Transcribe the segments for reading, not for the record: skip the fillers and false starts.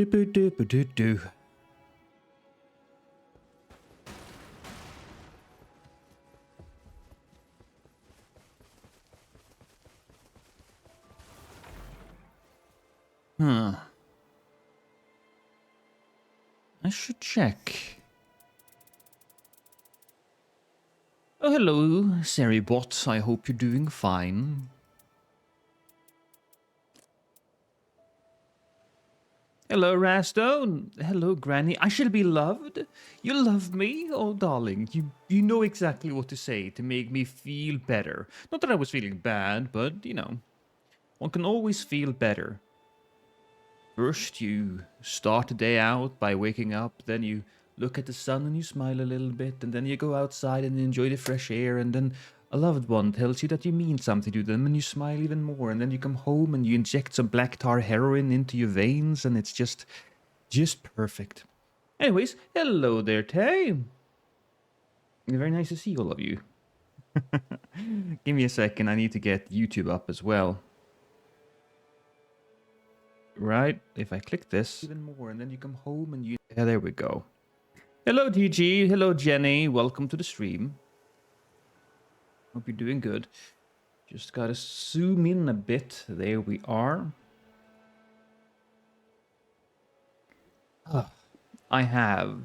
Do. Huh. I should check. Oh, hello, Seribot. I hope you're doing fine. Hello, Rastone. Hello, Granny. I shall be loved. You love me? Oh, darling, you know exactly what to say to make me feel better. Not that I was feeling bad, but, you know, one can always feel better. First, you start the day out by waking up, then you look at the sun and you smile a little bit, and then you go outside and enjoy the fresh air, and then a loved one tells you that you mean something to them, and you smile even more, and then you come home and you inject some black tar heroin into your veins, and it's just perfect. Anyways, hello there, Tay. Very nice to see all of you. Give me a second, I need to get YouTube up as well. Right, if I click this even more, and then you come home and you... Yeah, there we go. Hello, DG. Hello, Jenny. Welcome to the stream. Hope you're doing good. Just gotta zoom in a bit. There we are. I have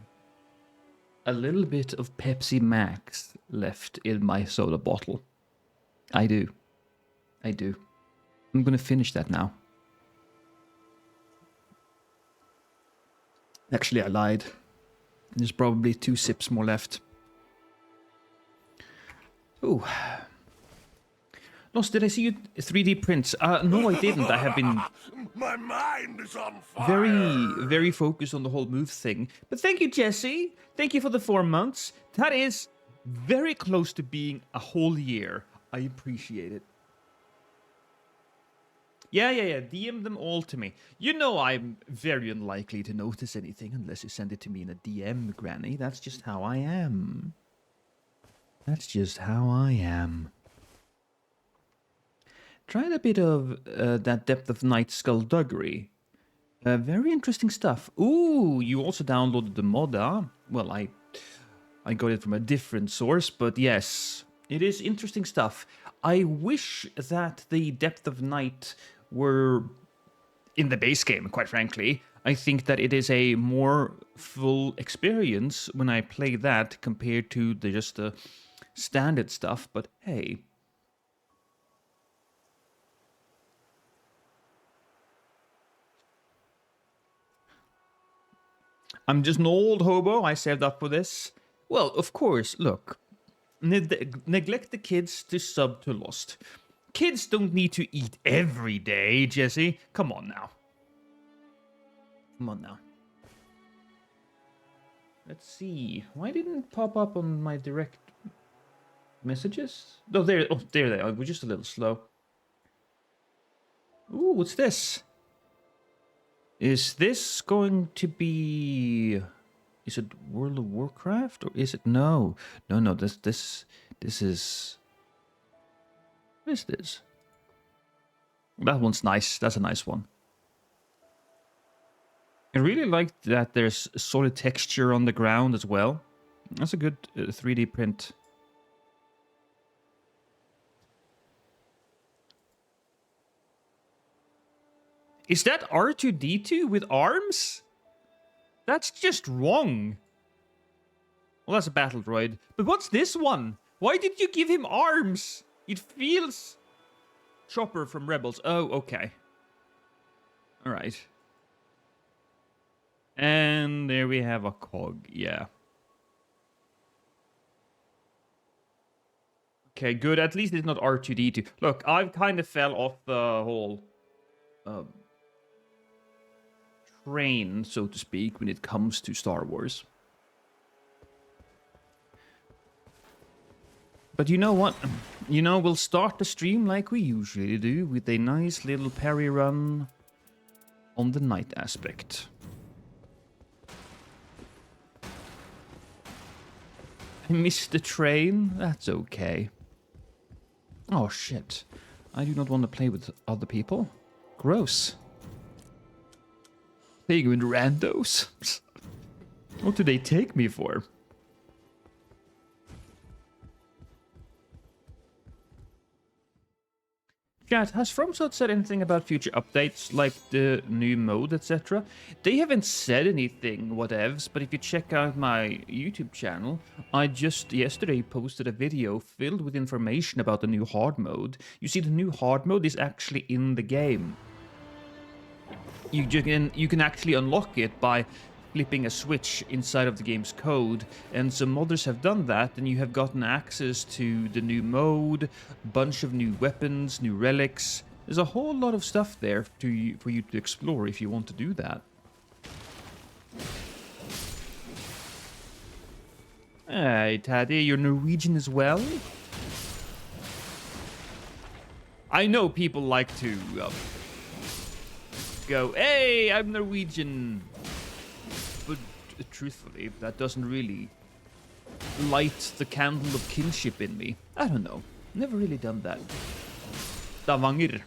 a little bit of Pepsi Max left in my soda bottle. I do. I'm gonna finish that now. Actually, I lied. There's probably 2 sips more left. Ooh. Lost, did I see you 3D prints? No, I didn't. I have been... My mind is on fire. Very focused on the whole move thing. But thank you, Jesse. Thank you for the 4 months. That is very close to being a whole year. I appreciate it. Yeah. DM them all to me. You know I'm very unlikely to notice anything unless you send it to me in a DM, Granny. That's just how I am. Tried a bit of that Depth of Night skullduggery. Very interesting stuff. Ooh, you also downloaded the mod, huh? Well, I got it from a different source, but yes, it is interesting stuff. I wish that the Depth of Night were in the base game, quite frankly. I think that it is a more full experience when I play that compared to just the standard stuff, but hey. I'm just an old hobo. I saved up for this. Well, of course, look. Neglect the kids to sub to Lost. Kids don't need to eat every day, Jesse. Come on now. Let's see. Why didn't it pop up on my direct messages? Oh, there they are. We're just a little slow. Ooh, what's this? Is this going to be... Is it World of Warcraft? Or is it... No, this is... What is this? That one's nice. That's a nice one. I really like that there's solid texture on the ground as well. That's a good 3D print. Is that R2-D2 with arms? That's just wrong. Well, that's a battle droid. But what's this one? Why did you give him arms? It feels... Chopper from Rebels. Oh, okay. Alright. And there we have a cog, yeah. Okay, good. At least it's not R2-D2. Look, I've kind of fell off the whole... train, so to speak, when it comes to Star Wars. But you know what? You know, we'll start the stream like we usually do, with a nice little parry run on the night aspect. I missed the train. That's okay. Oh, shit. I do not want to play with other people. Gross. Playing with randos. What do they take me for? Chat, has FromSoft said anything about future updates, like the new mode, etc.? They haven't said anything, whatevs, but if you check out my YouTube channel, I just yesterday posted a video filled with information about the new hard mode. You see, the new hard mode is actually in the game. You can actually unlock it by flipping a switch inside of the game's code, and some modders have done that, and you have gotten access to the new mode, a bunch of new weapons, new relics. There's a whole lot of stuff there for you to explore if you want to do that. Hey, Taddy, you're Norwegian as well? I know people like to go, hey, I'm Norwegian. But truthfully, that doesn't really light the candle of kinship in me. I don't know. Never really done that. Stavanger.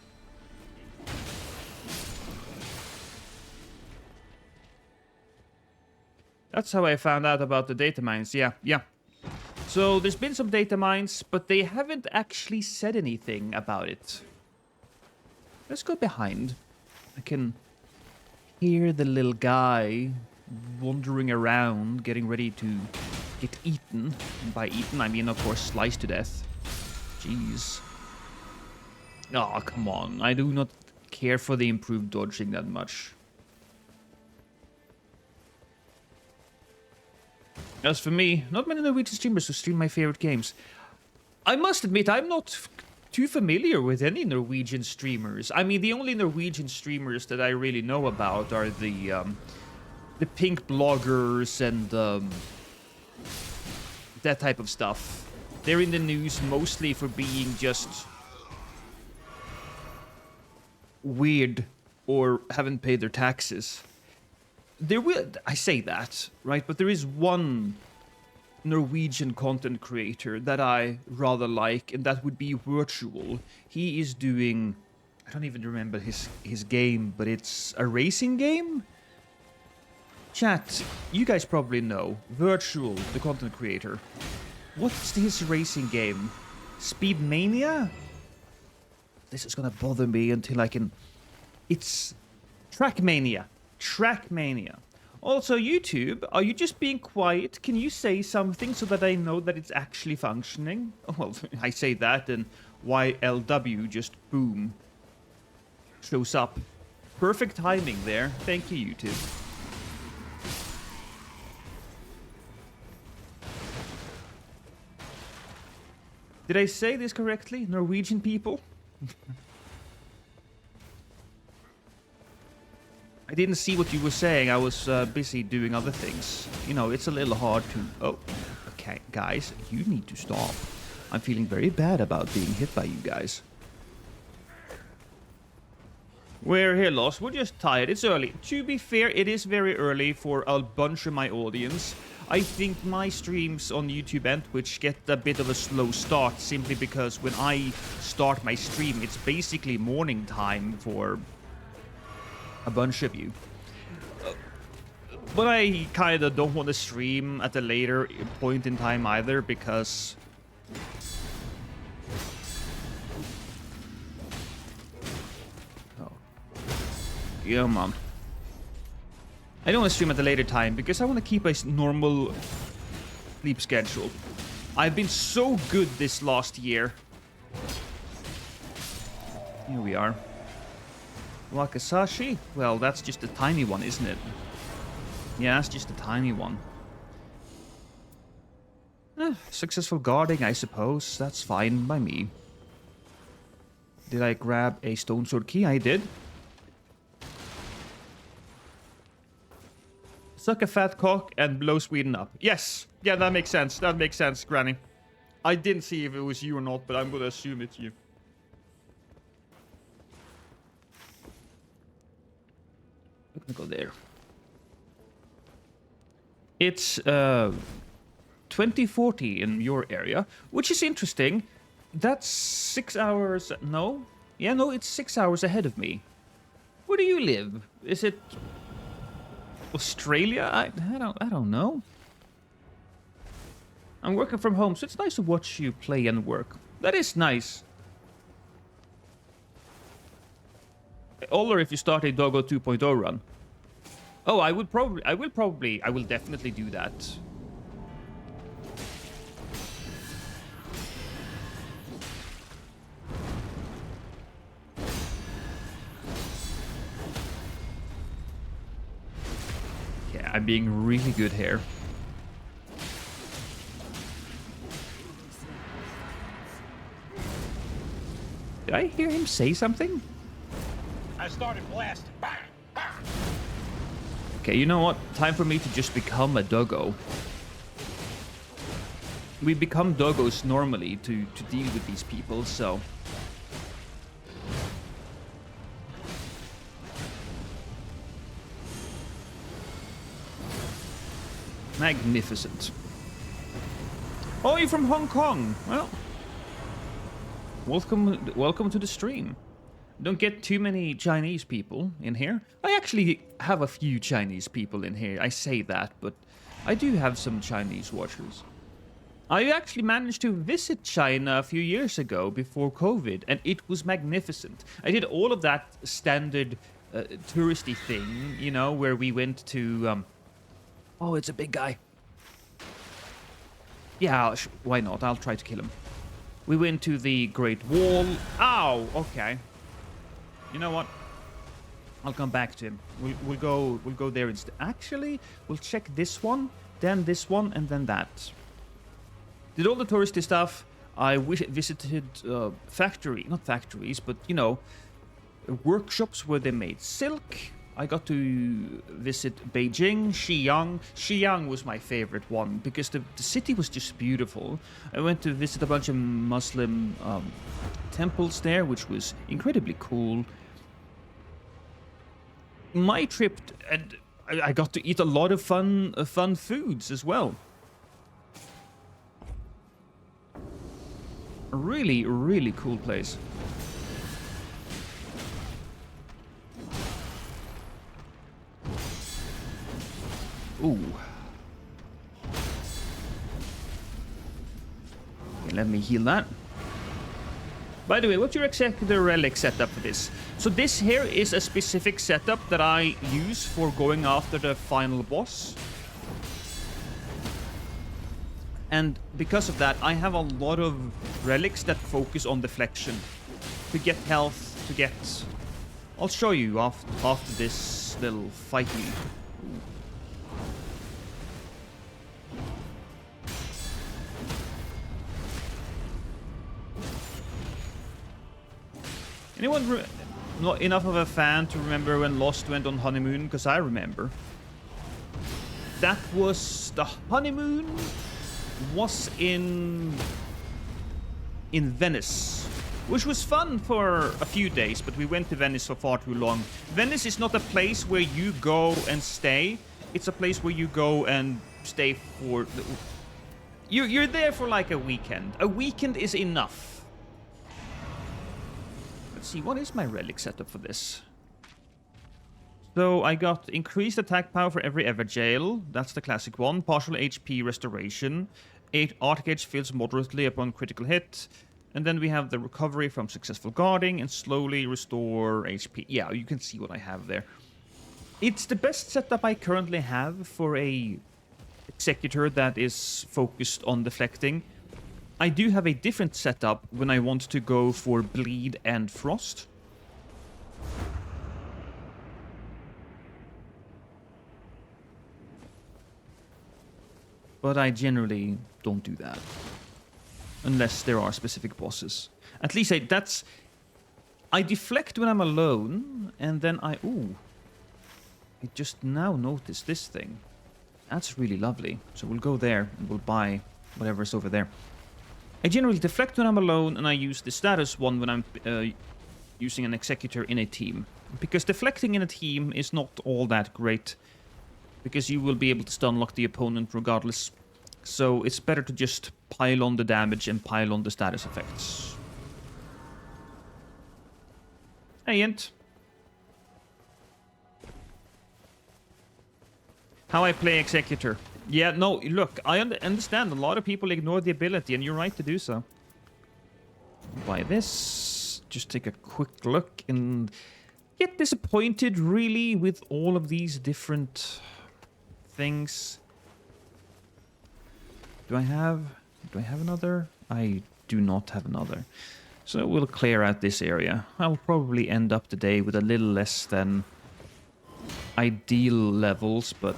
That's how I found out about the data mines. Yeah. So there's been some data mines, but they haven't actually said anything about it. Let's go behind. I can hear the little guy wandering around, getting ready to get eaten. And by eaten, I mean, of course, sliced to death. Jeez. Oh, come on. I do not care for the improved dodging that much. As for me, not many Norwegian streamers who stream my favorite games. I must admit, I'm not too familiar with any Norwegian streamers. I mean, the only Norwegian streamers that I really know about are the pink bloggers and that type of stuff. They're in the news mostly for being just weird or haven't paid their taxes. I say that, right? But there is one Norwegian content creator that I rather like, and that would be Virtual. He is doing, I don't even remember his game, but it's a racing game? Chat, you guys probably know. Virtual, the content creator. What's his racing game? Speedmania? This is gonna bother me until I can... It's Trackmania. Trackmania. Also, YouTube, are you just being quiet? Can you say something so that I know that it's actually functioning? Well, I say that and YLW just boom shows up. Perfect timing there. Thank you, YouTube. Did I say this correctly? Norwegian people? I didn't see what you were saying. I was busy doing other things. You know, it's a little hard to... Oh, okay, guys, you need to stop. I'm feeling very bad about being hit by you guys. We're here, Lost. We're just tired. It's early. To be fair, it is very early for a bunch of my audience. I think my streams on YouTube and Twitch get a bit of a slow start simply because when I start my stream, it's basically morning time for a bunch of you. But I kind of don't want to stream at a later point in time either because... Oh. Yeah, Mom. I don't want to stream at a later time because I want to keep a normal sleep schedule. I've been so good this last year. Here we are. Wakasashi? Well, that's just a tiny one, isn't it? Yeah, that's just a tiny one. Successful guarding, I suppose. That's fine by me. Did I grab a stone sword key? I did. Suck a fat cock and blow Sweden up. Yes! Yeah, that makes sense. That makes sense, Granny. I didn't see if it was you or not, but I'm gonna assume it's you. I'm gonna go there. It's 2040 in your area, which is interesting. That's 6 hours... No? Yeah, no, it's 6 hours ahead of me. Where do you live? Is it Australia? I don't know. I'm working from home, so it's nice to watch you play and work. That is nice. Or if you start a Doggo 2.0 run. Oh, I will definitely do that. Yeah, I'm being really good here. Did I hear him say something? I started blasting. Bang, bang. Okay, you know what? Time for me to just become a doggo. We become doggos normally to deal with these people, so... Magnificent. Oh, you're from Hong Kong. Well, welcome to the stream. Don't get too many Chinese people in here. I actually have a few Chinese people in here. I say that, but I do have some Chinese watchers. I actually managed to visit China a few years ago before COVID, and it was magnificent. I did all of that standard touristy thing, you know, where we went to... Oh, it's a big guy. Yeah, why not? I'll try to kill him. We went to the Great Wall. Ow! Okay. You know what? I'll come back to him. We'll go there instead. Actually, we'll check this one, then this one, and then that. Did all the touristy stuff. I visited not factories, but you know, workshops where they made silk. I got to visit Beijing, Xi'an. Xi'an was my favorite one because the city was just beautiful. I went to visit a bunch of Muslim temples there, which was incredibly cool. My trip, and I got to eat a lot of fun foods as well. A really, really cool place. Ooh. Okay, let me heal that. By the way, what's your executor relic setup for this? So this here is a specific setup that I use for going after the final boss. And because of that, I have a lot of relics that focus on deflection. To get health, to get... I'll show you after this little fighty. Anyone not enough of a fan to remember when Lost went on honeymoon? Because I remember. That was... The honeymoon was in Venice. Which was fun for a few days, but we went to Venice for far too long. Venice is not a place where you go and stay. It's a place where you go and stay for... You're there for like a weekend. A weekend is enough. Let's see, what is my relic setup for this? So I got increased attack power for every Everjail. That's the classic one. Partial HP restoration. 8 Arctic Edge feels moderately upon critical hit. And then we have the recovery from successful guarding and slowly restore HP. Yeah, you can see what I have there. It's the best setup I currently have for a executor that is focused on deflecting. I do have a different setup when I want to go for bleed and frost. But I generally don't do that. Unless there are specific bosses. At least I deflect when I'm alone, and then I just now noticed this thing. That's really lovely. So we'll go there, and we'll buy whatever's over there. I generally deflect when I'm alone, and I use the status one when I'm using an executor in a team. Because deflecting in a team is not all that great. Because you will be able to stun-lock the opponent regardless. So it's better to just pile on the damage and pile on the status effects. Hey, Int. How I play Executor. Yeah, no, look, I understand. A lot of people ignore the ability, and you're right to do so. Buy this. Just take a quick look and get disappointed, really, with all of these different things. Do I have another? I do not have another. So we'll clear out this area. I'll probably end up the day with a little less than ideal levels, but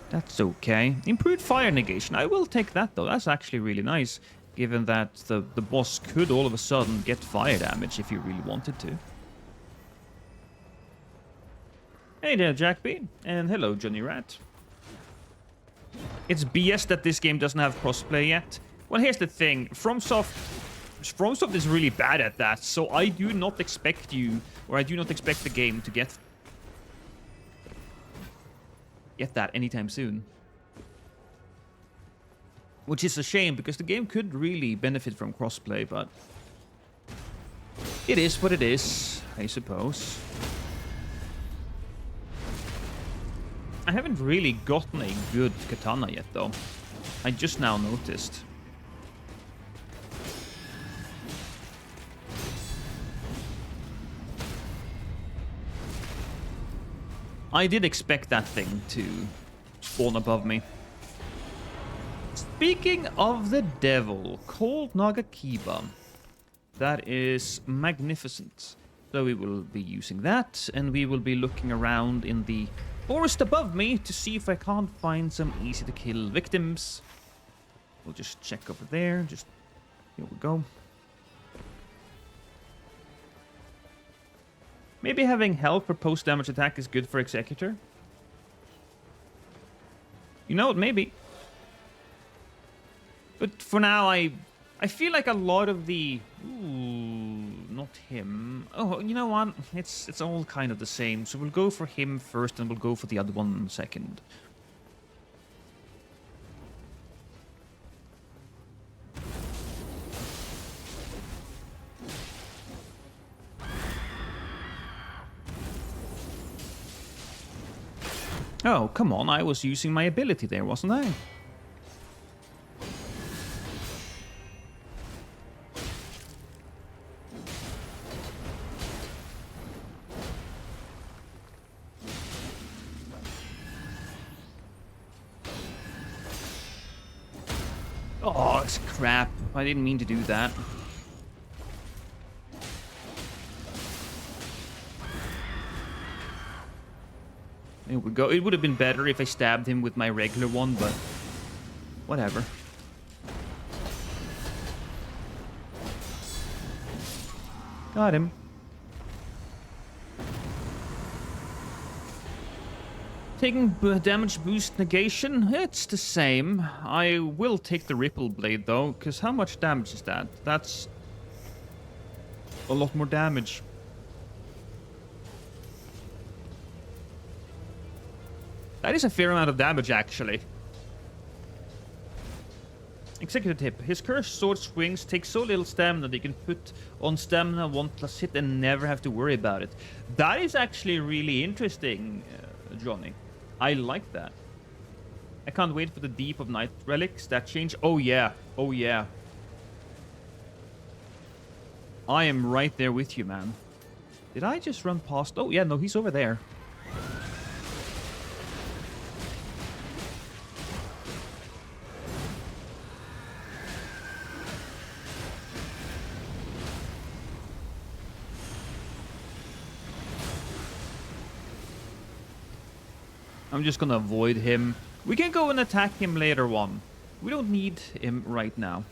that's okay. Improved fire negation. I will take that, though. That's actually really nice, given that the boss could all of a sudden get fire damage if he really wanted to. Hey there, Jackby. And hello, Johnny Rat. It's BS that this game doesn't have crossplay yet. Well, here's the thing. FromSoft is really bad at that, so I do not expect you, or I do not expect the game to get that anytime soon. Which is a shame, because the game could really benefit from crossplay, but it is what it is, I suppose. I haven't really gotten a good katana yet, though. I just now noticed. I did expect that thing to spawn above me. Speaking of the devil, Cold Nagakiba. That is magnificent. So we will be using that, and we will be looking around in the forest above me to see if I can't find some easy to kill victims. We'll just check over there. Just here we go. Maybe having health for post-damage attack is good for Executor. You know what? Maybe. But for now, I feel like a lot of the... Ooh, not him. Oh, you know what? It's all kind of the same. So we'll go for him first, and we'll go for the other one second. Oh, come on. I was using my ability there, wasn't I? Oh, it's crap. I didn't mean to do that. There we go. It would have been better if I stabbed him with my regular one, but whatever. Got him. Taking damage boost negation, it's the same. I will take the Ripple Blade, though, because how much damage is that? That's a lot more damage. That is a fair amount of damage, actually. Executive tip. His cursed sword swings take so little stamina that you can put on stamina 1+ hit and never have to worry about it. That is actually really interesting, Johnny. I like that. I can't wait for the Deep of Night Relics. That change. Oh, yeah. Oh, yeah. I am right there with you, man. Did I just run past? Oh, yeah, no, he's over there. I'm just gonna avoid him. We can go and attack him later on. We don't need him right now.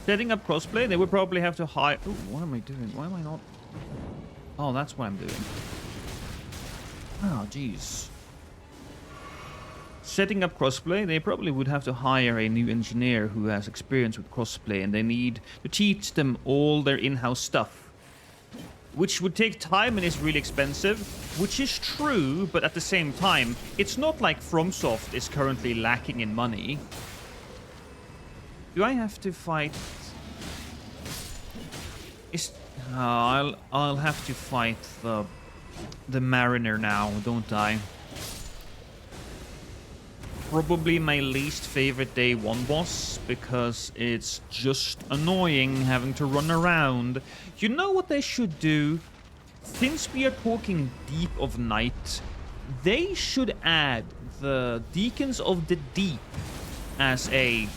Setting up crossplay, they would probably have to hire... Ooh, what am I doing? Why am I not... Oh, that's what I'm doing. Oh, jeez. Setting up crossplay, they probably would have to hire a new engineer who has experience with crossplay, and they need to teach them all their in-house stuff. Which would take time and is really expensive, which is true, but at the same time, it's not like FromSoft is currently lacking in money. Do I have to fight? Is I'll have to fight the Mariner now, don't I? Probably my least favorite day 1 boss, because it's just annoying having to run around. You know what they should do? Since we are talking Deep of Night, they should add the Deacons of the Deep as a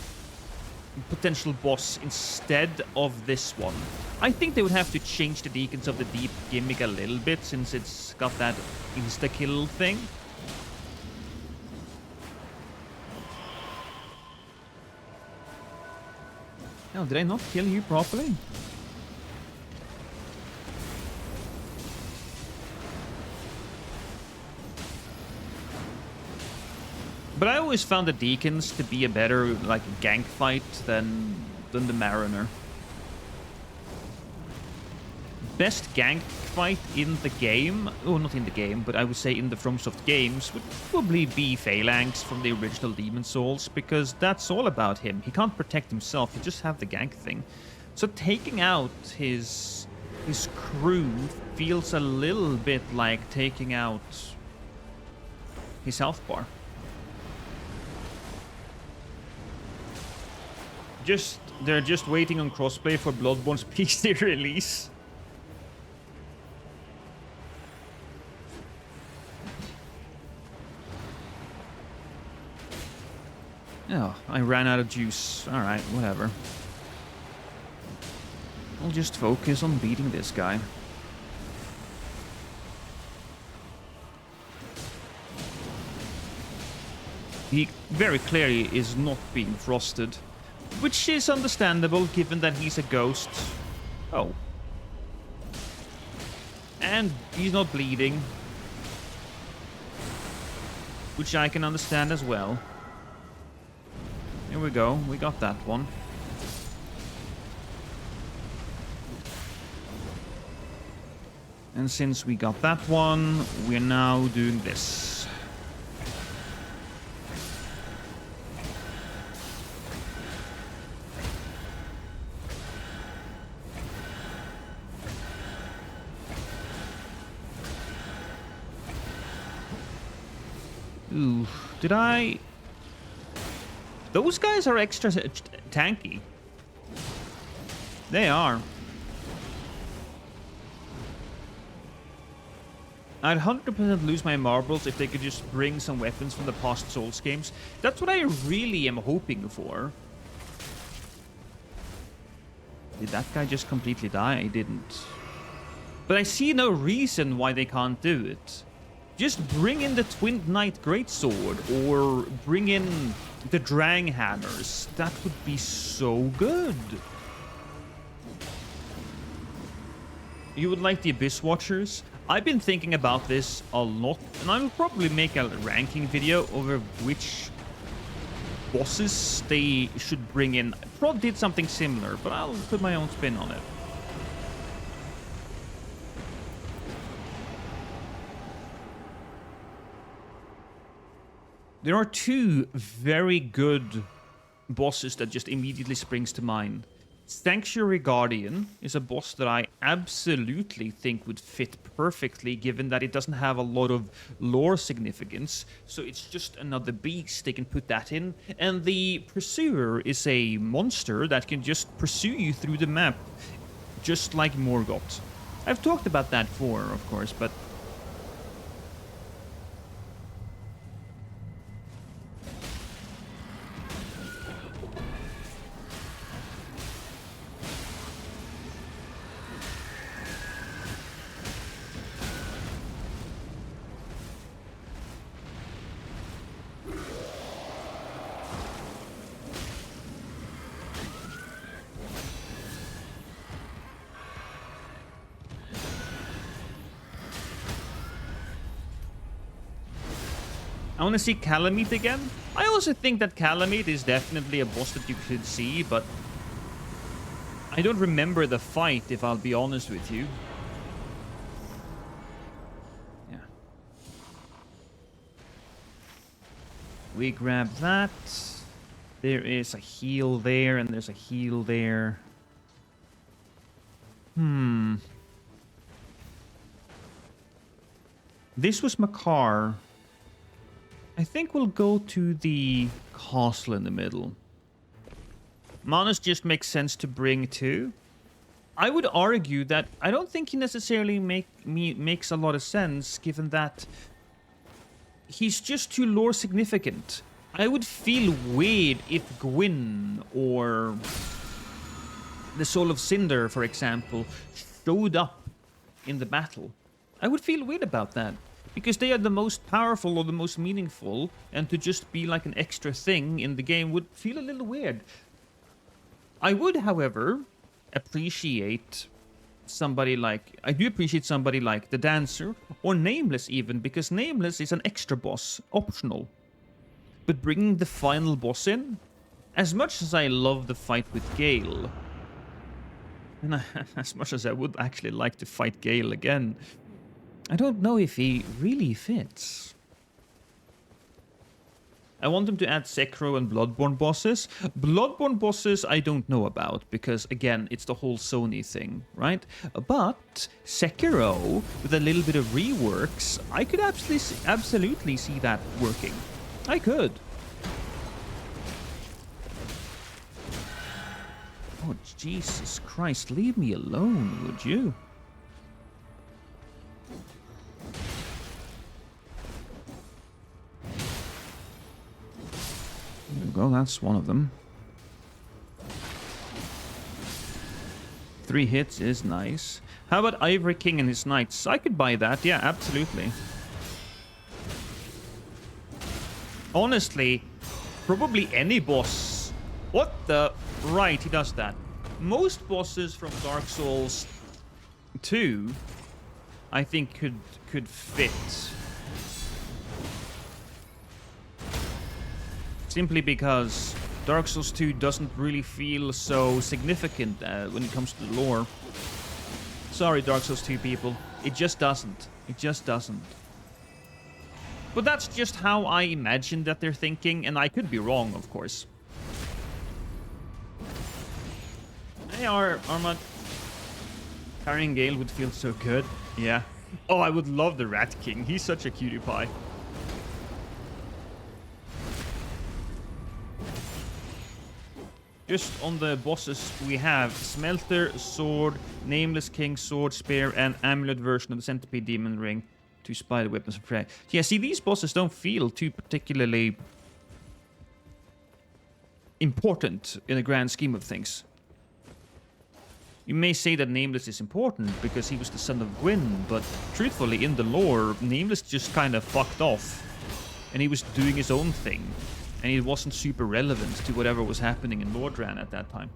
potential boss instead of this one. I think they would have to change the Deacons of the Deep gimmick a little bit, since it's got that insta-kill thing. Oh, did I not kill you properly? But I always found the Deacons to be a better, like, gank fight than the Mariner. Best gank fight in the game, oh, not in the game, but I would say in the FromSoft games, would probably be Phalanx from the original Demon's Souls, because that's all about him. He can't protect himself, he just have the gank thing. So taking out his crew feels a little bit like taking out his health bar. They're just waiting on crossplay for Bloodborne's PC release. Oh, I ran out of juice. Alright, whatever. I'll just focus on beating this guy. He very clearly is not being frosted. Which is understandable, given that he's a ghost. Oh. And he's not bleeding. Which I can understand as well. Here we go, we got that one. And since we got that one, we're now doing this. Ooh, did I... Those guys are extra tanky. They are. I'd 100% lose my marbles if they could just bring some weapons from the past Souls games. That's what I really am hoping for. Did that guy just completely die? I didn't. But I see no reason why they can't do it. Just bring in the Twin Knight Greatsword, or bring in the Drang Hammers. That would be so good. You would like the Abyss Watchers? I've been thinking about this a lot, and I will probably make a ranking video over which bosses they should bring in. Prod did something similar, but I'll put my own spin on it. There are two very good bosses that just immediately springs to mind. Sanctuary Guardian is a boss that I absolutely think would fit perfectly, given that it doesn't have a lot of lore significance, so it's just another beast, they can put that in. And the Pursuer is a monster that can just pursue you through the map, just like Morgoth. I've talked about that before, of course, but... I want to see Calamite again. I also think that Calamite is definitely a boss that you could see, but I don't remember the fight, if I'll be honest with you. Yeah. We grab that. There is a heal there, and there's a heal there. This was Makar. I think we'll go to the castle in the middle. Manus just makes sense to bring too. I would argue that I don't think he necessarily makes a lot of sense, given that he's just too lore significant. I would feel weird if Gwyn or the Soul of Cinder, for example, showed up in the battle. I would feel weird about that, because they are the most powerful or the most meaningful, and to just be like an extra thing in the game would feel a little weird. I would, however, appreciate somebody like... I do appreciate somebody like the Dancer, or Nameless even, because Nameless is an extra boss, optional. But bringing the final boss in, as much as I love the fight with Gale, and as much as I would actually like to fight Gale again, I don't know if he really fits. I want them to add Sekiro and Bloodborne bosses. Bloodborne bosses I don't know about, because again, it's the whole Sony thing, right? But Sekiro, with a little bit of reworks, I could absolutely see that working. I could. Oh, Jesus Christ, leave me alone, would you? There we go, that's one of them. 3 hits is nice. How about Ivory King and his knights? I could buy that, yeah, absolutely. Honestly, probably any boss. What the... Right, he does that. Most bosses from Dark Souls 2, I think could fit. Simply because Dark Souls 2 doesn't really feel so significant when it comes to the lore. Sorry, Dark Souls 2 people. It just doesn't. It just doesn't. But that's just how I imagine that they're thinking, and I could be wrong, of course. Hey, Armad. Carrying Gale would feel so good. Yeah. Oh, I would love the Rat King. He's such a cutie pie. Just on the bosses we have Smelter, Sword, Nameless King, Sword, Spear, and Amulet version of the Centipede Demon Ring. 2 spider weapons of prey. Yeah, see, these bosses don't feel too particularly important in the grand scheme of things. You may say that Nameless is important because he was the son of Gwyn, but truthfully, in the lore, Nameless just kind of fucked off. And he was doing his own thing. And it wasn't super relevant to whatever was happening in Lordran at that time.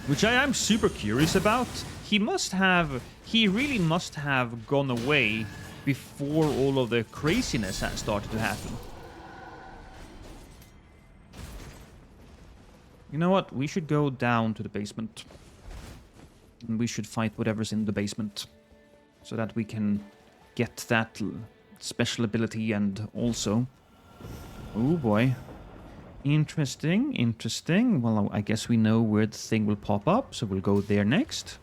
Which I am super curious about. He really must have gone away before all of the craziness had started to happen. You know what? We should go down to the basement. And we should fight whatever's in the basement. So that we can get that special ability and also... Oh boy. Interesting, interesting. Well, I guess we know where the thing will pop up, so we'll go there next.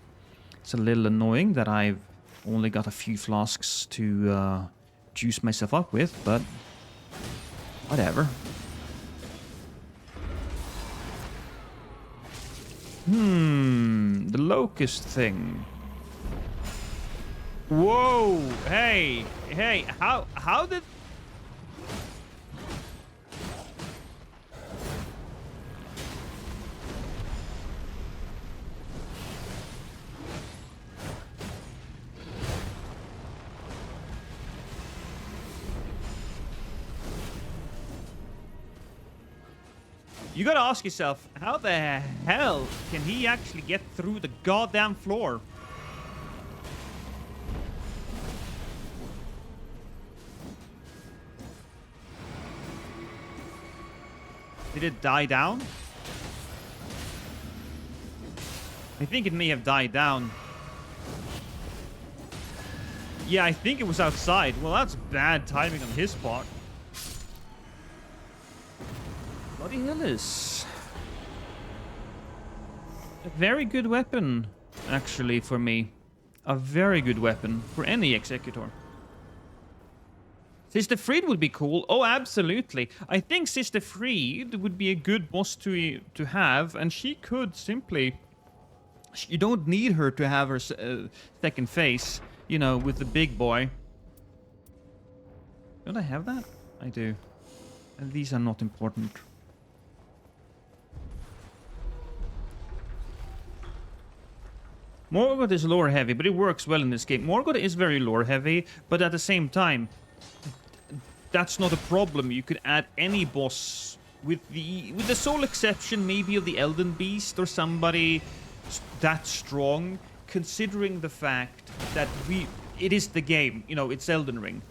It's a little annoying that I've only got a few flasks to juice myself up with, but whatever. The locust thing. Whoa! Hey! Hey! How did... You gotta ask yourself, how the hell can he actually get through the goddamn floor? Did it die down? I think it may have died down. Yeah, I think it was outside. Well, that's bad timing on his part. Bloody hell is a very good weapon, actually, for me. A very good weapon for any Executor. Sister Fried would be cool. Oh, absolutely. I think Sister Fried would be a good boss to have, and she could simply... You don't need her to have her second face, you know, with the big boy. Don't I have that? I do. And these are not important. Morgoth is lore heavy, but it works well in this game. Morgoth is very lore heavy, but at the same time, that's not a problem. You could add any boss with the sole exception maybe of the Elden Beast or somebody that strong, considering the fact that it is the game, you know, it's Elden Ring.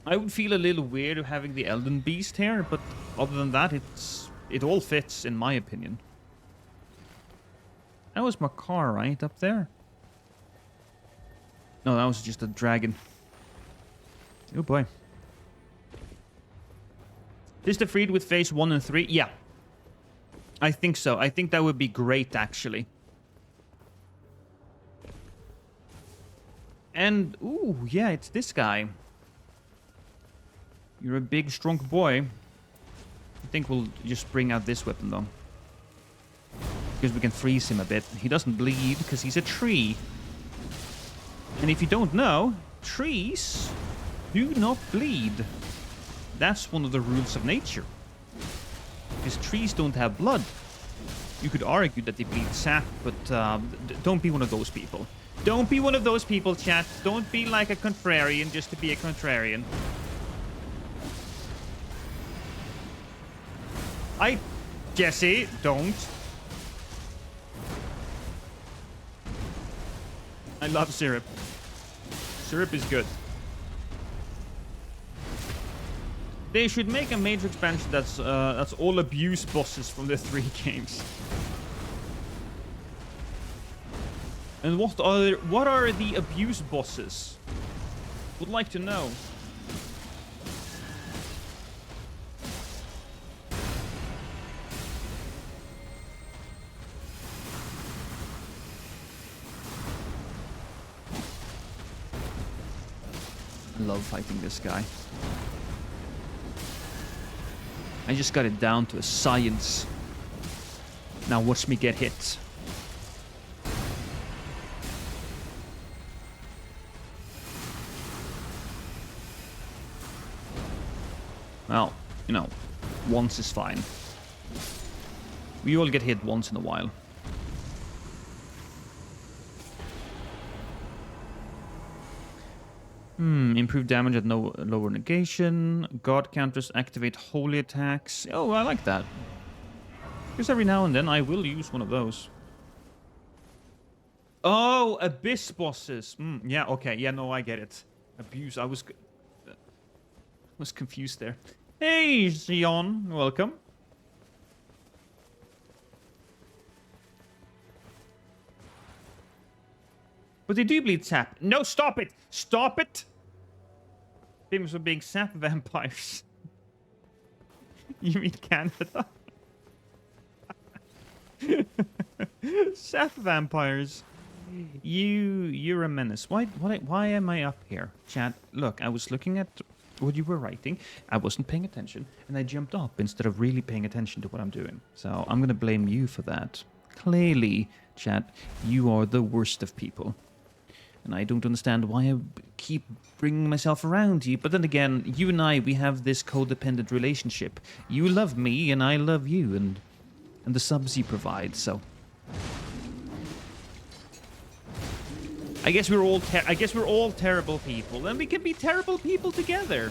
I would feel a little weird having the Elden Beast here, but other than that, it all fits in my opinion. That was my car, right? Up there? No, that was just a dragon. Oh boy. Sister Fried with phase 1 and 3? Yeah. I think so. I think that would be great, actually. And, ooh, yeah, it's this guy. You're a big, strong boy. I think we'll just bring out this weapon, though. Because we can freeze him a bit. He doesn't bleed because he's a tree. And if you don't know, trees do not bleed. That's one of the rules of nature. Because trees don't have blood. You could argue that they bleed sap, but don't be one of those people. Don't be one of those people, chat. Don't be like a contrarian just to be a contrarian. Jesse, don't. I love syrup. Syrup is good. They should make a major expansion that's all abuse bosses from the 3 games. And what are the abuse bosses? Would like to know. I love fighting this guy. I just got it down to a science. Now watch me get hit. Well, you know, once is fine. We all get hit once in a while. Improved damage at no lower negation. God counters activate holy attacks. Oh, I like that. Because every now and then I will use one of those. Oh, abyss bosses. Yeah, okay. Yeah, no, I get it. Abuse. I was confused there. Hey, Xion. Welcome. But they do bleed sap. No, stop it! Stop it! Famous for being sap vampires. You mean Canada? Sap vampires. You're a menace. Why am I up here? Chat, look, I was looking at what you were writing. I wasn't paying attention, and I jumped up instead of really paying attention to what I'm doing. So I'm gonna blame you for that. Clearly, chat, you are the worst of people. And I don't understand why I keep bringing myself around you. But then again, you and I, we have this codependent relationship. You love me, and I love you, and the subs you provide. So, I guess we're all terrible people, and we can be terrible people together.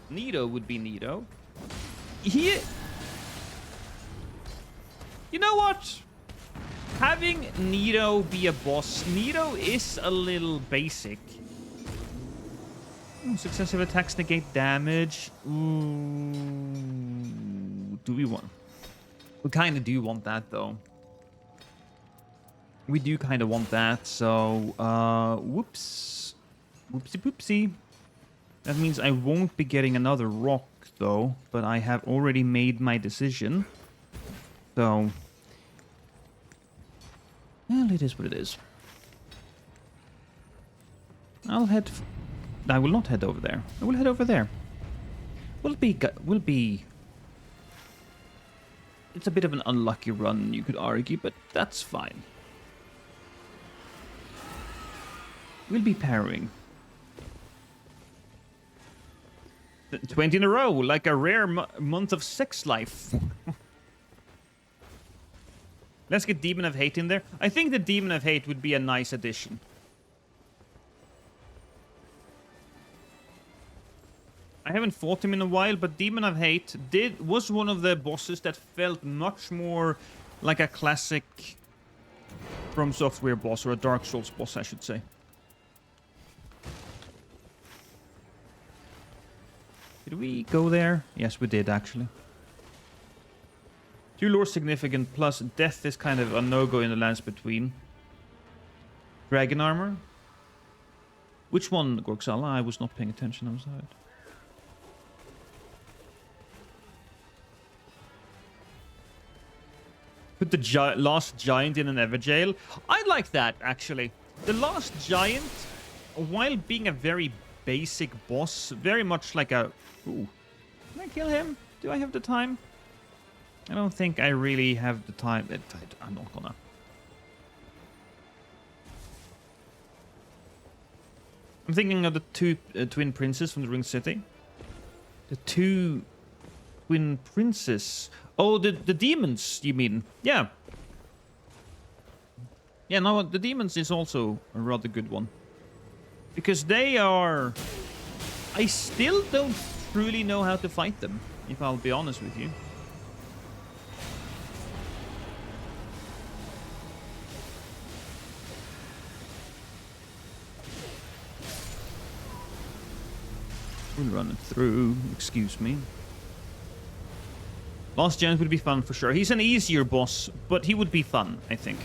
Nito would be Nito. You know what? Having Nito be a boss, Nito is a little basic. Successive attacks negate damage. Ooh, do we want? We kind of do want that, though. We do kind of want that, so, whoops. Whoopsie poopsie. That means I won't be getting another rock, though. But I have already made my decision. So... well, it is what it is. I'll head... I will not head over there. I will head over there. Will be... It's a bit of an unlucky run, you could argue, but that's fine. We'll be parrying. 20 in a row, like a rare month of sex life. Let's get Demon of Hate in there. I think the Demon of Hate would be a nice addition. I haven't fought him in a while, but Demon of Hate was one of the bosses that felt much more like a classic From Software boss, or a Dark Souls boss, I should say. Did we go there? Yes, we did, actually. 2 lore significant, plus death is kind of a no-go in the lands between. Dragon armor? Which one, Gorksala? I was not paying attention, I was out. Put the last giant in an Everjail. I like that, actually. The last giant, while being a very basic boss, very much like a... Ooh. Can I kill him? Do I have the time? I don't think I really have the time. I'm not gonna. I'm thinking of the 2 twin princes from the Ring City. The 2 twin princes... Oh, the demons, you mean? Yeah. Yeah, no, the demons is also a rather good one. Because they are... I still don't truly know how to fight them, if I'll be honest with you. We'll run it through, excuse me. Last Giant would be fun for sure. He's an easier boss, but he would be fun, I think.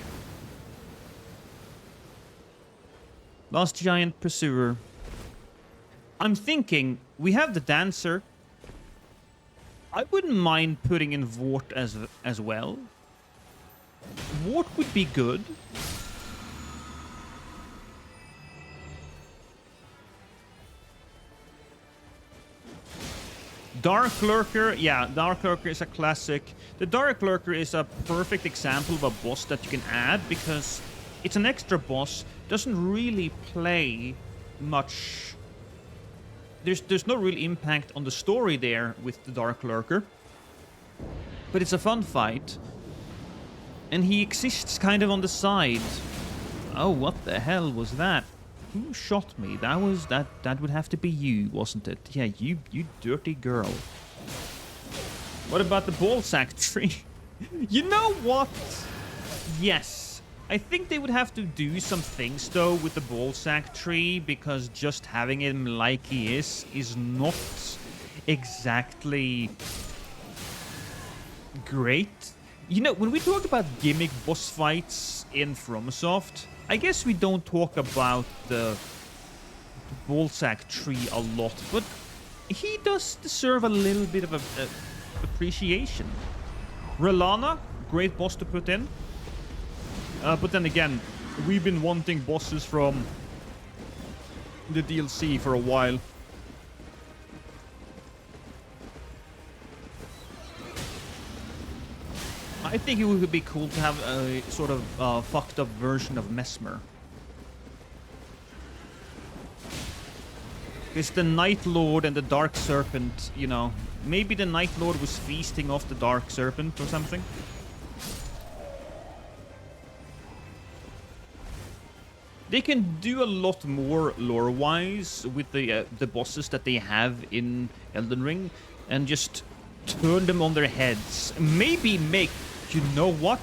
Last Giant Pursuer. I'm thinking, we have the Dancer. I wouldn't mind putting in Vort as well. Vort would be good. Dark Lurker, yeah, Dark Lurker is a classic. The Dark Lurker is a perfect example of a boss that you can add because it's an extra boss, doesn't really play much. There's no real impact on the story there with the Dark Lurker. But it's a fun fight. And he exists kind of on the side. Oh, what the hell was that? Who shot me? That would have to be you, wasn't it? Yeah, you dirty girl. What about the ballsack tree? You know what? Yes. I think they would have to do some things, though, with the ballsack tree, because just having him like he is not exactly great. You know, when we talk about gimmick boss fights in FromSoft, I guess we don't talk about the ballsack tree a lot, but he does deserve a little bit of appreciation. Relana, great boss to put in. But then again, we've been wanting bosses from the DLC for a while. I think it would be cool to have a sort of fucked up version of Mesmer. Because the Night Lord and the Dark Serpent, you know, maybe the Night Lord was feasting off the Dark Serpent or something. They can do a lot more lore-wise with the bosses that they have in Elden Ring, and just turn them on their heads. Maybe make... You know what?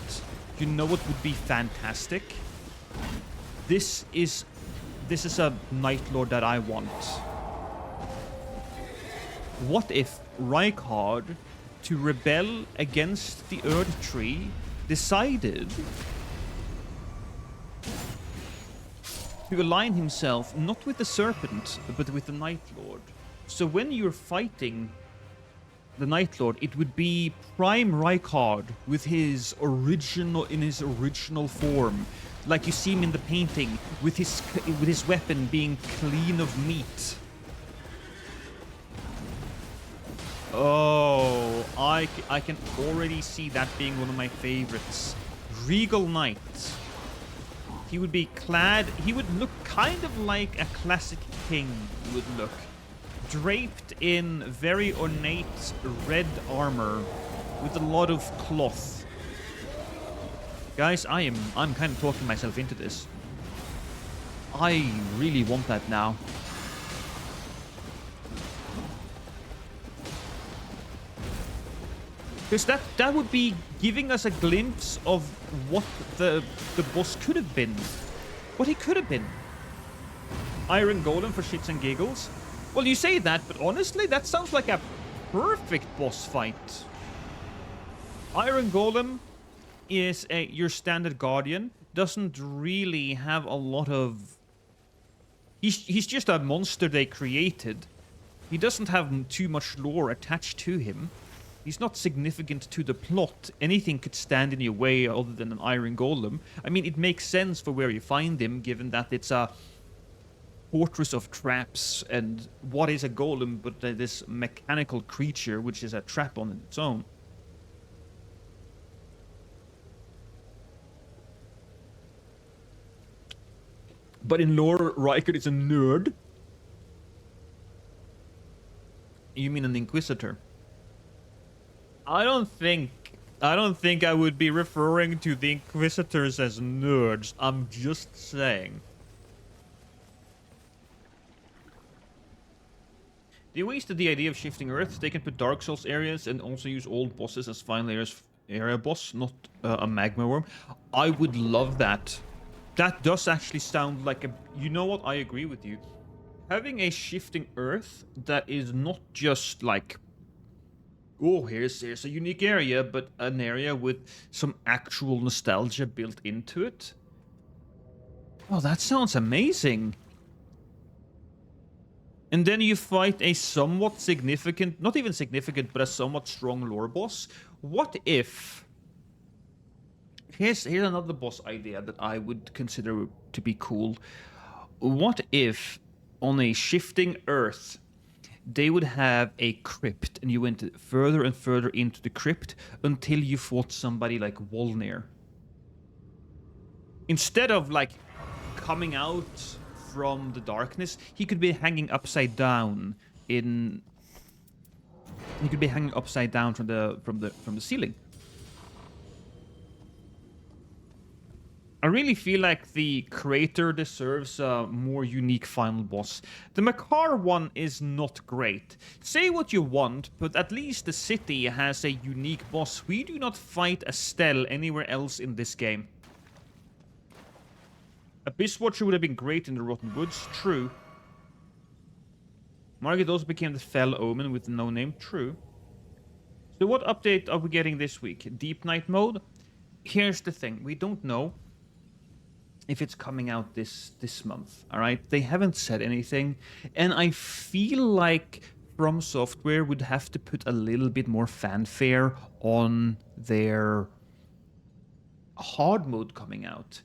You know what would be fantastic? This is a Night Lord that I want. What if Rykard, to rebel against the Earth Tree, decided to align himself not with the Serpent, but with the Night Lord? So when you're fighting the Night Lord, it would be Prime Rykard with his original form, like you see him in the painting, with his weapon being clean of meat. Oh, I can already see that being one of my favorites. Regal Knight. He would be clad, he would look kind of like a classic king would look. Draped in very ornate red armor with a lot of cloth. Guys, I'm kind of talking myself into this. I really want that now. Because that would be giving us a glimpse of what the boss could have been. What he could have been. Iron Golem for shits and giggles. Well, you say that, but honestly, that sounds like a perfect boss fight. Iron Golem is your standard guardian. Doesn't really have a lot of... He's just a monster they created. He doesn't have too much lore attached to him. He's not significant to the plot. Anything could stand in your way other than an Iron Golem. I mean, it makes sense for where you find him, given that it's a fortress of traps, and what is a golem but this mechanical creature which is a trap on its own. But in lore, Rykard is a nerd. You mean an inquisitor? I don't think I would be referring to the inquisitors as nerds. I'm just saying. They wasted the idea of shifting Earth. They can put Dark Souls areas and also use old bosses as final area boss, not a magma worm. I would love that. That does actually sound like a... You know what? I agree with you. Having a shifting Earth that is not just like... Oh, here's a unique area, but an area with some actual nostalgia built into it. Oh, that sounds amazing. And then you fight a somewhat significant, not even significant, but a somewhat strong lore boss. What if... Here's another boss idea that I would consider to be cool. What if, on a shifting Earth, they would have a crypt, and you went further and further into the crypt until you fought somebody like Wolnir? Instead of, like, coming out from the darkness, he could be hanging upside down in... He could be hanging upside down from the ceiling. I really feel like the crater deserves a more unique final boss. The Makar one is not great. Say what you want, but at least the city has a unique boss. We do not fight Estelle anywhere else in this game. Abyss Watcher would have been great in the Rotten Woods, true. Margit also became the Fell Omen with no name, true. So what update are we getting this week? Deep Night mode? Here's the thing, we don't know if it's coming out this month, alright? They haven't said anything, and I feel like From Software would have to put a little bit more fanfare on their hard mode coming out.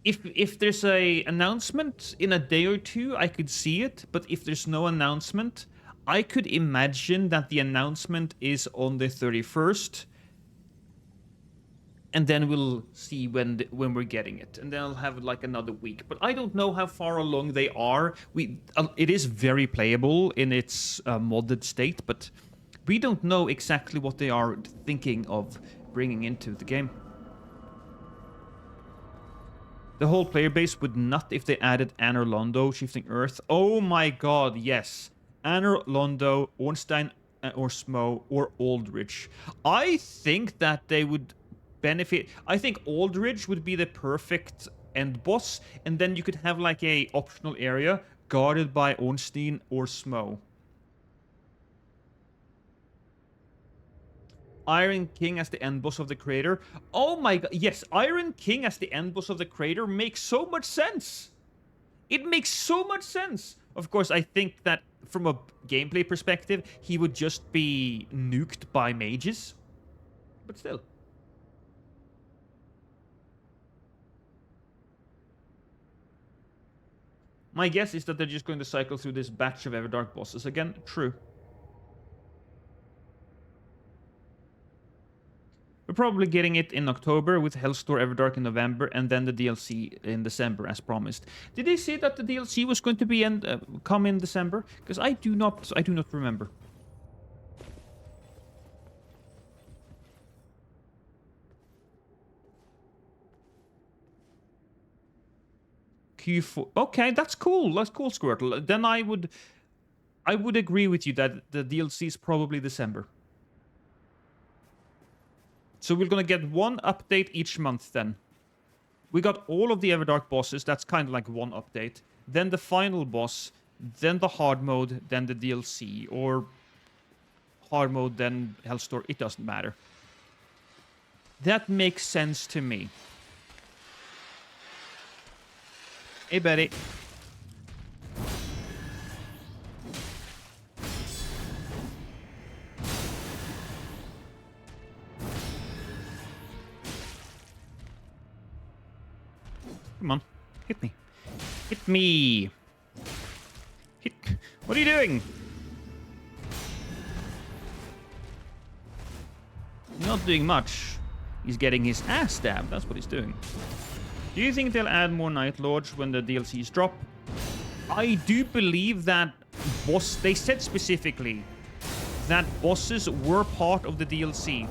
If there's a announcement in a day or two, I could see it, but if there's no announcement, I could imagine that the announcement is on the 31st, and then we'll see when we're getting it, and then I'll have like another week. But I don't know how far along they are. It is very playable in its modded state, but we don't know exactly what they are thinking of bringing into the game. The whole player base would nut if they added Anor Londo, Shifting Earth. Oh my god, yes. Anor Londo, Ornstein, or Smo, or Aldrich. I think that they would benefit. I think Aldrich would be the perfect end boss, and then you could have like a optional area guarded by Ornstein or Smo. Iron King as the end boss of the crater. Oh my god, yes, Iron King as the end boss of the crater makes so much sense. It makes so much sense. Of course, I think that from a gameplay perspective, he would just be nuked by mages. But still. My guess is that they're just going to cycle through this batch of Everdark bosses again. True. We're probably getting it in October with Hellstore Everdark in November and then the DLC in December as promised. Did they say that the DLC was going to be come in December? Because I do not remember. Q4. Okay, that's cool. That's cool, Squirtle. Then I would agree with you that the DLC is probably December. So we're gonna get one update each month then. We got all of the Everdark bosses. That's kind of like one update. Then the final boss. Then the hard mode. Then the DLC. Or hard mode, then Hellstore. It doesn't matter. That makes sense to me. Hey, buddy. Come on. Hit me. Hit me. Hit. What are you doing? He's not doing much. He's getting his ass stabbed. That's what he's doing. Do you think they'll add more Night Lords when the DLCs drop? I do believe that they said specifically that bosses were part of the DLC.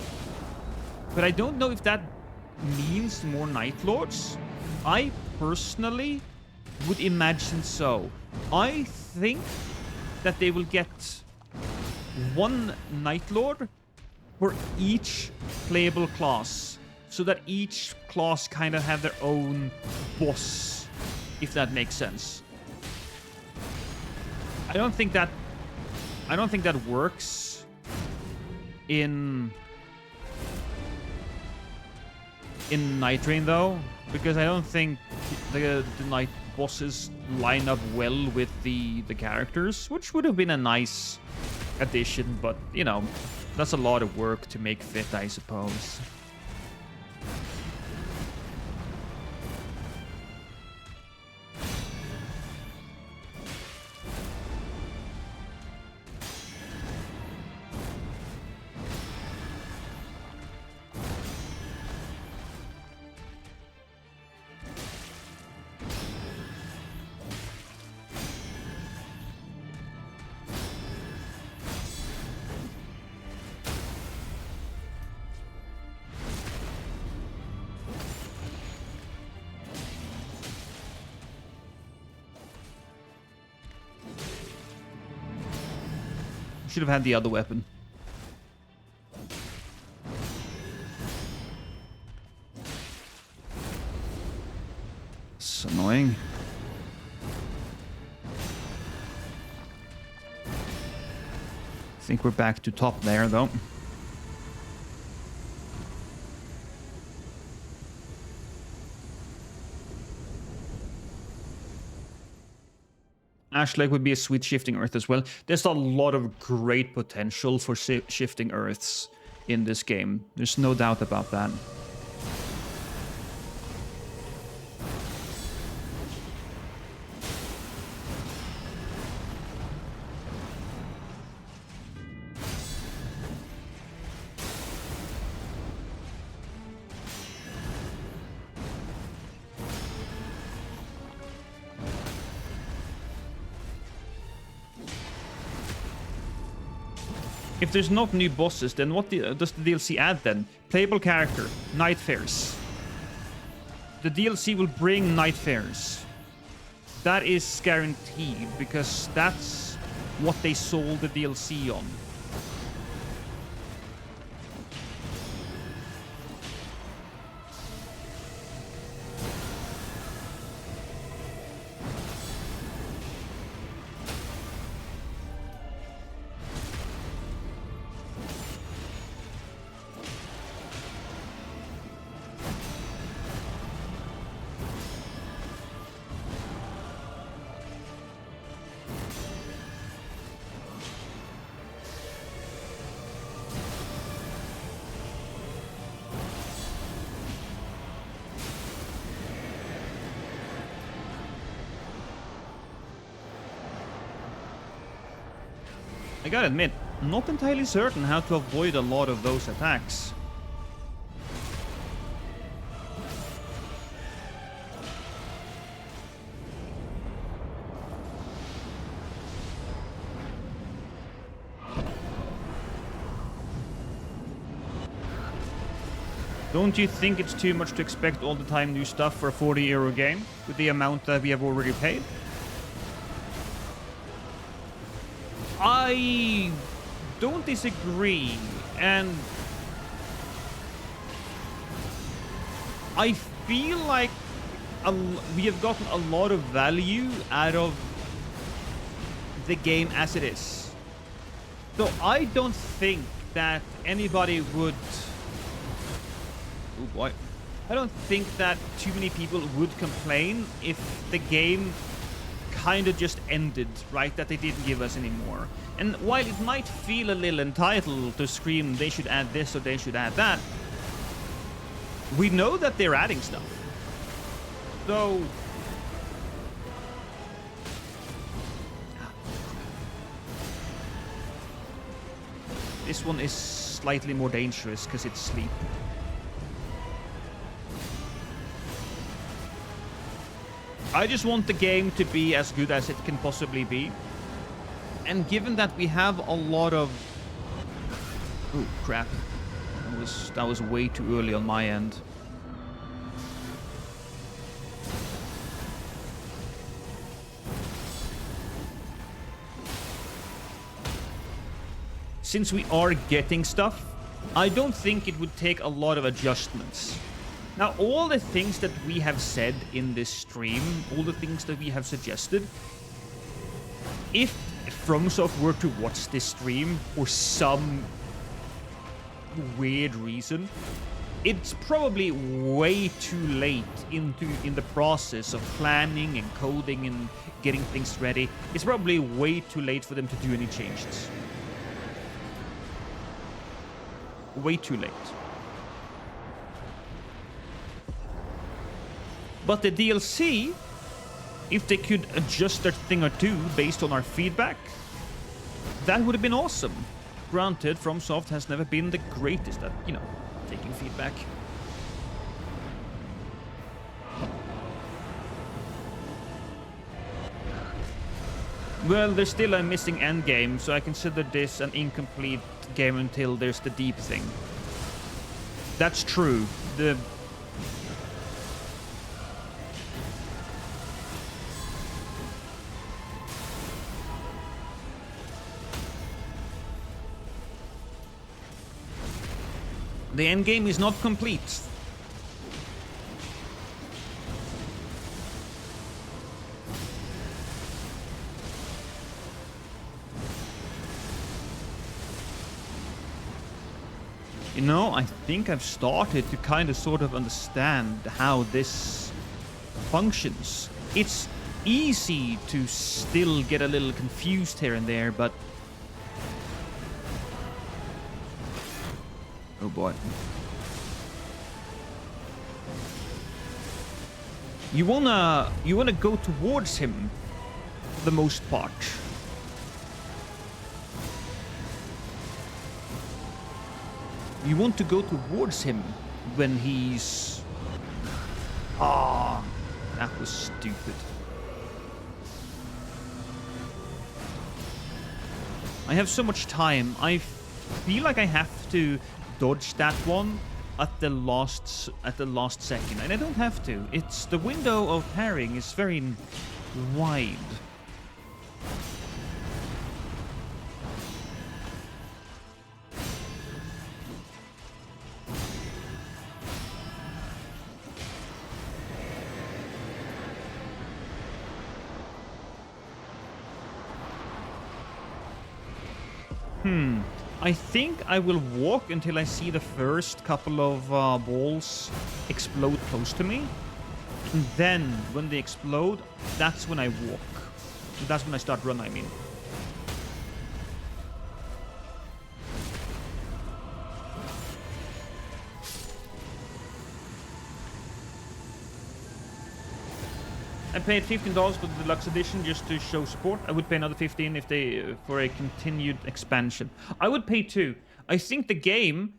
But I don't know if that means more Night Lords. I personally would imagine so. I think that they will get one Night Lord for each playable class, so that each class kind of have their own boss, if that makes sense. I don't think that works in Nightreign though, because I don't think the night bosses line up well with the characters, which would have been a nice addition, but you know, that's a lot of work to make fit, I suppose. Should have had the other weapon. It's annoying. I think we're back to top there, though. Ash Lake would be a sweet shifting earth as well. There's a lot of great potential for shifting earths in this game. There's no doubt about that. If there's not new bosses, then what does the DLC add then? Playable character, Night Fares. The DLC will bring Night Fares. That is guaranteed, because that's what they sold the DLC on. I gotta admit, not entirely certain how to avoid a lot of those attacks. Don't you think it's too much to expect all the time new stuff for a 40 € game with the amount that we have already paid? I don't disagree, and I feel like we have gotten a lot of value out of the game as it is. So I don't think that anybody would... Oh boy. I don't think that too many people would complain if the game kind of just ended, right? That they didn't give us anymore. And while it might feel a little entitled to scream they should add this or they should add that, we know that they're adding stuff. So... This one is slightly more dangerous because it's sleep. I just want the game to be as good as it can possibly be. And given that we have a lot of... Oh, crap. That was way too early on my end. Since we are getting stuff, I don't think it would take a lot of adjustments. Now, all the things that we have said in this stream, all the things that we have suggested, if FromSoft were to watch this stream for some weird reason, it's probably way too late in the process of planning and coding and getting things ready. It's probably way too late for them to do any changes. Way too late. But the DLC, if they could adjust a thing or two based on our feedback, that would have been awesome. Granted, FromSoft has never been the greatest at, you know, taking feedback. Well, there's still a missing endgame, so I consider this an incomplete game until there's the deep thing. That's true. The endgame is not complete. You know, I think I've started to kind of sort of understand how this functions. It's easy to still get a little confused here and there, but... Oh boy. You wanna go towards him for the most part. You want to go towards him when he's... Ah, that was stupid. I have so much time. I feel like I have to dodge that one at the last second, and I don't have to. It's the window of parrying is very wide. I think I will walk until I see the first couple of balls explode close to me. And then, when they explode, that's when I walk. That's when I start running, I mean. paid $15 for the deluxe edition just to show support. I would pay another 15 if they for a continued expansion. I would pay too. I think the game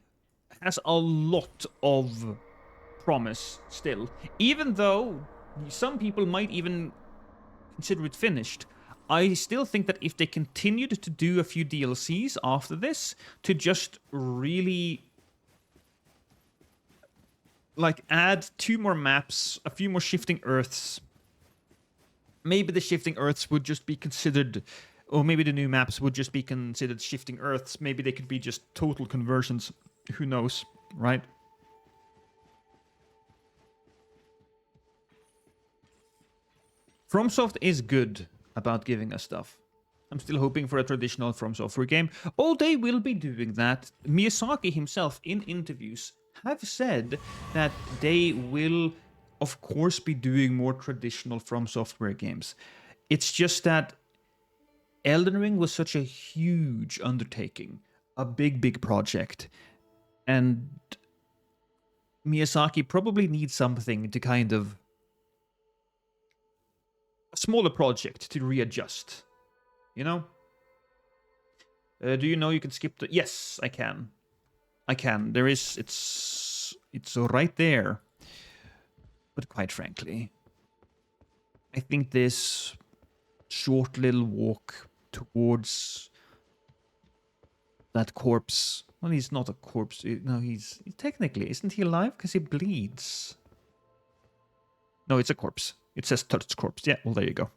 has a lot of promise still, even though some people might even consider it finished. I still think that if they continued to do a few DLCs after this to just really like add 2 more maps, a few more shifting earths, maybe the shifting earths would just be considered, or maybe the new maps would just be considered shifting earths. Maybe they could be just total conversions. Who knows, right? FromSoft is good about giving us stuff. I'm still hoping for a traditional From Software game. Oh, they will be doing that. Miyazaki himself, in interviews, have said that they will, of course, be doing more traditional From Software games. It's just that Elden Ring was such a huge undertaking, a big project, and Miyazaki probably needs something to kind of a smaller project to readjust, you know? Do you know you can skip the... Yes, I can. I can. There is... It's right there. But quite frankly, I think this short little walk towards that corpse... Well, he's not a corpse. No, he's technically... Isn't he alive? Because he bleeds. No, it's a corpse. It says touched corpse. Yeah, well, there you go.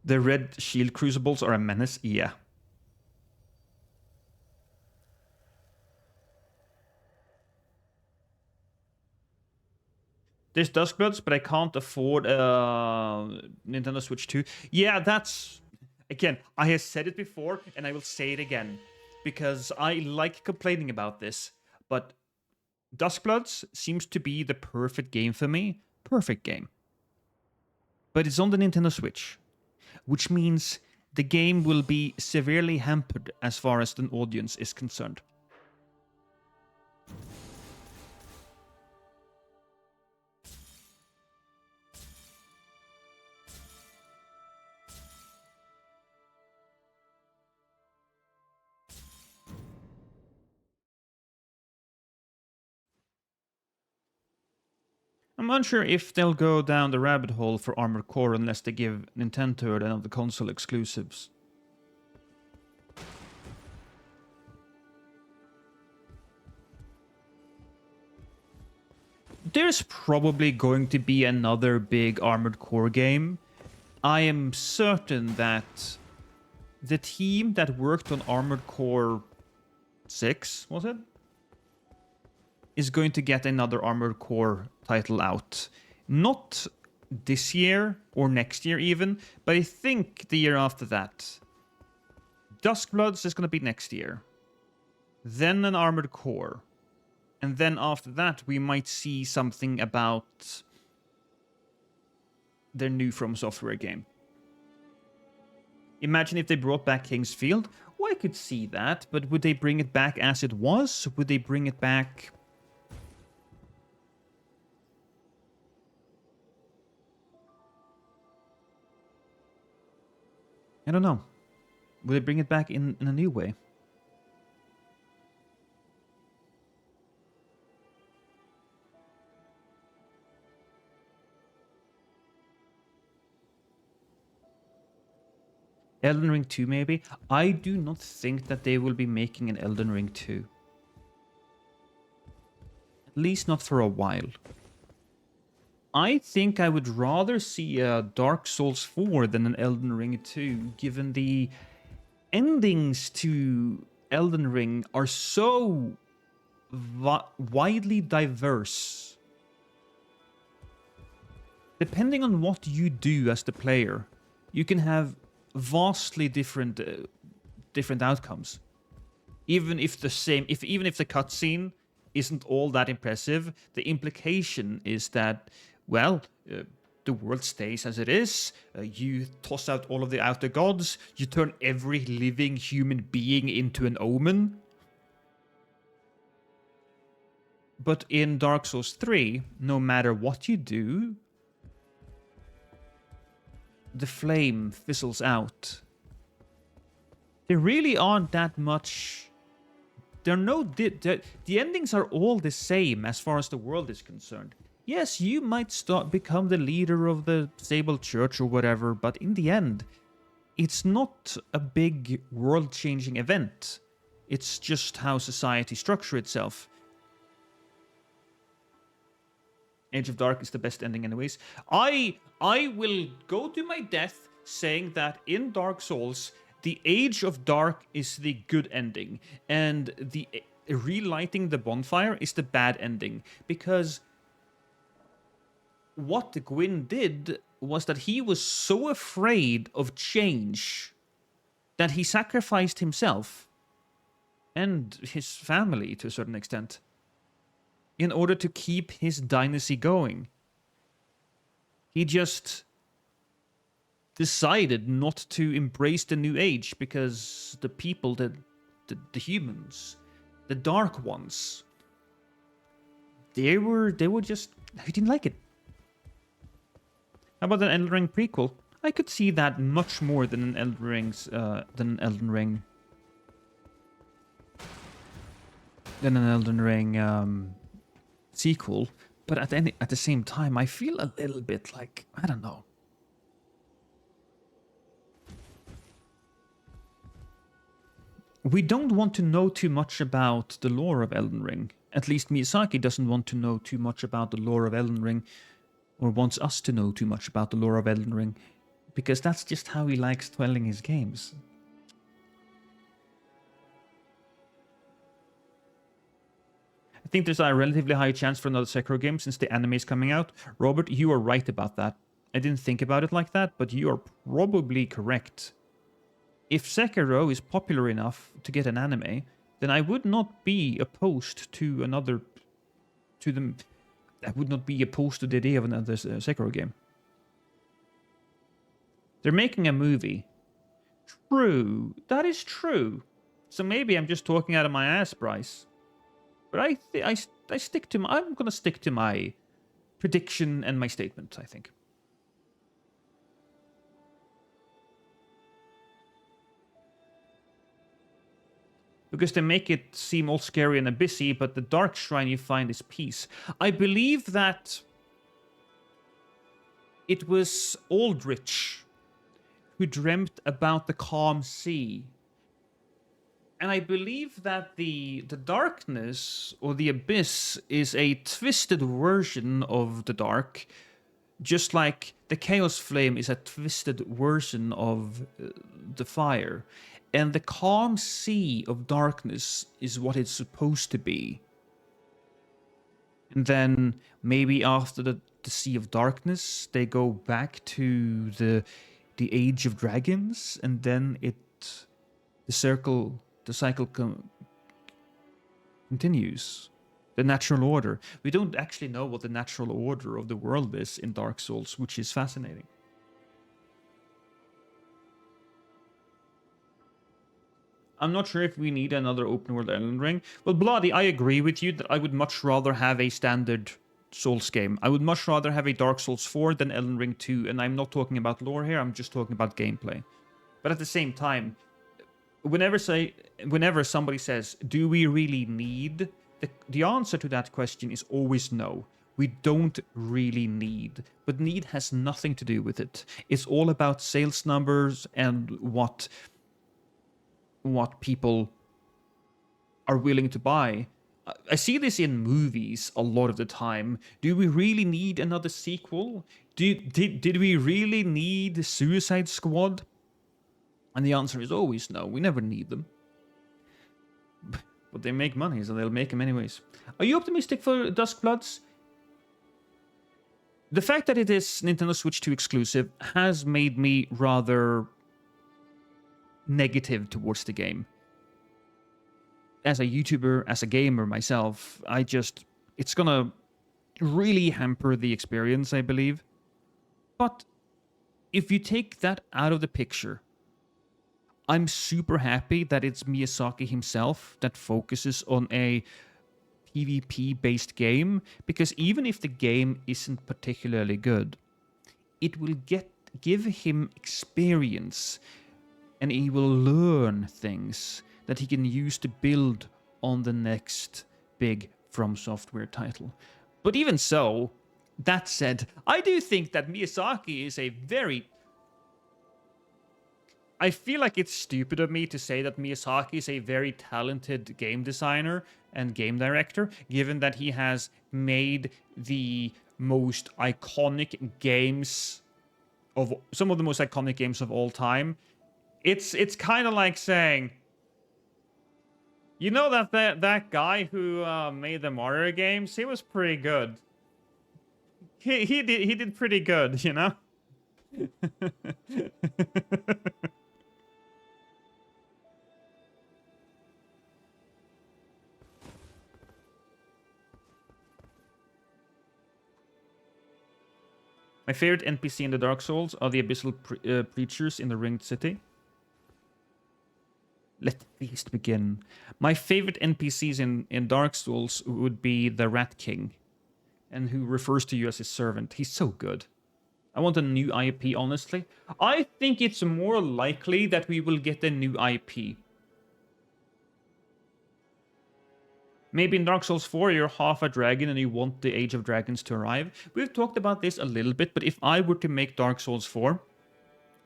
The red shield crucibles are a menace? Yeah. There's Duskbloods, but I can't afford Nintendo Switch 2. Yeah, that's... Again, I have said it before, and I will say it again. Because I like complaining about this, but Duskbloods seems to be the perfect game for me. Perfect game. But it's on the Nintendo Switch, which means the game will be severely hampered as far as the audience is concerned. I'm unsure if they'll go down the rabbit hole for Armored Core unless they give Nintendo another console exclusives. There's probably going to be another big Armored Core game. I am certain that the team that worked on Armored Core 6, was it? Is going to get another Armored Core title out. Not this year or next year even, but I think the year after that. Duskbloods is going to be next year. Then an Armored Core. And then after that we might see something about their new From Software game. Imagine if they brought back King's Field. Well, I could see that, but would they bring it back as it was? Would they bring it back... I don't know. Will they bring it back in a new way? Elden Ring 2, maybe? I do not think that they will be making an Elden Ring 2. At least not for a while. I think I would rather see a Dark Souls 4 than an Elden Ring 2, given the endings to Elden Ring are so widely diverse. Depending on what you do as the player, you can have vastly different outcomes. Even if the cutscene isn't all that impressive, the implication is that, well, the world stays as it is. You toss out all of the outer gods. You turn every living human being into an omen. But in Dark Souls 3, no matter what you do, the flame fizzles out. There really aren't that much. The endings are all the same as far as the world is concerned. Yes, you might become the leader of the Sable Church or whatever, but in the end, it's not a big world-changing event. It's just how society structures itself. Age of Dark is the best ending anyways. I will go to my death saying that in Dark Souls, the Age of Dark is the good ending, and the relighting the bonfire is the bad ending. Because what Gwyn did was that he was so afraid of change that he sacrificed himself and his family to a certain extent in order to keep his dynasty going. He just decided not to embrace the new age because the people, the humans, the dark ones, they were just, he didn't like it. How about an Elden Ring prequel? I could see that much more than an Elden Ring sequel, but at the same time, I feel a little bit like, I don't know. We don't want to know too much about the lore of Elden Ring. At least Miyazaki doesn't want to know too much about the lore of Elden Ring, or wants us to know too much about the lore of Elden Ring, because that's just how he likes telling his games. I think there's a relatively high chance for another Sekiro game since the anime is coming out. Robert, you are right about that. I didn't think about it like that, but you are probably correct. If Sekiro is popular enough to get an anime, then I would not be opposed to another... I would not be opposed to the idea of another Sekiro game. They're making a movie. True. That is true. So maybe I'm just talking out of my ass, Bryce. But I stick to I'm going to stick to my prediction and my statement, I think. Because they make it seem all scary and abyssy, but the dark shrine you find is peace. I believe that it was Aldrich who dreamt about the calm sea. And I believe that the darkness, or the abyss, is a twisted version of the dark, just like the chaos flame is a twisted version of the fire. And the calm sea of darkness is what it's supposed to be. And then maybe after the Sea of Darkness, they go back to the Age of Dragons, and then the cycle continues. The natural order. We don't actually know what the natural order of the world is in Dark Souls, which is fascinating. I'm not sure if we need another open world Elden Ring. Well, Bloody, I agree with you that I would much rather have a standard Souls game. I would much rather have a Dark Souls 4 than Elden Ring 2, and I'm not talking about lore here, I'm just talking about gameplay. But at the same time, whenever somebody says, do we really need... The answer to that question is always no. We don't really need. But need has nothing to do with it. It's all about sales numbers and what people are willing to buy. I see this in movies a lot of the time. Do we really need another sequel? Did we really need Suicide Squad? And the answer is always no. We never need them. But they make money, so they'll make them anyways. Are you optimistic for Duskbloods? The fact that it is Nintendo Switch 2 exclusive has made me rather negative towards the game. As a YouTuber, as a gamer myself, it's gonna really hamper the experience, I believe. But if you take that out of the picture, I'm super happy that it's Miyazaki himself that focuses on a PvP based game, because even if the game isn't particularly good, it will give him experience, and he will learn things that he can use to build on the next big From Software title. But even so, that said, I do think that Miyazaki is a very... I feel like it's stupid of me to say that Miyazaki is a very talented game designer and game director, given that he has made the most iconic games of some of the most iconic games of all time. It's kind of like saying, you know, that guy who made the Mario games, he was pretty good. He did pretty good, you know. My favorite NPC in the Dark Souls are the abyssal preachers in the Ringed City. Let the feast begin. My favorite NPCs in Dark Souls would be the Rat King, and who refers to you as his servant. He's so good. I want a new IP, honestly. I think it's more likely that we will get a new IP. Maybe in Dark Souls 4 you're half a dragon and you want the Age of Dragons to arrive. We've talked about this a little bit, but if I were to make Dark Souls 4,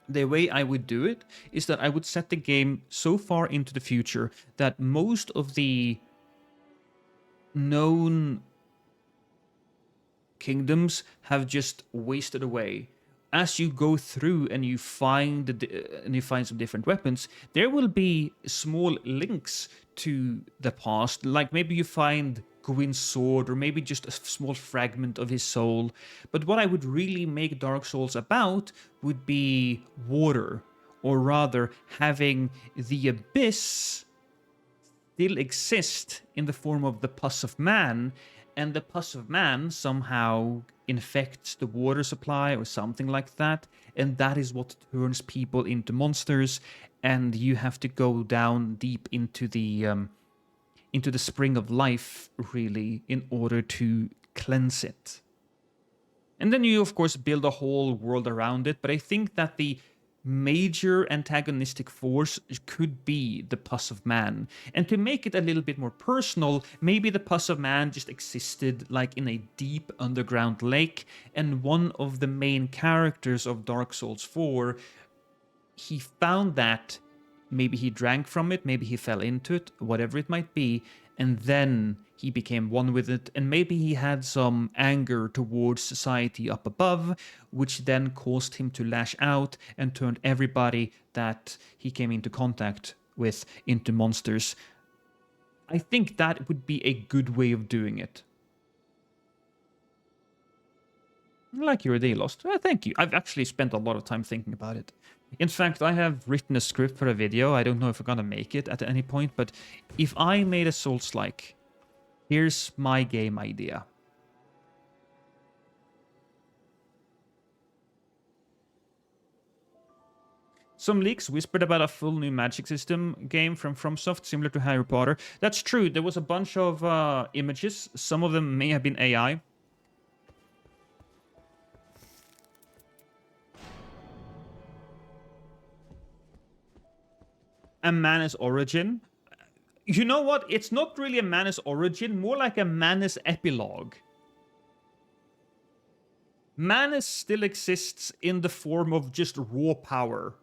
the way I would do it is that I would set the game so far into the future that most of the known kingdoms have just wasted away. As you go through and you find some different weapons, there will be small links to the past. Like maybe you find Gwyn's sword, or maybe just a small fragment of his soul. But what I would really make Dark Souls about would be water, or rather having the abyss still exist in the form of the pus of man, and the pus of man somehow infects the water supply or something like that, and that is what turns people into monsters, and you have to go down deep into the spring of life, really, in order to cleanse it. And then you, of course, build a whole world around it, but I think that the major antagonistic force could be the pus of man. And to make it a little bit more personal, maybe the pus of man just existed like in a deep underground lake, and one of the main characters of Dark Souls 4, he found that, maybe he drank from it, maybe he fell into it, whatever it might be, and then he became one with it, and maybe he had some anger towards society up above, which then caused him to lash out and turned everybody that he came into contact with into monsters. I think that would be a good way of doing it. I like your day, Lost. Thank you. I've actually spent a lot of time thinking about it. In fact, I have written a script for a video. I don't know if we're gonna make it at any point, but if I made a Souls-like, here's my game idea. Some leaks whispered about a full new magic system game from FromSoft, similar to Harry Potter. That's true. There was a bunch of images. Some of them may have been AI. A Manus origin. You know what? It's not really a Manus origin, more like a Manus epilogue. Manus still exists in the form of just raw power.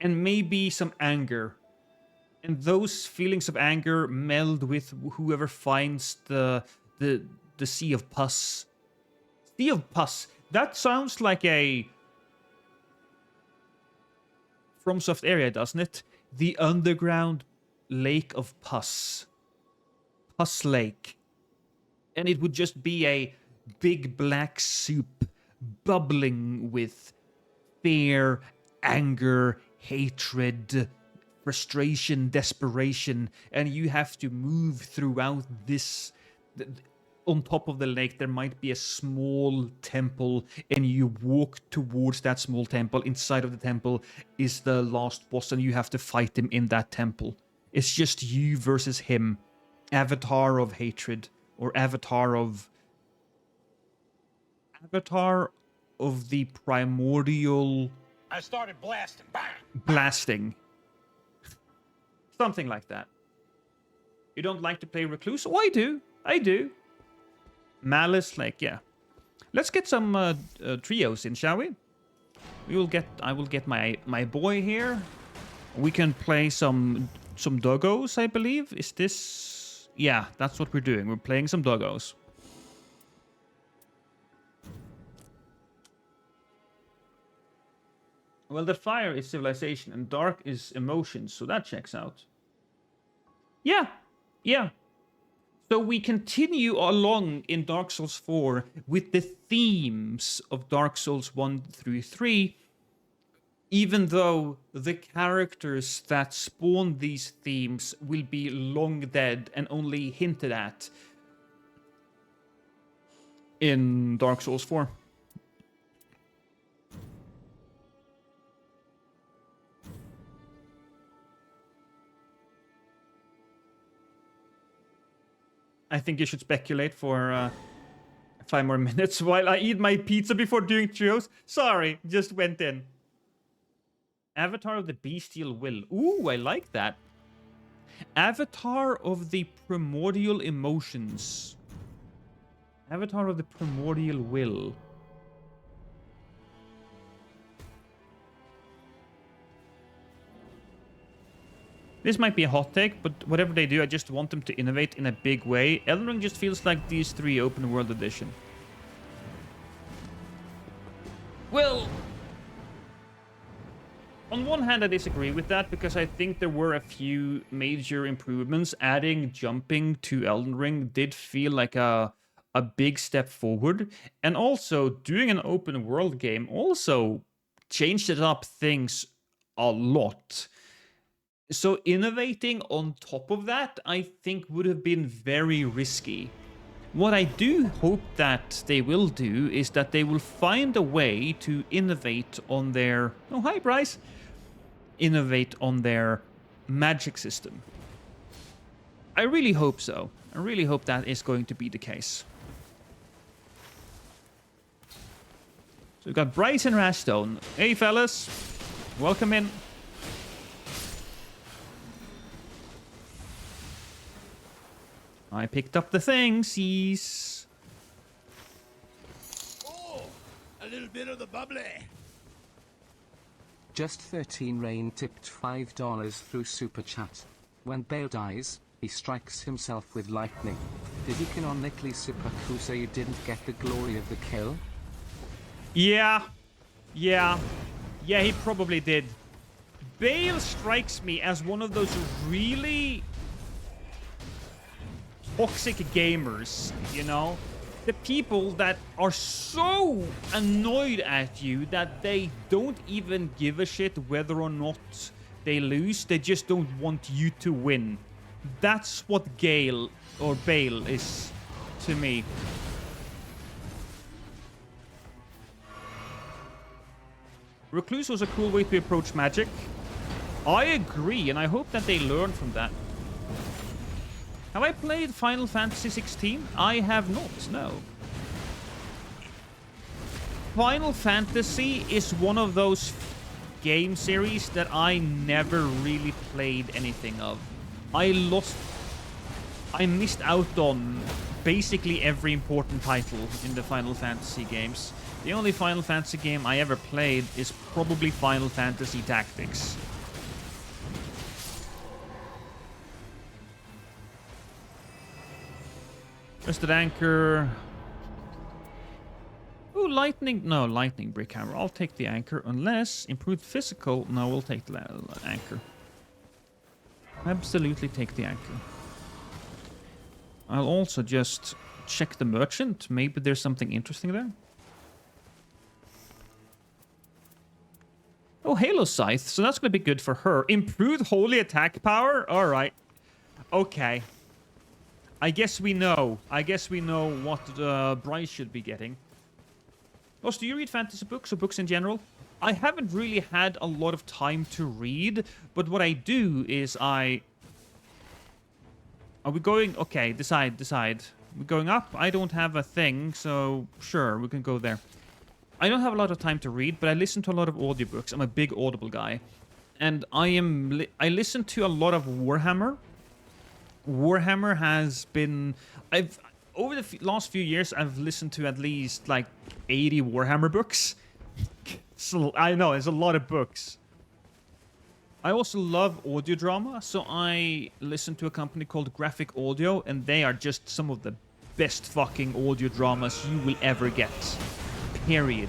And maybe some anger. And those feelings of anger meld with whoever finds the Sea of Pus. Sea of Pus. That sounds like a FromSoft area, doesn't it? The underground lake of pus. Pus Lake. And it would just be a big black soup bubbling with fear, anger, hatred, frustration, desperation, and you have to move throughout this. On top of the lake, there might be a small temple, and you walk towards that small temple. Inside of the temple is the last boss, and you have to fight him in that temple. It's just you versus him. Avatar of hatred, or Avatar of the primordial I started blasting. Bang! blasting. Something like that. You don't like to play Recluse? Oh, I do. I do. Malice, like, yeah. Let's get some trios in, shall we? I will get my boy here. We can play some doggos, I believe. Is this? Yeah, that's what we're doing. We're playing some doggos. Well, the fire is civilization and dark is emotions, so that checks out. Yeah, yeah. So we continue along in Dark Souls 4 with the themes of Dark Souls 1 through 3, even though the characters that spawn these themes will be long dead and only hinted at in Dark Souls 4. I think you should speculate for 5 more minutes while I eat my pizza before doing trios. Sorry, just went in. Avatar of the Bestial Will. Ooh, I like that. Avatar of the Primordial Emotions. Avatar of the Primordial Will. This might be a hot take, but whatever they do, I just want them to innovate in a big way. Elden Ring just feels like these 3 open world edition. Well, on one hand, I disagree with that because I think there were a few major improvements. Adding jumping to Elden Ring did feel like a big step forward. And also, doing an open world game also changed it up things a lot. So innovating on top of that, I think would have been very risky. What I do hope that they will do is that they will find a way to innovate on their... Oh, hi, Bryce. Innovate on their magic system. I really hope so. I really hope that is going to be the case. So we've got Bryce and Rastone. Hey, fellas. Welcome in. I picked up the things. Oh, a little bit of the bubbly. Just 13 Rain tipped $5 through Super Chat. When Bale dies, he strikes himself with lightning. Did he canonically seppuku so you didn't get the glory of the kill? Yeah, he probably did. Bale strikes me as one of those really toxic gamers, you know? The people that are so annoyed at you that they don't even give a shit whether or not they lose. They just don't want you to win. That's what Bale is to me. Recluse was a cool way to approach magic. I agree, and I hope that they learn from that. Have I played Final Fantasy 16? I have not, no. Final Fantasy is one of those game series that I never really played anything of. I missed out on basically every important title in the Final Fantasy games. The only Final Fantasy game I ever played is probably Final Fantasy Tactics. Rusted Anchor. Ooh, lightning. No, lightning brick hammer. I'll take the anchor. Unless improved physical. No, we'll take the anchor. Absolutely take the anchor. I'll also just check the merchant. Maybe there's something interesting there. Oh, Halo Scythe. So that's going to be good for her. Improved holy attack power? Alright. Okay. I guess we know. I guess we know what Bryce should be getting. Also, do you read fantasy books or books in general? I haven't really had a lot of time to read, but what I do is I Are we going? Okay, decide. We're going up. I don't have a thing, so sure, we can go there. I don't have a lot of time to read, but I listen to a lot of audiobooks. I'm a big Audible guy. And I listen to a lot of Warhammer. Warhammer has been... Over the last few years, I've listened to at least, like, 80 Warhammer books. So, I know, it's a lot of books. I also love audio drama, so I listen to a company called Graphic Audio, and they are just some of the best fucking audio dramas you will ever get. Period.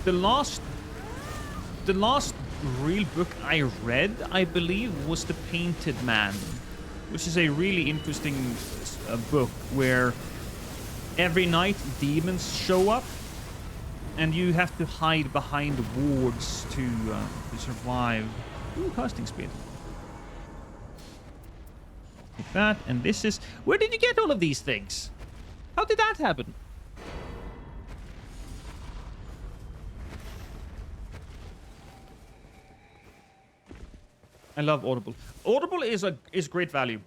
The last real book I read, I believe, was The Painted Man, which is a really interesting book where every night demons show up and you have to hide behind wards to survive. Ooh, casting speed. Like that, and this is... Where did you get all of these things? How did that happen? I love Audible. Audible is great value.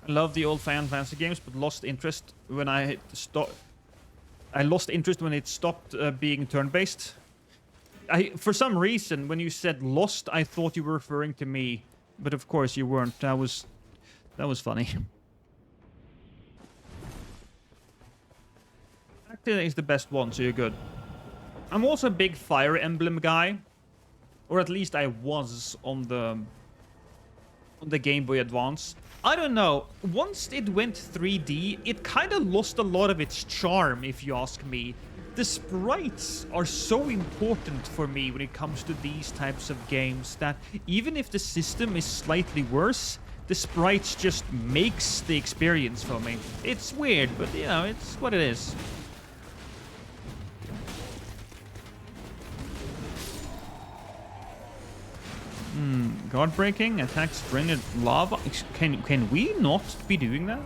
I love the old Final Fantasy games, but lost interest when I lost interest when it stopped being turn-based. For some reason, when you said lost, I thought you were referring to me, but of course you weren't. That was funny. Actually, is the best one, so you're good. I'm also a big Fire Emblem guy, or at least I was on the Game Boy Advance. I don't know. Once it went 3D, it kind of lost a lot of its charm, if you ask me. The sprites are so important for me when it comes to these types of games that even if the system is slightly worse, the sprites just makes the experience for me. It's weird, but you know, it's what it is. God breaking, attacks drained lava. Can we not be doing that?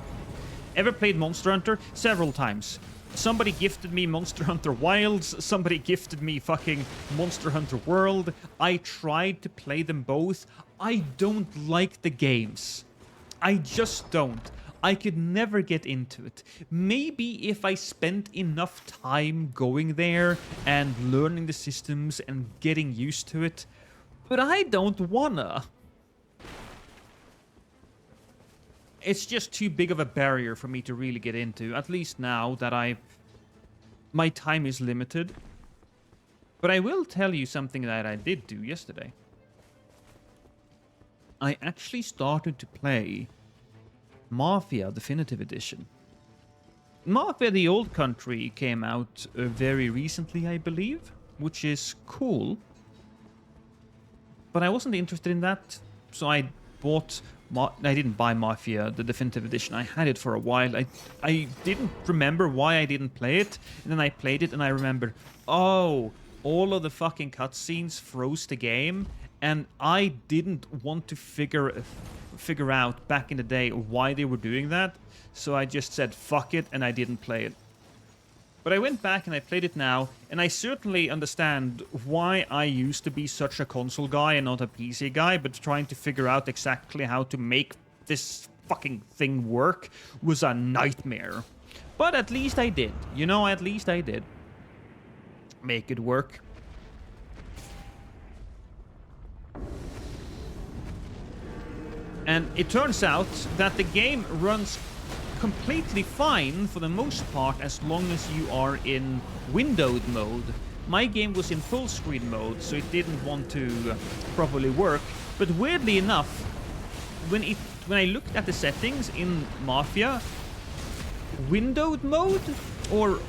Ever played Monster Hunter? Several times. Somebody gifted me Monster Hunter Wilds. Somebody gifted me fucking Monster Hunter World. I tried to play them both. I don't like the games. I just don't. I could never get into it. Maybe if I spent enough time going there and learning the systems and getting used to it. But I don't wanna. It's just too big of a barrier for me to really get into. At least now that my time is limited. But I will tell you something that I did do yesterday. I actually started to play Mafia Definitive Edition. Mafia the Old Country came out very recently, I believe, which is cool. But I wasn't interested in that, so I bought... I didn't buy Mafia, the Definitive Edition. I had it for a while. I didn't remember why I didn't play it, and then I played it, and I remembered, oh, all of the fucking cutscenes froze the game, and I didn't want to figure out back in the day why they were doing that, so I just said fuck it, and I didn't play it. But I went back and I played it now, and I certainly understand why I used to be such a console guy and not a PC guy, but trying to figure out exactly how to make this fucking thing work was a nightmare. But at least I did. You know, at least I did. Make it work. And it turns out that the game runs completely fine for the most part as long as you are in windowed mode. My game was in full screen mode, so it didn't want to properly work. But weirdly enough, when I looked at the settings in Mafia, windowed mode or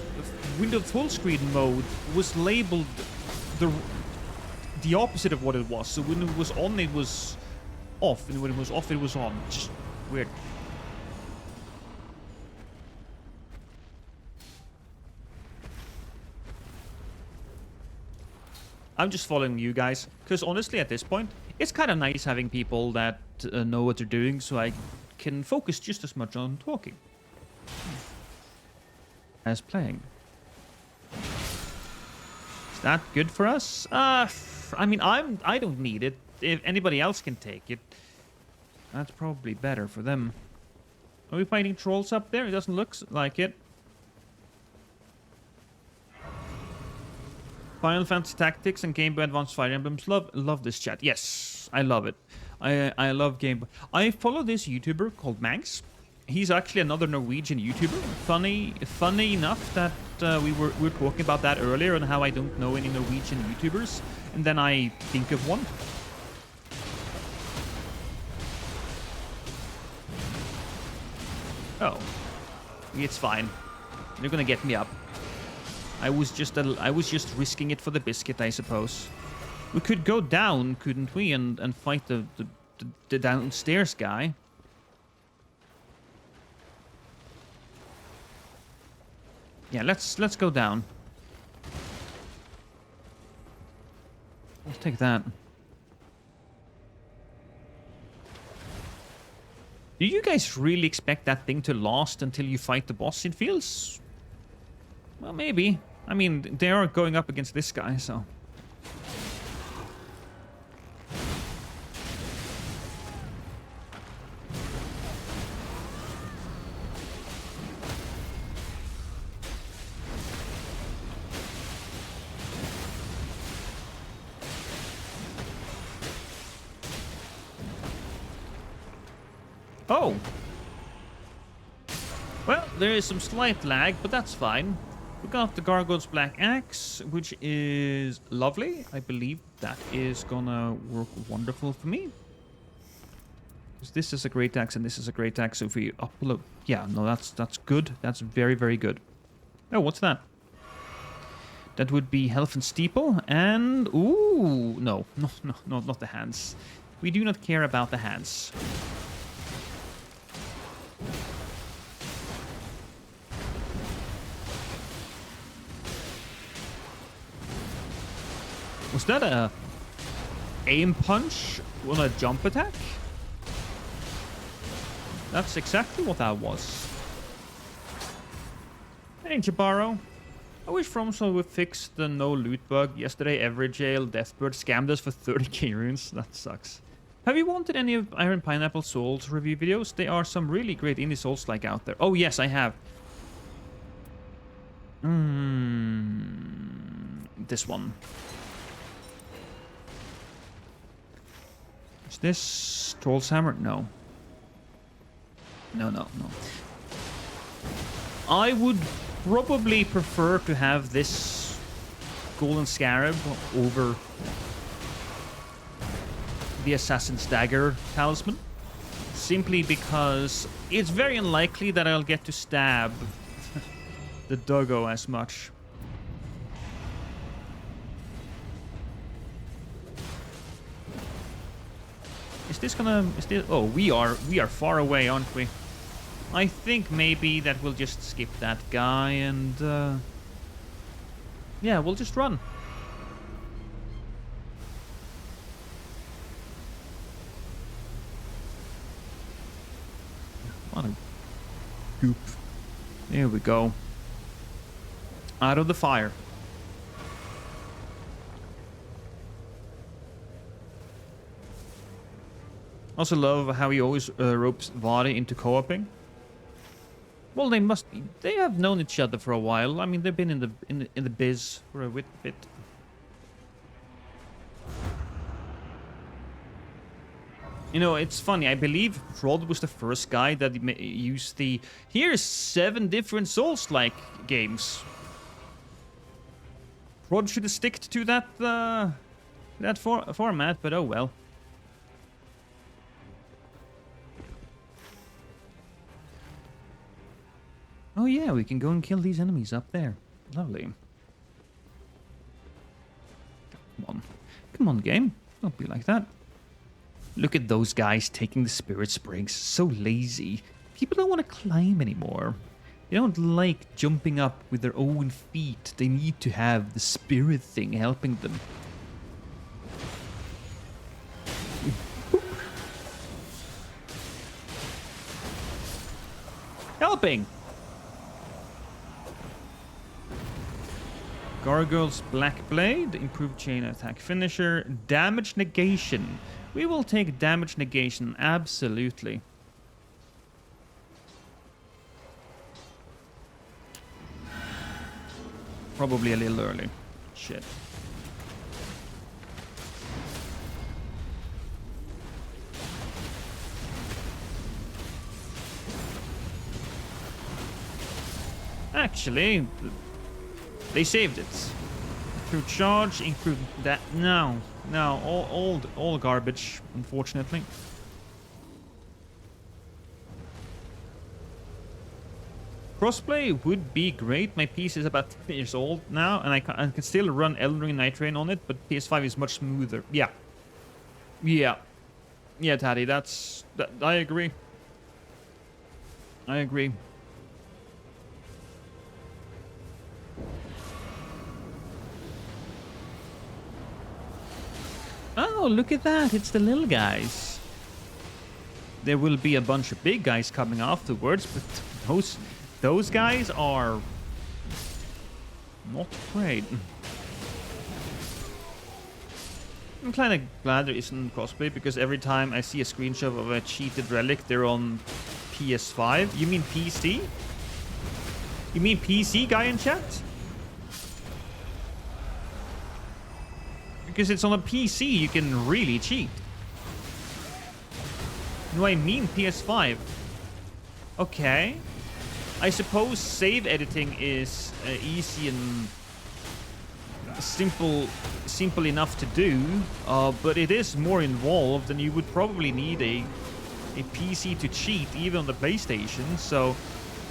windowed full screen mode was labeled the opposite of what it was. So when it was on, it was off, and when it was off, it was on. Just weird. I'm just following you guys, because honestly at this point, it's kind of nice having people that know what they're doing, so I can focus just as much on talking as playing. Is that good for us? I mean, I don't need it. If anybody else can take it, that's probably better for them. Are we fighting trolls up there? It doesn't look like it. Final Fantasy Tactics and Game Boy Advance Fire Emblems. Love this chat. Yes, I love it. I love Game Boy. I follow this YouTuber called Mags. He's actually another Norwegian YouTuber. Funny enough that we were talking about that earlier and how I don't know any Norwegian YouTubers, and then I think of one. Oh, it's fine. They're gonna get me up. I was just risking it for the biscuit, I suppose. We could go down, couldn't we, and fight the downstairs guy. Yeah, let's go down. Let's take that. Do you guys really expect that thing to last until you fight the boss? It feels... Well, maybe. I mean, they are going up against this guy, so... Oh! Well, there is some slight lag, but that's fine. We got the Gargoyle's Black Axe, which is lovely. I believe that is gonna work wonderful for me. Because this is a great axe and this is a great axe. So if we upload... Yeah, no, that's good. That's very, very good. Oh, what's that? That would be Health and Steeple and... Ooh! No, not the hands. We do not care about the hands. Was that a aim punch on a jump attack? That's exactly what that was. Hey, Jabaro. I wish FromSoft would fix the no loot bug. Yesterday, every jail Deathbird scammed us for 30k runes. That sucks. Have you wanted any of Iron Pineapple Souls review videos? There are some really great indie Souls-like out there. Oh, yes, I have. This one. Is this Troll's Hammer? No. No. I would probably prefer to have this Golden Scarab over the Assassin's Dagger Talisman. Simply because it's very unlikely that I'll get to stab the doggo as much. Is this gonna... Oh, we are far away, aren't we? I think maybe that we'll just skip that guy and... yeah, we'll just run. What a goop. There we go. Out of the fire. Also love how he always ropes Vadi into co-oping. Well, they have known each other for a while. I mean, they've been in the biz for a bit. You know, it's funny. I believe Rod was the first guy that used the... Here's 7 different Souls-like games. Rod should have sticked to that format, but oh well. Oh yeah, we can go and kill these enemies up there. Lovely. Come on, game. Don't be like that. Look at those guys taking the spirit springs. So lazy. People don't want to climb anymore. They don't like jumping up with their own feet. They need to have the spirit thing helping them. Helping! Gargoyle's Black Blade, improved chain attack finisher, damage negation. We will take damage negation, absolutely. Probably a little early. Shit. Actually, they saved it. Improved charge, improved that. No, all garbage, unfortunately. Crossplay would be great. My PC is about 10 years old now, and I can still run Elden Ring Nightreign on it, but PS5 is much smoother. Yeah. Yeah. Yeah, Taddy, I agree. I agree. Oh, look at that. It's the little guys. There will be a bunch of big guys coming afterwards, but those guys are not great. I'm kind of glad there isn't crossplay, because every time I see a screenshot of a cheated Relic, they're on PS5. You mean PC? You mean PC, guy in chat? Because it's on a PC, you can really cheat. No, I mean PS5. Okay. I suppose save editing is easy and simple enough to do, but it is more involved, and you would probably need a PC to cheat, even on the PlayStation. So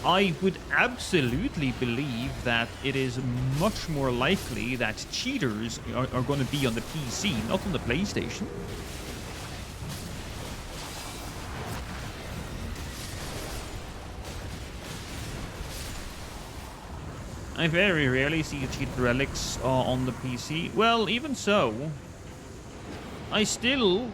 I would absolutely believe that it is much more likely that cheaters are going to be on the PC, not on the PlayStation. I very rarely see cheated relics on the PC. Well, even so, I still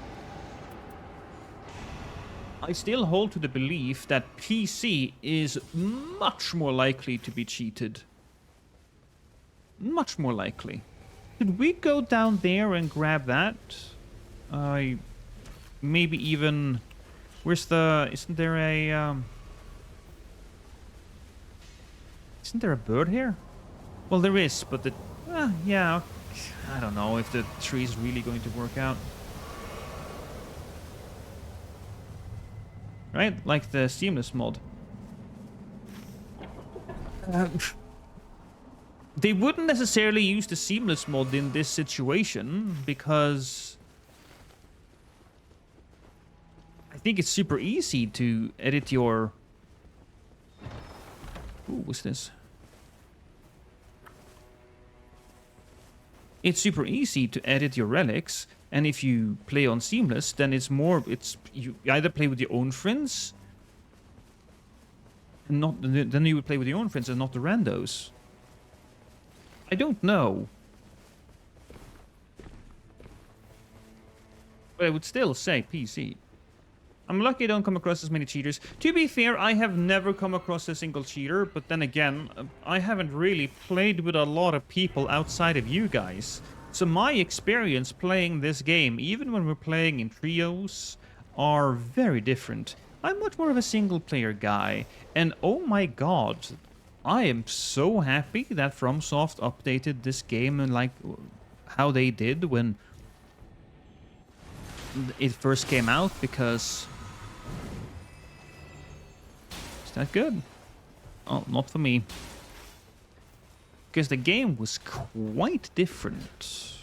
hold to the belief that PC is much more likely to be cheated. Much more likely. Should we go down there and grab that? Maybe even... Where's the... Isn't there a... Isn't there a bird here? Well, there is, but the... yeah, I don't know if the tree is really going to work out. Right? Like the seamless mod. They wouldn't necessarily use the seamless mod in this situation, because I think it's super easy to edit your... Ooh, what's this? It's super easy to edit your relics, and if you play on seamless, then you either play with your own friends, and then you would play with your own friends and not the randos. I don't know, but I would still say PC. I'm lucky I don't come across as many cheaters. To be fair, I have never come across a single cheater, but then again, I haven't really played with a lot of people outside of you guys. So my experience playing this game, even when we're playing in trios, are very different. I'm much more of a single player guy, and oh my god, I am so happy that FromSoft updated this game and like how they did when it first came out, because it's that good. Oh, not for me. Because the game was quite different.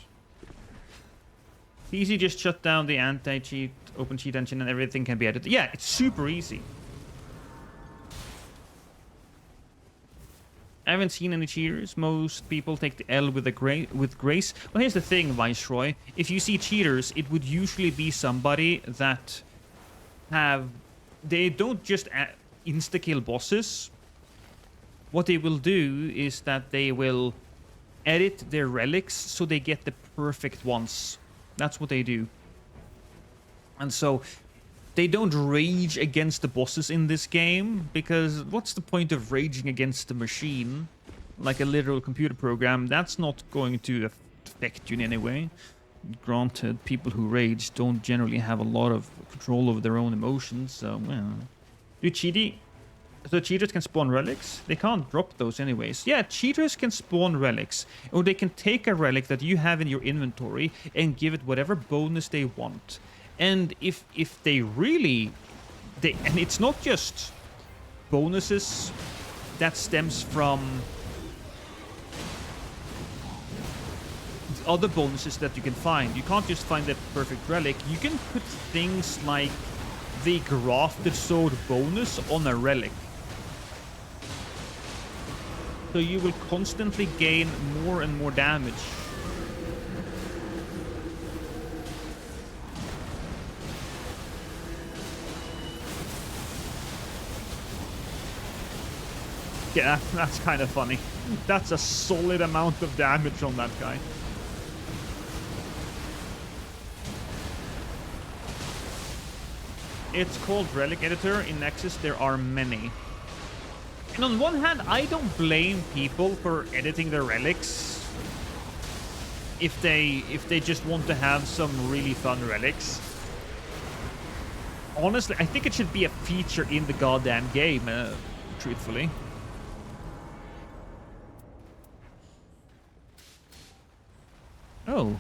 Easy, just shut down the anti-cheat, open cheat engine, and everything can be edited. Yeah, it's super easy. I haven't seen any cheaters. Most people take the L with grace. Well, here's the thing, Viceroy. If you see cheaters, it would usually be somebody that they don't just insta-kill bosses. What they will do is that they will edit their relics so they get the perfect ones. That's what they do. And so they don't rage against the bosses in this game, because what's the point of raging against the machine? Like a literal computer program, that's not going to affect you in any way. Granted, people who rage don't generally have a lot of control over their own emotions, so, well. So cheaters can spawn relics? They can't drop those anyways. Yeah, cheaters can spawn relics, or they can take a relic that you have in your inventory and give it whatever bonus they want. And if they really... and it's not just bonuses that stems from other bonuses that you can find. You can't just find that perfect relic. You can put things like the grafted sword bonus on a relic. So you will constantly gain more and more damage. Yeah, that's kind of funny. That's a solid amount of damage on that guy. It's called Relic Editor. In Nexus, there are many. And on one hand, I don't blame people for editing their relics if they just want to have some really fun relics. Honestly, I think it should be a feature in the goddamn game, truthfully. Oh.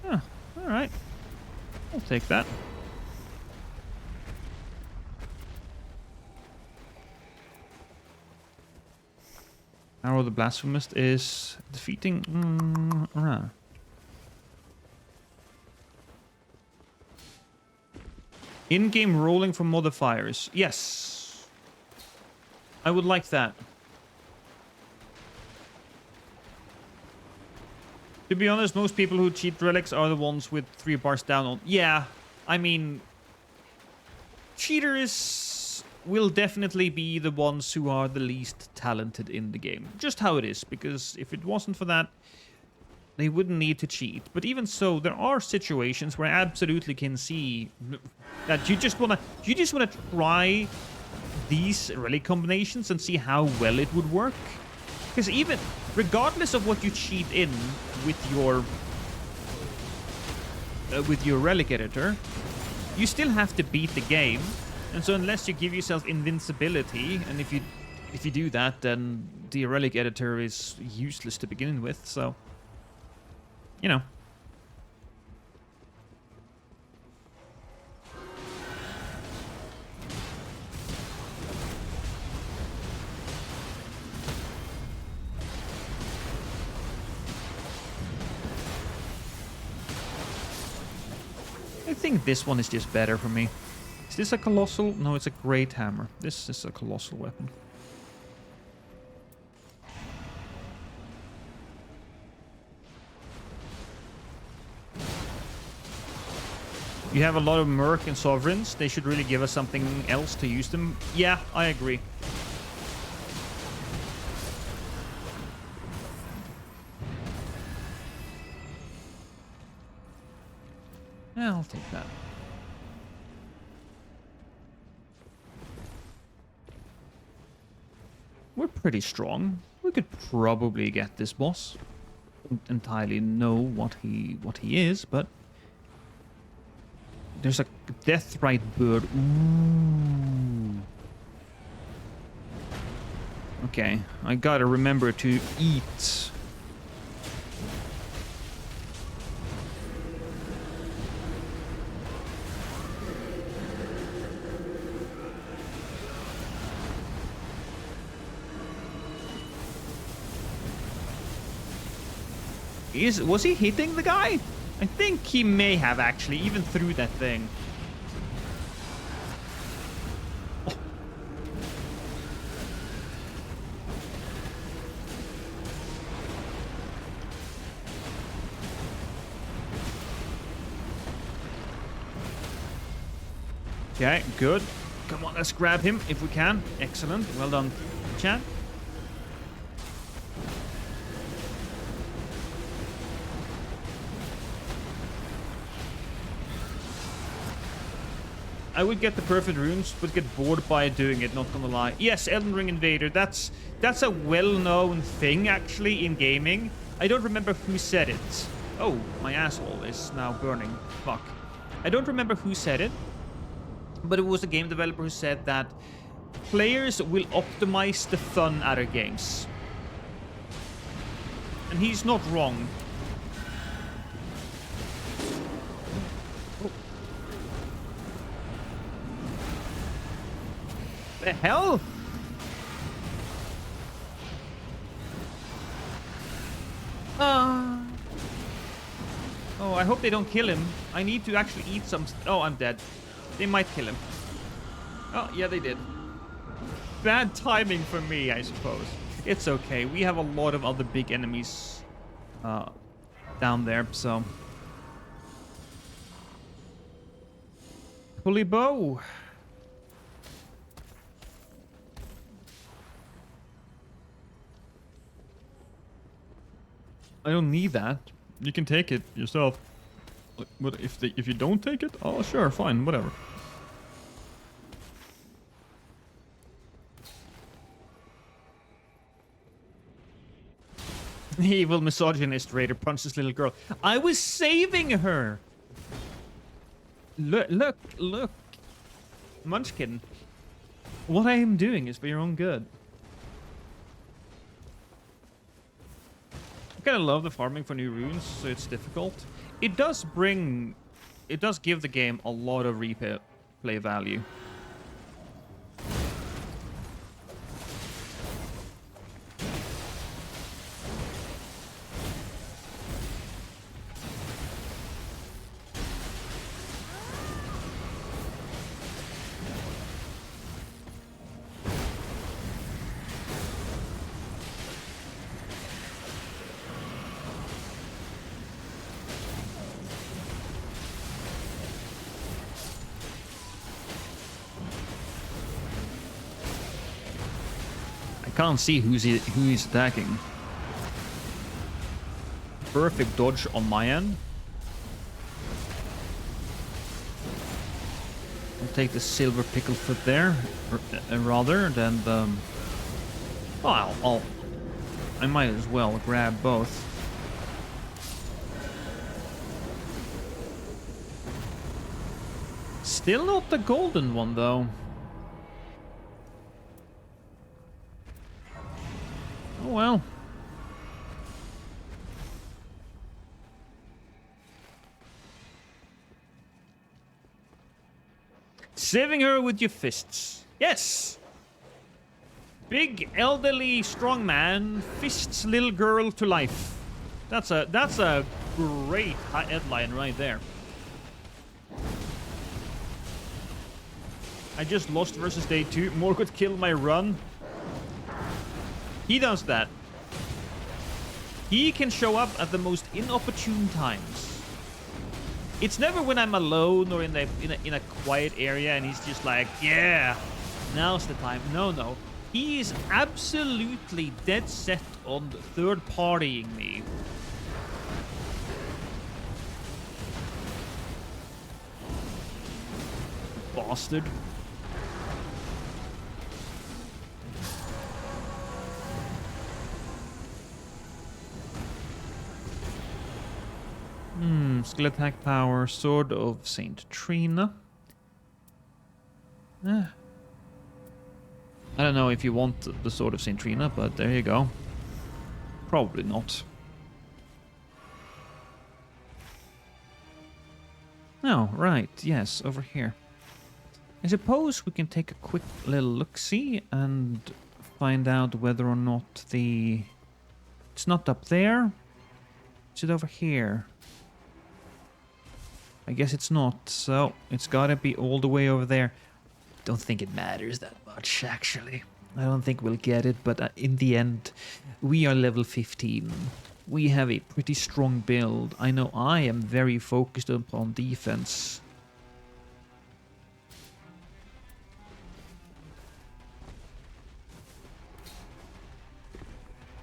Huh, alright. I'll take that. Arrow of the Blasphemist is defeating... In-game rolling for modifiers. Yes. I would like that. To be honest, most people who cheat relics are the ones with 3 bars down on... Yeah, I mean... Cheaters will definitely be the ones who are the least talented in the game. Just how it is, because if it wasn't for that, they wouldn't need to cheat. But even so, there are situations where I absolutely can see that you just wanna try these relic combinations and see how well it would work. Because even regardless of what you cheat in with your relic editor, you still have to beat the game. And so unless you give yourself invincibility, and if you do that, then the relic editor is useless to begin with. So, you know. I think this one is just better for me. Is this a colossal? No, it's a great hammer. This is a colossal weapon. You have a lot of Merc and Sovereigns. They should really give us something else to use them. Yeah, I agree. Yeah, I'll take that. We're pretty strong. We could probably get this boss. Don't entirely know what he is, but there's a Deathrite bird. Ooh. Okay, I gotta remember to eat. Was he hitting the guy? I think he may have actually, even through that thing. Oh. Okay, good. Come on, let's grab him if we can. Excellent. Well done, chat. I would get the perfect runes, but get bored by doing it, not gonna lie. Yes, Elden Ring Invader, that's a well-known thing, actually, in gaming. I don't remember who said it. Oh, my asshole is now burning. Fuck. I don't remember who said it, but it was a game developer who said that players will optimize the fun out of games. And he's not wrong. The hell? Oh, I hope they don't kill him. I need to actually eat some... Oh, I'm dead. They might kill him. Oh, yeah, they did. Bad timing for me, I suppose. It's okay. We have a lot of other big enemies down there, so... Holy bow. I don't need that. You can take it yourself. But if you don't take it, oh sure, fine, whatever. The evil misogynist raider punches little girl. I was saving her. Look, Munchkin. What I am doing is for your own good. I kind of love the farming for new runes, so it's difficult. It does give the game a lot of replay value. I can't see who he's attacking. Perfect dodge on my end. I'll take the silver pickle foot there, rather than the... Oh, I might as well grab both. Still not the golden one, though. Oh well. Saving her with your fists. Yes! Big, elderly, strong man fists little girl to life. That's a great headline right there. I just lost versus day 2. Morgoth killed my run. He does that. He can show up at the most inopportune times. It's never when I'm alone or in a quiet area and he's just like, yeah, now's the time. No. He is absolutely dead set on third-partying me. Bastard. Skill attack power, Sword of Saint Trina. I don't know if you want the Sword of Saint Trina, but there you go. Probably not. Oh, right, yes, over here. I suppose we can take a quick little look-see and find out whether or not the... It's not up there. Is it over here? I guess it's not, so it's gotta be all the way over there. Don't think it matters that much, actually. I don't think we'll get it, but in the end, we are level 15. We have a pretty strong build. I know I am very focused upon defense.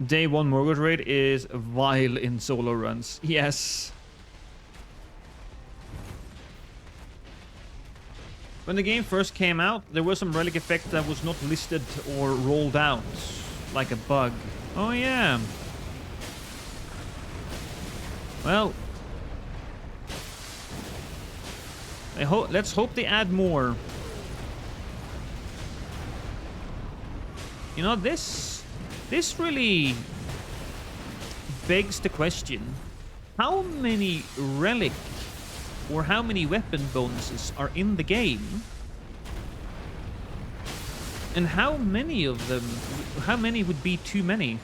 Day 1 Morgoth raid is vile in solo runs. Yes. When the game first came out, there were some relic effects that was not listed or rolled out, like a bug. Oh yeah. Well, let's hope they add more. You know, this really begs the question: how many relic or how many weapon bonuses are in the game? And how many of them, how many would be too many?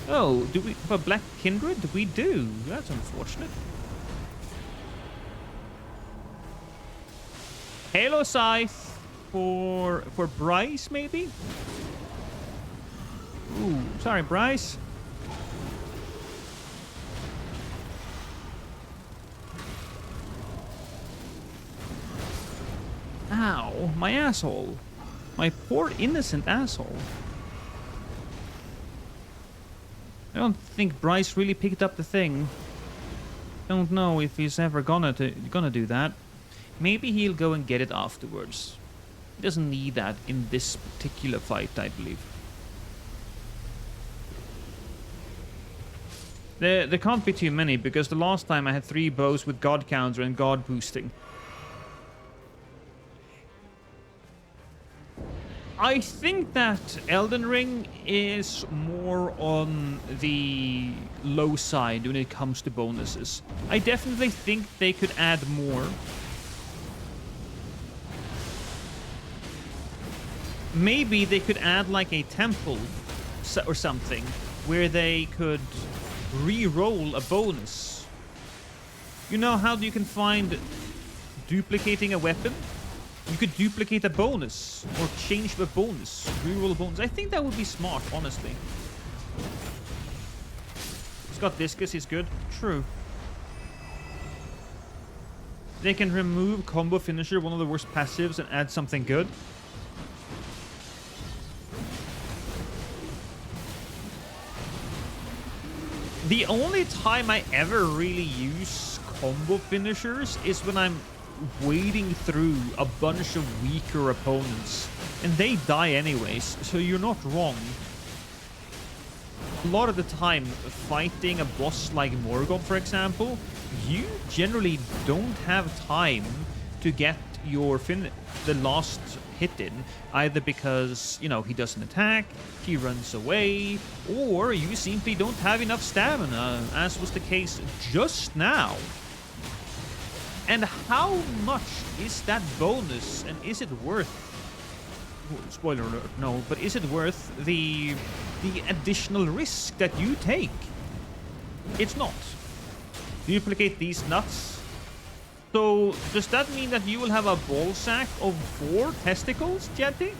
Oh, do we for Black Kindred? We do. That's unfortunate. Halo Scythe for Bryce, maybe? Ooh, sorry, Bryce. Ow, my asshole. My poor innocent asshole. I don't think Bryce really picked up the thing. Don't know if he's ever gonna do that. Maybe he'll go and get it afterwards. He doesn't need that in this particular fight, I believe. There can't be too many, because the last time I had 3 bows with God counter and God boosting. I think that Elden Ring is more on the low side when it comes to bonuses. I definitely think they could add more. Maybe they could add like a temple or something where they could re-roll a bonus. You know how you can find duplicating a weapon? You could duplicate a bonus or change the bonus, re-roll a bonus. I think that would be smart, honestly. It's got Discus, he's good. True. They can remove combo finisher, one of the worst passives, and add something good. The only time I ever really use combo finishers is when I'm wading through a bunch of weaker opponents. And they die anyways, so you're not wrong. A lot of the time, fighting a boss like Morgoth, for example, you generally don't have time to get your the last hit in, either because, you know, he doesn't attack, he runs away, or you simply don't have enough stamina, as was the case just now. And how much is that bonus, and is it worth... Spoiler alert, no, but is it worth the additional risk that you take? It's not. Duplicate these nuts. So, does that mean that you will have a ball sack of 4 testicles, Jetty?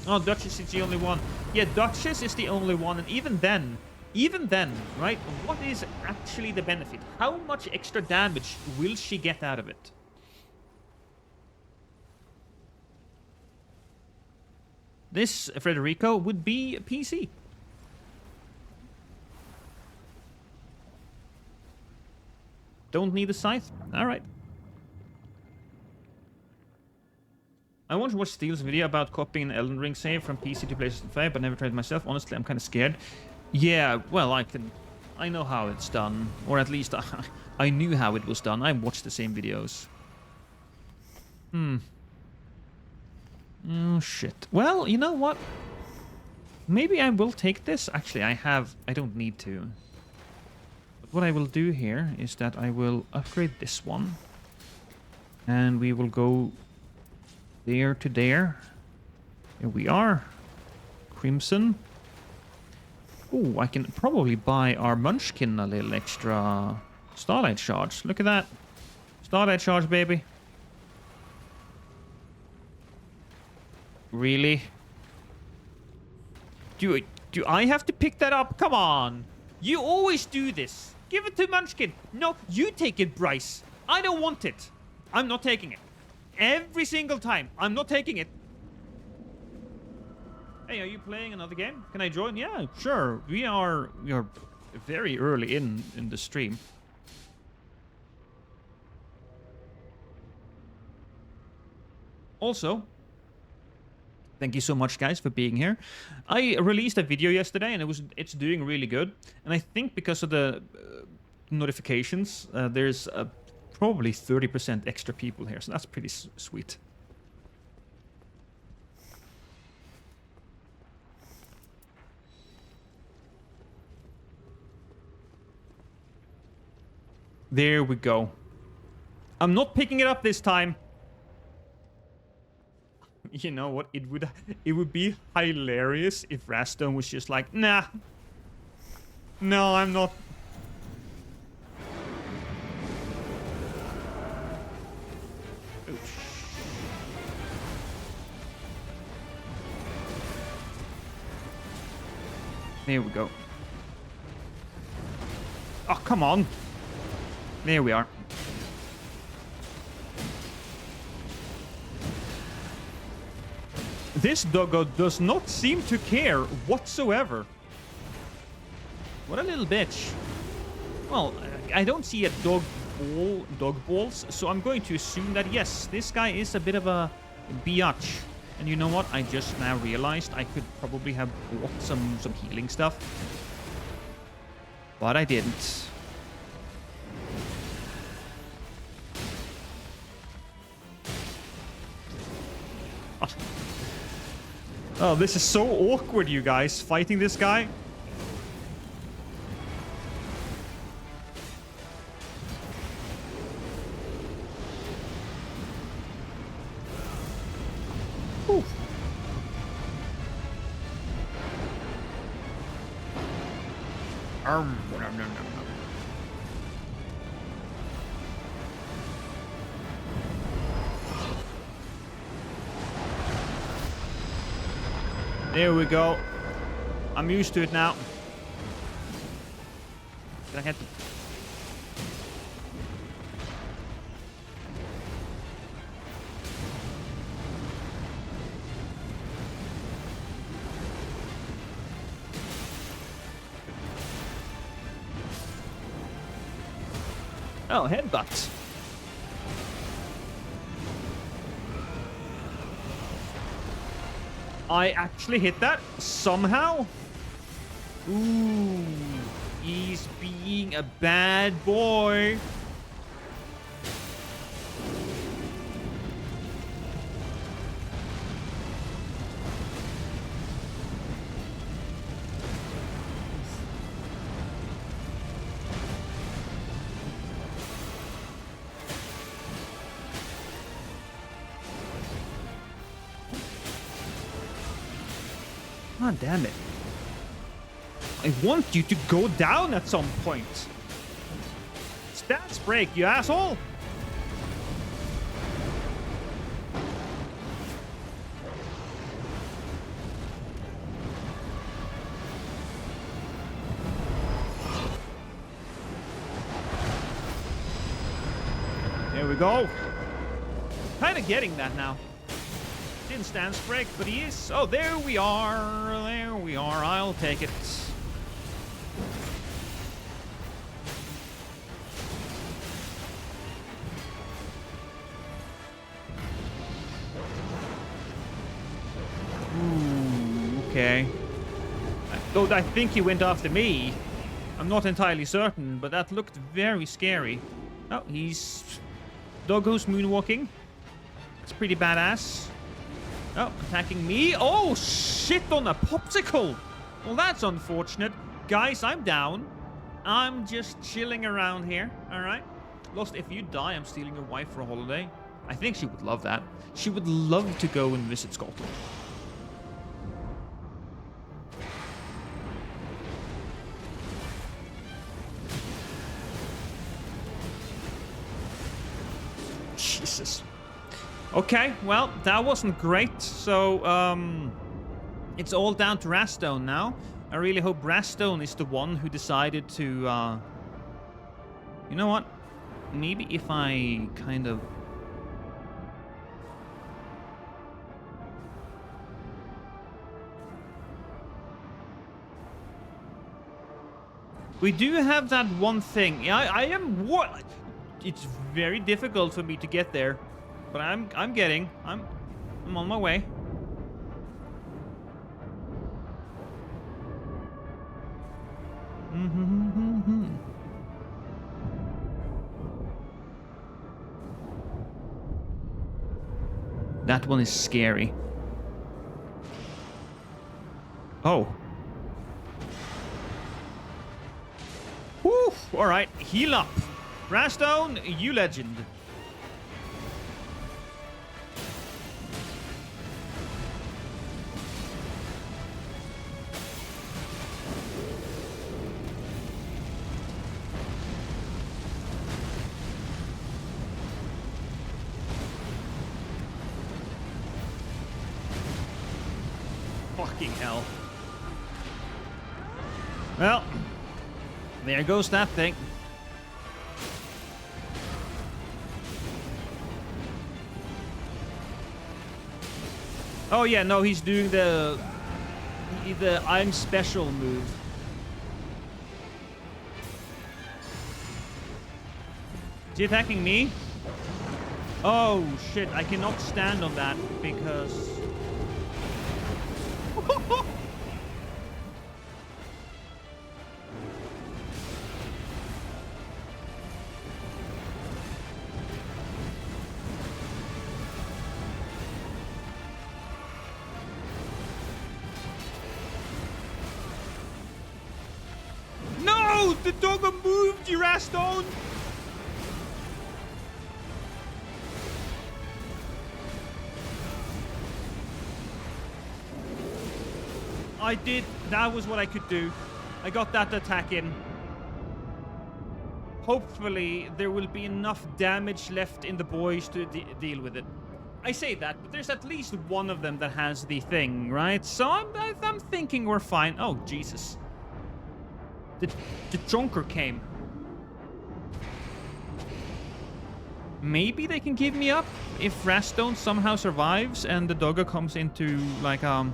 Oh, Duchess is the only one. Yeah, Duchess is the only one, and even then, right, what is actually the benefit? How much extra damage will she get out of it? This, Frederico, would be a PC. Don't need a scythe? Alright. I want to watch Steele's video about copying an Elden Ring save from PC to PlayStation 5, but never tried it myself. Honestly, I'm kind of scared. Yeah, well, I know how it's done. Or at least I knew how it was done. I watched the same videos. Oh, shit. Well, you know what? Maybe I will take this. Actually, I don't need to. But what I will do here is that I will upgrade this one. And we will go there to there. Here we are. Crimson. Oh, I can probably buy our Munchkin a little extra Starlight Charge. Look at that. Starlight Charge, baby. Really? Do I have to pick that up? Come on. You always do this. Give it to Munchkin. No, you take it, Bryce. I don't want it. I'm not taking it. Every single time. I'm not taking it. Hey, are you playing another game? Can I join? Yeah, sure. We are very early in the stream. Also, thank you so much, guys, for being here. I released a video yesterday, and it's doing really good. And I think because of the notifications, there's probably 30% extra people here, so that's pretty sweet. There we go. I'm not picking it up this time. You know what? It would be hilarious if Rastone was just like, nah. No, I'm not. Oof. There we go. Oh, come on. There we are. This doggo does not seem to care whatsoever. What a little bitch. Well, I don't see a dog balls, so I'm going to assume that yes, this guy is a bit of a biatch. And you know what? I just now realized I could probably have bought some healing stuff. But I didn't. Oh, this is so awkward, you guys, fighting this guy. Ooh. Nom, nom, nom, nom. There we go. I'm used to it now. Did I hit the... Oh, headbutt. I actually hit that somehow. Ooh, he's being a bad boy. God damn it. I want you to go down at some point. Stats break, you asshole! There we go. Kind of getting that now. Didn't stance break, but he is. Oh, there we are. There we are. I'll take it. Ooh, okay. Though I think he went after me. I'm not entirely certain, but that looked very scary. Oh, he's... Doggo's moonwalking. It's pretty badass. Oh, attacking me. Oh, shit on a popsicle. Well, that's unfortunate. Guys, I'm down. I'm just chilling around here. All right. Lost, if you die, I'm stealing your wife for a holiday. I think she would love that. She would love to go and visit Scotland. Jesus. Okay, well, that wasn't great. So, it's all down to Rastone now. I really hope Rastone is the one who decided to, you know what? Maybe if I kind of... We do have that one thing. I am what? It's very difficult for me to get there, but I'm on my way. That one is scary. Oh. Whew, alright, heal up. Rastone, you legend. Fucking hell. Well, there goes that thing. Oh yeah, no, he's doing the I'm special move. Is he attacking me? Oh shit, I cannot stand on that because... No! The doggo moved, you Rastone! I did. That was what I could do. I got that attack in. Hopefully, there will be enough damage left in the boys to deal with it. I say that, but there's at least one of them that has the thing, right? So I'm thinking we're fine. Oh, Jesus. The Jonker came. Maybe they can give me up if Rastone somehow survives and the doggo comes into, like, Oh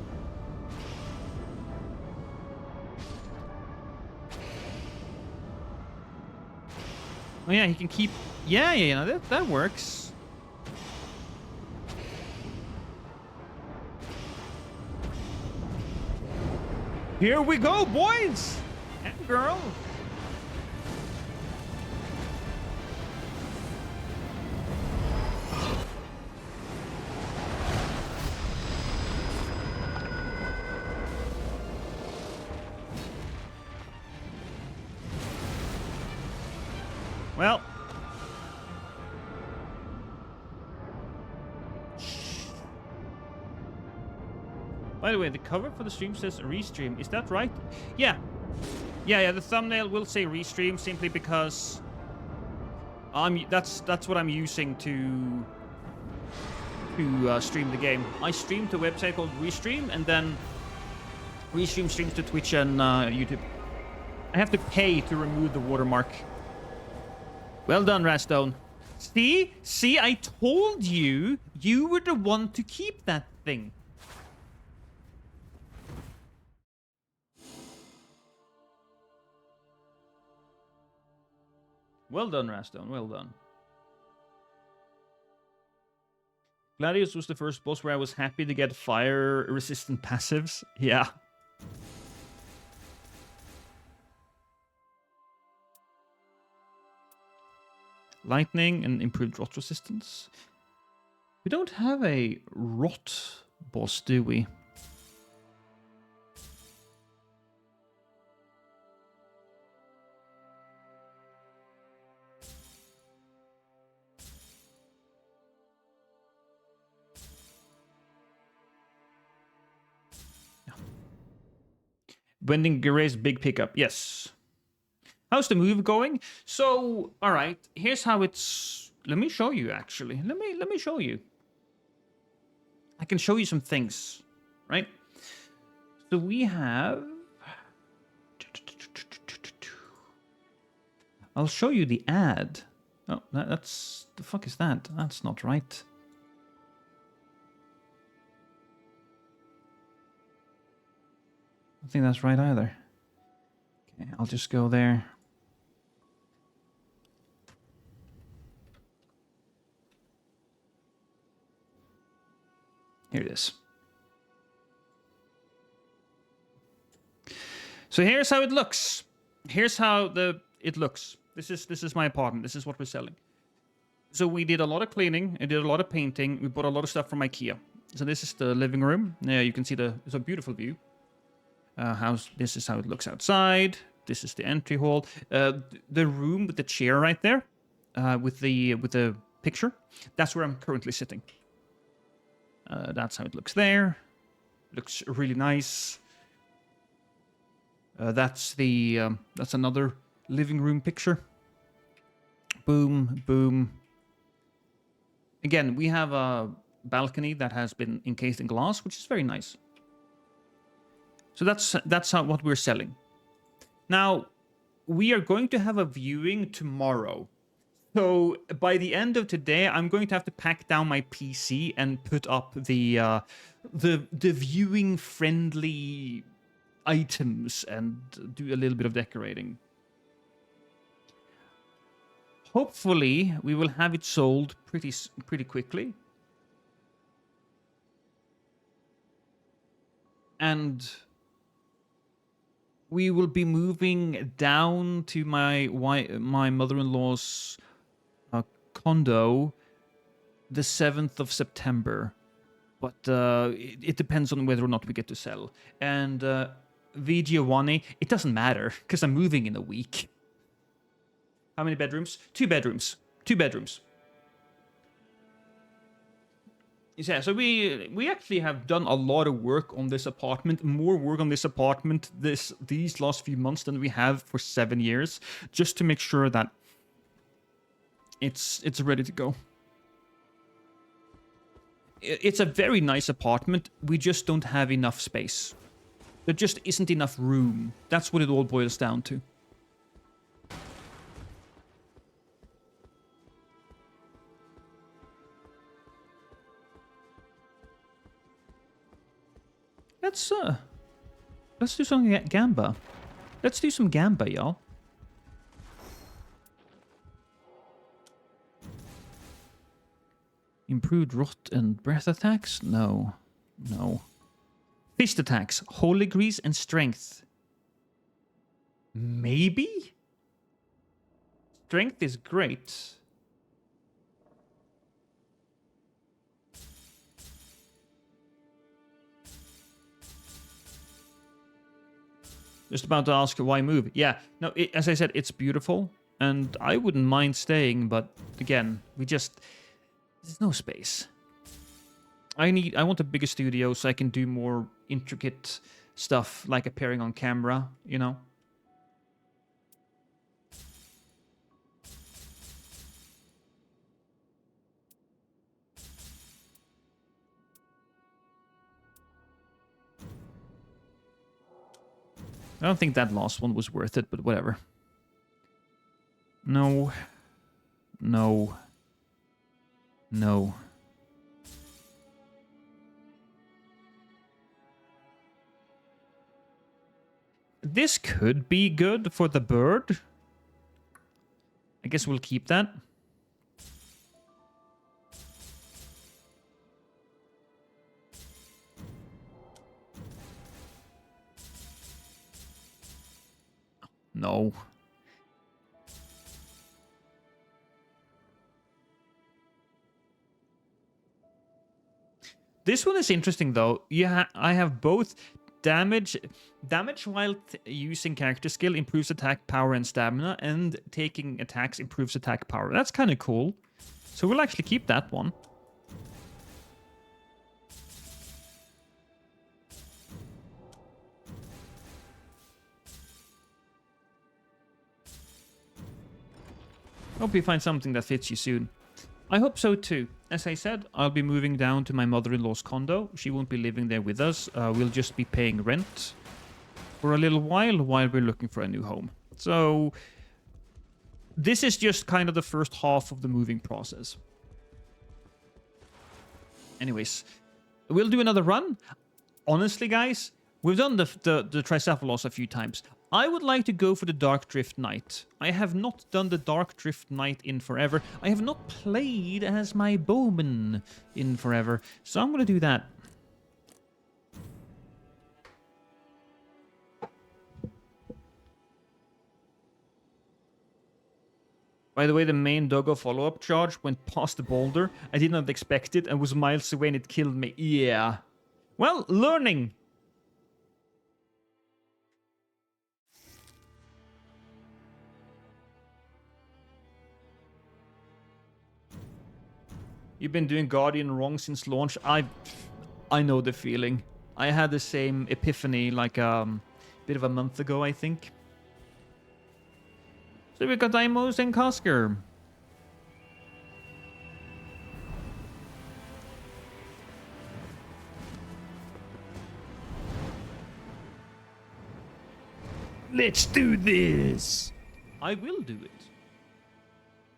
yeah, he can keep... Yeah, that works. Here we go, boys! And girl. Well. By the way, the cover for the stream says restream. Is that right? Yeah. Yeah, the thumbnail will say restream simply because that's what I'm using to stream the game. I stream to a website called Restream, and then Restream streams to Twitch and YouTube. I have to pay to remove the watermark. Well done, Rastone. See, I told you, you were the one to keep that thing. Well done, Rastone, well done. Gladius was the first boss where I was happy to get fire-resistant passives. Yeah. Lightning and improved rot resistance. We don't have a rot boss, do we? Wending Garay's big pickup, yes. How's the move going? So, all right, here's how it's... Let me show you, actually. Let me show you. I can show you some things, right? So we have... I'll show you the ad. Oh, that's... The fuck is that? That's not right. I don't think that's right either. Okay, I'll just go there. Here it is. So here's how it looks. Here's how it looks. This is my apartment. This is what we're selling. So we did a lot of cleaning. I did a lot of painting. We bought a lot of stuff from IKEA. So this is the living room. Yeah, you can see it's a beautiful view. This is how it looks outside. This is the entry hall. The room with the chair right there, with the picture. That's where I'm currently sitting. That's how it looks there. Looks really nice. That's another living room picture. Boom, boom. Again, we have a balcony that has been encased in glass, which is very nice. So that's what we're selling. Now, we are going to have a viewing tomorrow. So by the end of today, I'm going to have to pack down my PC and put up the viewing friendly items and do a little bit of decorating. Hopefully, we will have it sold pretty quickly. And we will be moving down to my mother-in-law's condo the 7th of September. But it depends on whether or not we get to sell. And Vigiovanni, it doesn't matter, because I'm moving in a week. How many bedrooms? 2 bedrooms. 2 bedrooms. Yeah, so we actually have done a lot of work on this apartment, more work on this apartment these last few months than we have for 7 years, just to make sure that it's ready to go. It's a very nice apartment. We just don't have enough space. There just isn't enough room. That's what it all boils down to. Let's do some Gamba. Let's do some Gamba, y'all. Improved rot and breath attacks? No. No. Fist attacks, holy grease, and strength. Maybe? Strength is great. Just about to ask why move. Yeah, no, as I said, it's beautiful, and I wouldn't mind staying, but again, there's no space. I want a bigger studio so I can do more intricate stuff, like appearing on camera, you know? I don't think that last one was worth it, but whatever. No. No. No. This could be good for the bird. I guess we'll keep that. No. This one is interesting though. I have both damage while using character skill improves attack power and stamina, and taking attacks improves attack power. That's kind of cool. So we'll actually keep that one. Hope you find something that fits you soon. I hope so too. As I said, I'll be moving down to my mother-in-law's condo. She won't be living there with us. We'll just be paying rent for a little while we're looking for a new home. So This is just kind of the first half of the moving process. Anyways, we'll do another run. Honestly, guys, we've done the Tricephalos a few times. I would like to go for the Dark Drift Knight. I have not done the Dark Drift Knight in forever. I have not played as my bowman in forever. So I'm going to do that. By the way, the main doggo follow-up charge went past the boulder. I did not expect it and was miles away and it killed me. Yeah. Well, learning. You've been doing Guardian wrong since launch. I know the feeling. I had the same epiphany like bit of a month ago, I think. So we got Daimos and Kosker. Let's do this. I will do it.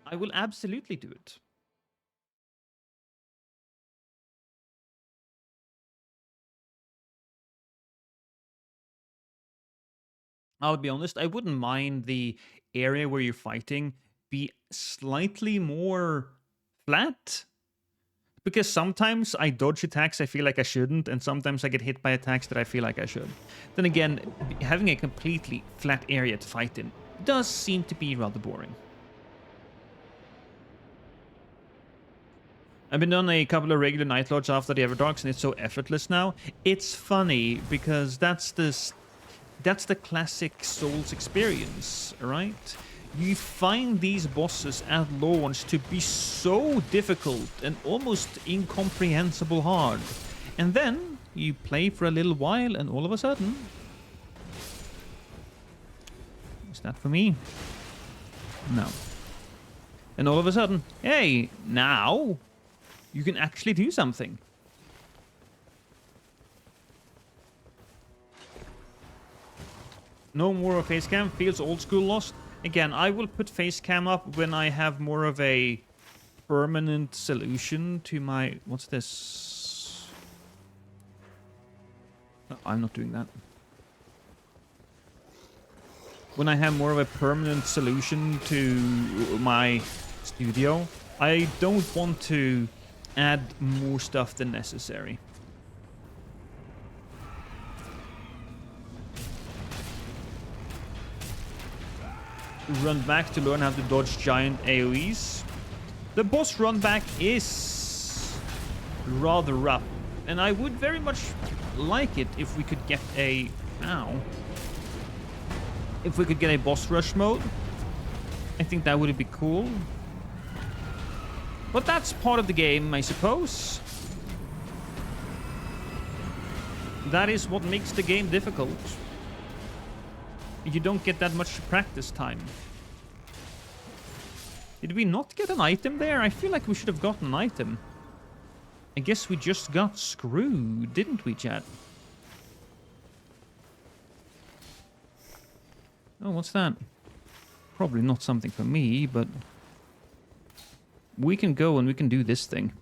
I will absolutely do it. I'll be honest, I wouldn't mind the area where you're fighting be slightly more flat. Because sometimes I dodge attacks I feel like I shouldn't, and sometimes I get hit by attacks that I feel like I should. Then again, having a completely flat area to fight in does seem to be rather boring. I've been on a couple of regular Night Lords after the Everdarks, and it's so effortless now. It's funny, because that's the classic Souls experience, right? You find these bosses at launch to be so difficult and almost incomprehensible hard. And then you play for a little while and all of a sudden... Is that for me? No. And all of a sudden, hey, now you can actually do something. No more face cam, feels old school lost. Again, I will put face cam up when I have more of a permanent solution to my... What's this? No, I'm not doing that. When I have more of a permanent solution to my studio, I don't want to add more stuff than necessary. Run back to learn how to dodge giant AoEs. The boss run back is rather rough, and I would very much like it if we could get a... Ow. If we could get a boss rush mode. I think that would be cool. But that's part of the game, I suppose. That is what makes the game difficult. You don't get that much practice time. Did we not get an item there? I feel like we should have gotten an item. I guess we just got screwed, didn't we, chat? Oh, what's that? Probably not something for me, but... We can go and we can do this thing.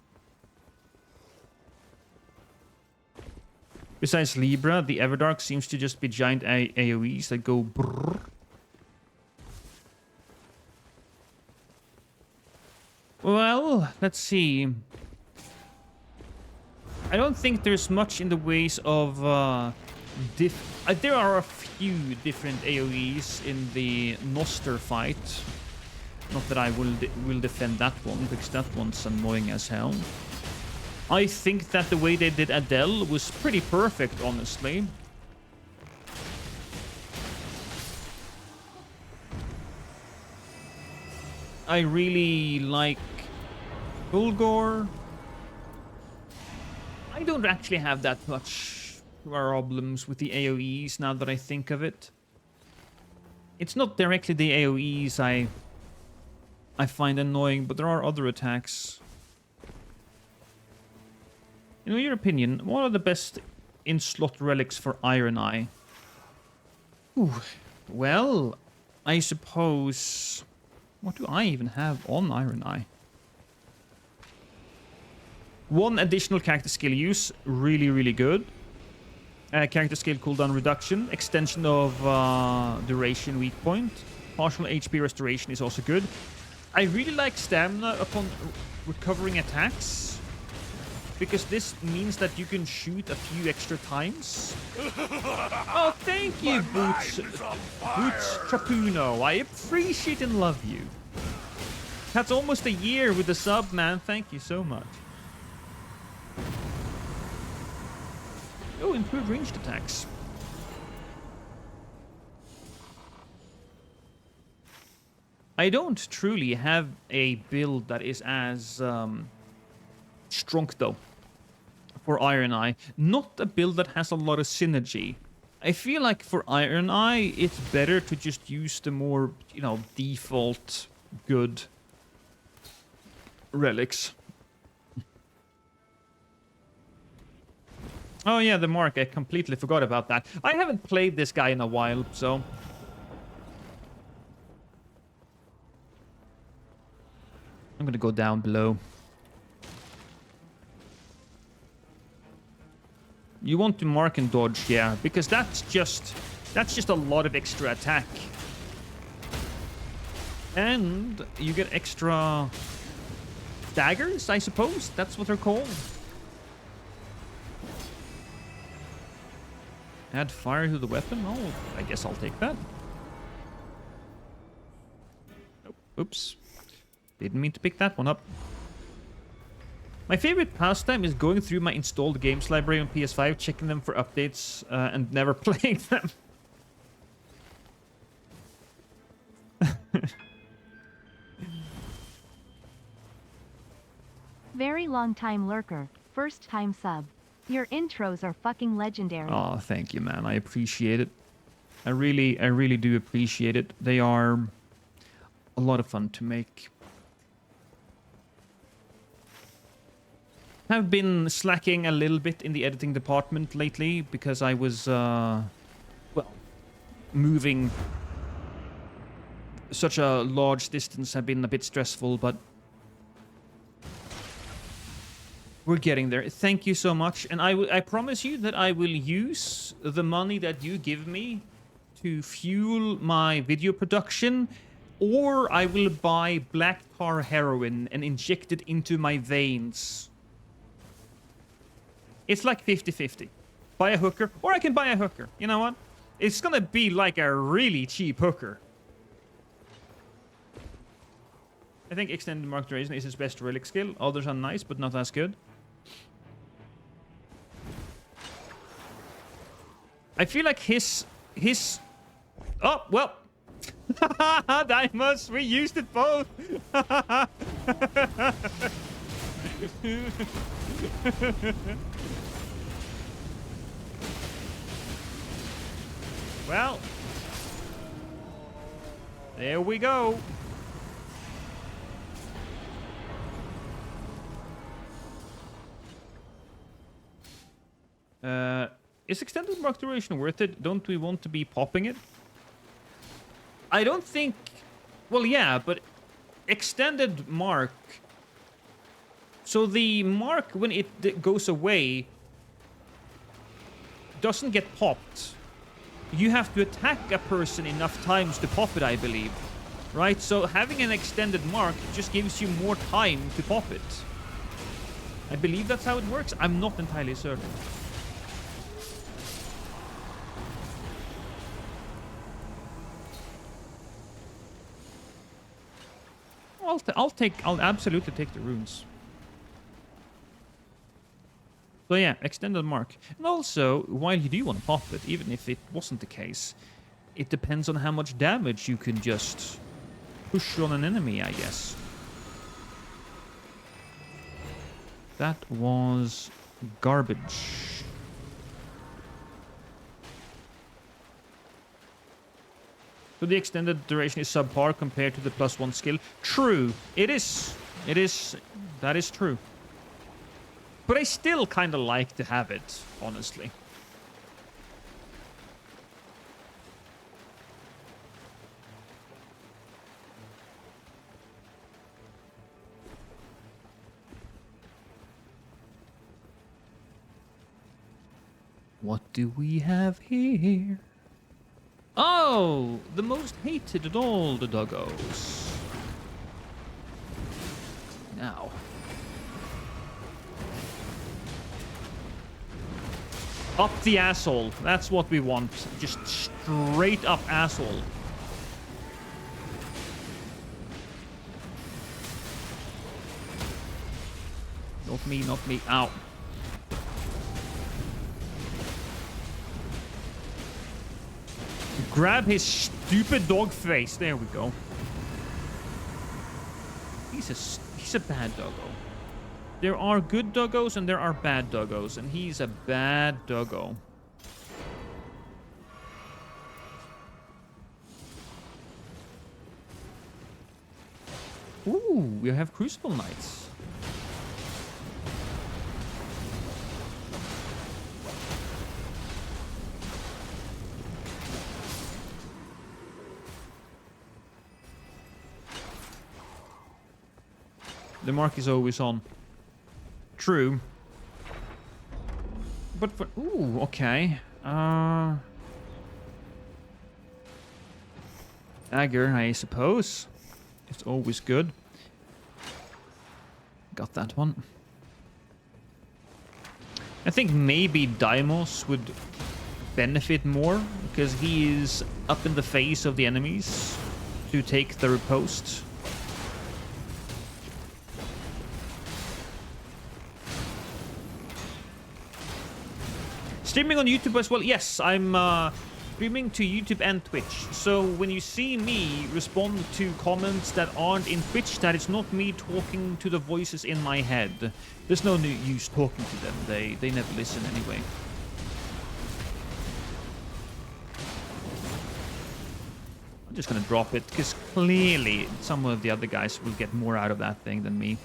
Besides Libra, the Everdark seems to just be giant AoEs that go brrr. Well, let's see. I don't think there's much in the ways of there are a few different AoEs in the Noster fight. Not that I will defend that one, because that one's annoying as hell. I think that the way they did Adele was pretty perfect, honestly. I really like Bulgor. I don't actually have that much problems with the AoEs now that I think of it. It's not directly the AoEs I find annoying, but there are other attacks. In your opinion, what are the best in-slot relics for Iron Eye? Ooh, well, I suppose What do I even have on Iron Eye? One additional character skill use, really, really good. Character skill cooldown reduction, extension of duration weak point, partial HP restoration is also good. I really like stamina upon recovering attacks, because this means that you can shoot a few extra times. Oh, thank you, Boots Trapuno. I appreciate and love you. That's almost a year with the sub, man. Thank you so much. Oh, improved ranged attacks. I don't truly have a build that is as strong, though, for Iron Eye. Not a build that has a lot of synergy. I feel like for Iron Eye, it's better to just use the more, you know, default good relics. Oh yeah, the mark. I completely forgot about that. I haven't played this guy in a while, so... I'm gonna go down below. You want to mark and dodge, yeah, because that's just a lot of extra attack. And you get extra daggers, I suppose. That's what they're called. Add fire to the weapon? Oh, I guess I'll take that. Oops. Didn't mean to pick that one up. My favorite pastime is going through my installed games library on PS5, checking them for updates, and never playing them. Very long time lurker, first time sub. Your intros are fucking legendary. Oh, thank you, man. I appreciate it. I really do appreciate it. They are a lot of fun to make. I've been slacking a little bit in the editing department lately because I was, well, moving such a large distance have been a bit stressful, but we're getting there. Thank you so much. And I promise you that I will use the money that you give me to fuel my video production, or I will buy black tar heroin and inject it into my veins. It's like 50-50. Buy a hooker, or I can buy a hooker. You know what? It's gonna be like a really cheap hooker. I think extended mark duration is his best relic skill. Others are nice, but not as good. I feel like his... Oh, well. Dimos, we used it both. Well. There we go. Is extended mark duration worth it? Don't we want to be popping it? I don't think... Well, yeah, but extended mark... So the mark, when it goes away, doesn't get popped. You have to attack a person enough times to pop it, I believe. Right? So having an extended mark just gives you more time to pop it. I believe that's how it works. I'm not entirely certain. I'll absolutely take the runes. So yeah, extended mark. And also, while you do want to pop it, even if it wasn't the case, it depends on how much damage you can just push on an enemy, I guess. That was garbage. So the extended duration is subpar compared to the +1 skill. True. It is. That is true. But I still kind of like to have it, honestly. What do we have here? Oh, the most hated of all the doggos. Now. Up the asshole. That's what we want. Just straight up asshole. Not me, not me. Ow. Grab his stupid dog face. There we go. He's a bad doggo. There are good doggos and there are bad doggos, and he's a bad doggo. Ooh, we have Crucible Knights. The mark is always on. True. But for... Ooh, okay. Dagger, I suppose. It's always good. Got that one. I think maybe Daimos would benefit more, because he is up in the face of the enemies to take the riposte. Streaming on YouTube as well. Yes, I'm streaming to YouTube and Twitch. So when you see me respond to comments that aren't in Twitch, that is not me talking to the voices in my head. There's no use talking to them. They never listen anyway. I'm just gonna drop it, because clearly some of the other guys will get more out of that thing than me.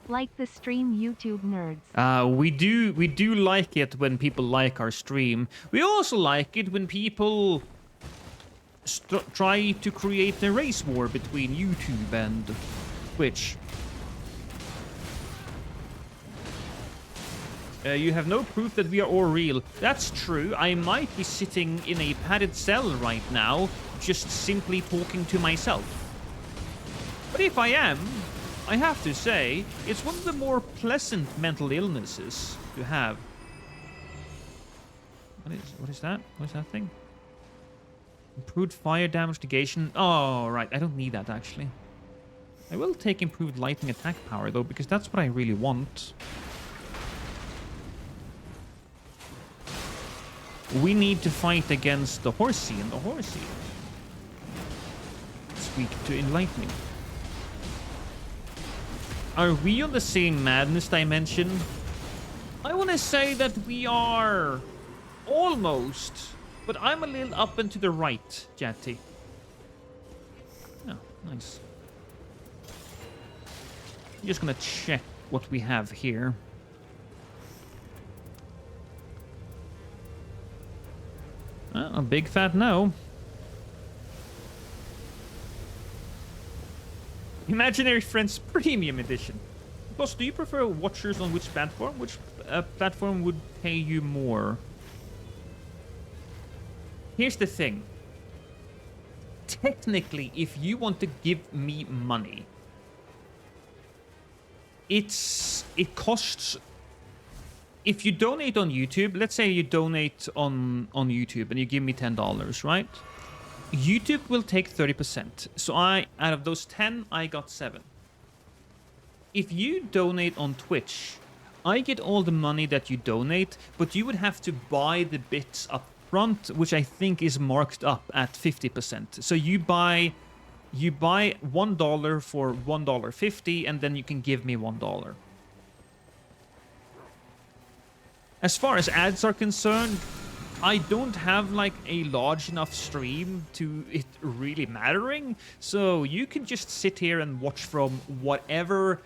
Like the stream, YouTube nerds. We do like it when people like our stream. We also like it when people try to create a race war between YouTube and Twitch. You have no proof that we are all real. That's true. I might be sitting in a padded cell right now, just simply talking to myself. But if I am, I have to say, it's one of the more pleasant mental illnesses to have. What is that? What is that thing? Improved fire damage negation. Oh, right. I don't need that, actually. I will take improved lightning attack power, though, because that's what I really want. We need to fight against the horsey, and the horsey is weak to enlightening. Are we on the same madness dimension? I want to say that we are almost, but I'm a little up and to the right, Jatty. Oh, nice. I'm just gonna check what we have here. A big fat no. Imaginary Friends Premium Edition. Boss, do you prefer watchers on which platform? Which platform would pay you more? Here's the thing. Technically, if you want to give me money, it costs... If you donate on YouTube, let's say you donate on YouTube and you give me $10, right? YouTube will take 30%. So out of those 10, I got 7. If you donate on Twitch, I get all the money that you donate, but you would have to buy the bits up front, which I think is marked up at 50%. So you buy $1 for $1.50, and then you can give me $1. As far as ads are concerned, I don't have like a large enough stream to it really mattering, so you can just sit here and watch from whatever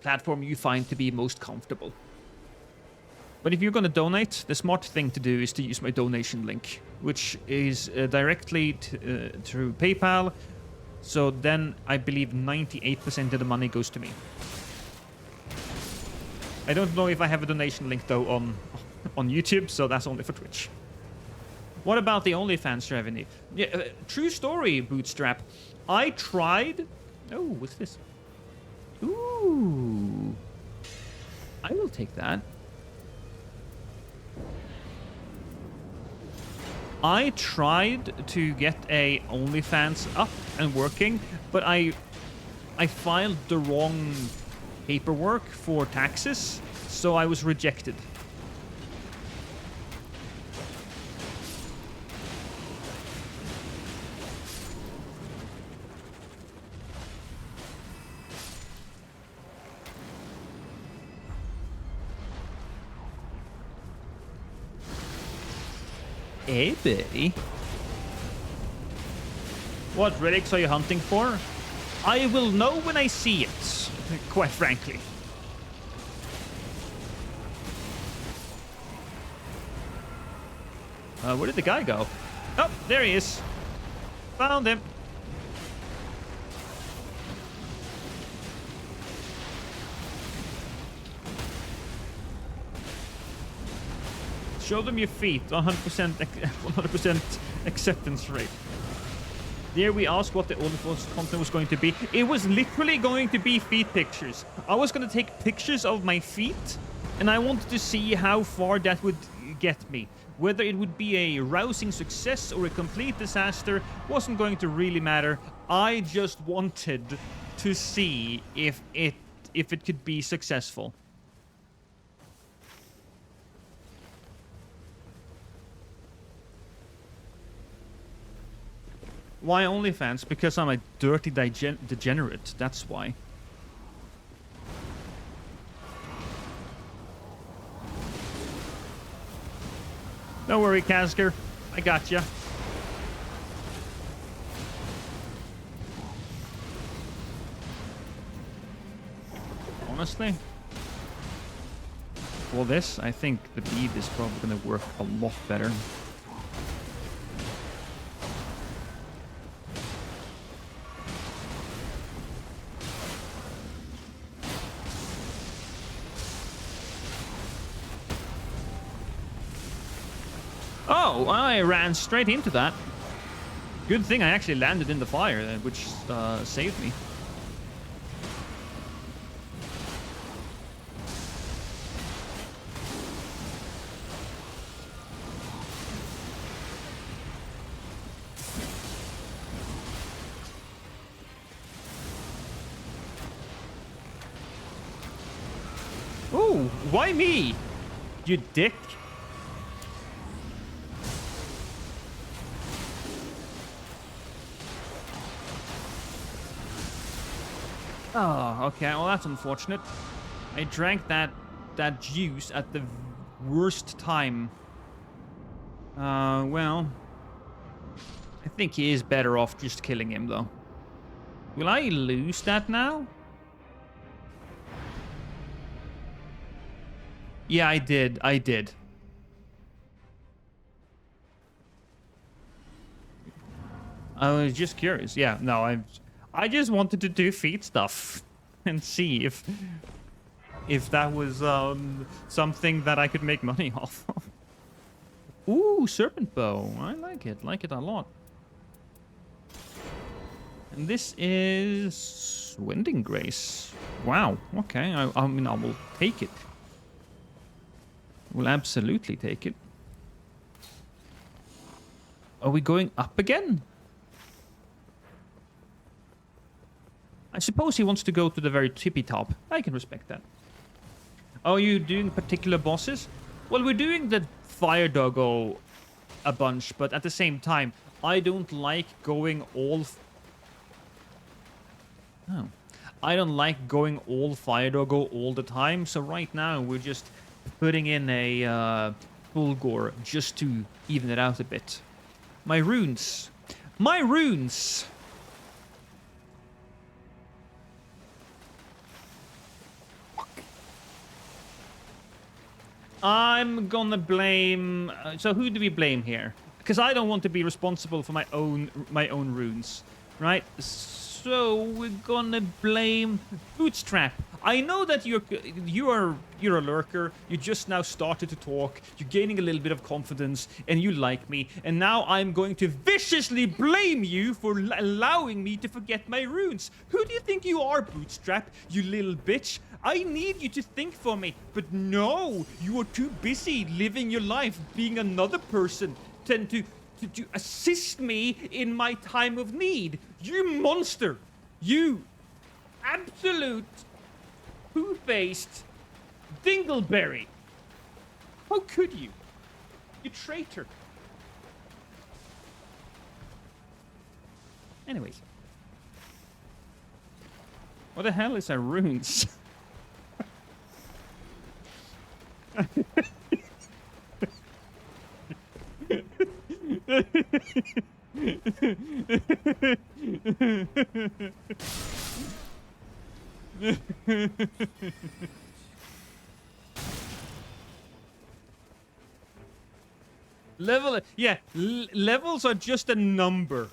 platform you find to be most comfortable. But if you're going to donate, the smart thing to do is to use my donation link, which is directly through PayPal. So then I believe 98% of the money goes to me. I don't know if I have a donation link though on YouTube, so that's only for Twitch. What about the OnlyFans revenue? Yeah, true story, Bootstrap. I tried. Oh, what's this? Ooh, I will take that. I tried to get a OnlyFans up and working, but I filed the wrong paperwork for taxes, so I was rejected. Hey, buddy. What relics are you hunting for? I will know when I see it, quite frankly. Where did the guy go? Oh, there he is. Found him. Show them your feet. 100% acceptance rate. There we asked what the OnlyFans content was going to be. It was literally going to be feet pictures. I was going to take pictures of my feet, and I wanted to see how far that would get me. Whether it would be a rousing success or a complete disaster wasn't going to really matter. I just wanted to see if it could be successful. Why OnlyFans? Because I'm a dirty degenerate, that's why. Don't worry, Kazger. I got ya. Honestly, for this, I think the bead is probably going to work a lot better. Oh, I ran straight into that. Good thing I actually landed in the fire, which saved me. Oh, why me? You dick. Oh, okay. Well, that's unfortunate. I drank that juice at the worst time. Well, I think he is better off just killing him, though. Will I lose that now? Yeah, I did. I did. I was just curious. Yeah, no, I just wanted to do feet stuff and see if that was something that I could make money off of. Ooh, serpent bow. I like it. Like it a lot. And this is Winding Grace. Wow. Okay. I mean, I will take it. We'll absolutely take it. Are we going up again? I suppose he wants to go to the very tippy top. I can respect that. Are you doing particular bosses? Well, we're doing the fire doggo a bunch, but at the same time, I don't like going all... I don't like going all fire doggo all the time, so right now we're just putting in a Fulgor just to even it out a bit. My runes! My runes! I'm gonna blame. So who do we blame here? Because I don't want to be responsible for my own runes, right? So we're gonna blame Bootstrap. I know that you're a lurker. You just now started to talk. You're gaining a little bit of confidence, and you like me. And now I'm going to viciously blame you for allowing me to forget my runes. Who do you think you are, Bootstrap? You little bitch. I need you to think for me, but no, you are too busy living your life, being another person, tend to assist me in my time of need. You monster! You absolute poo-faced dingleberry! How could you? You traitor! Anyways. What the hell is our runes? Levels are just a number.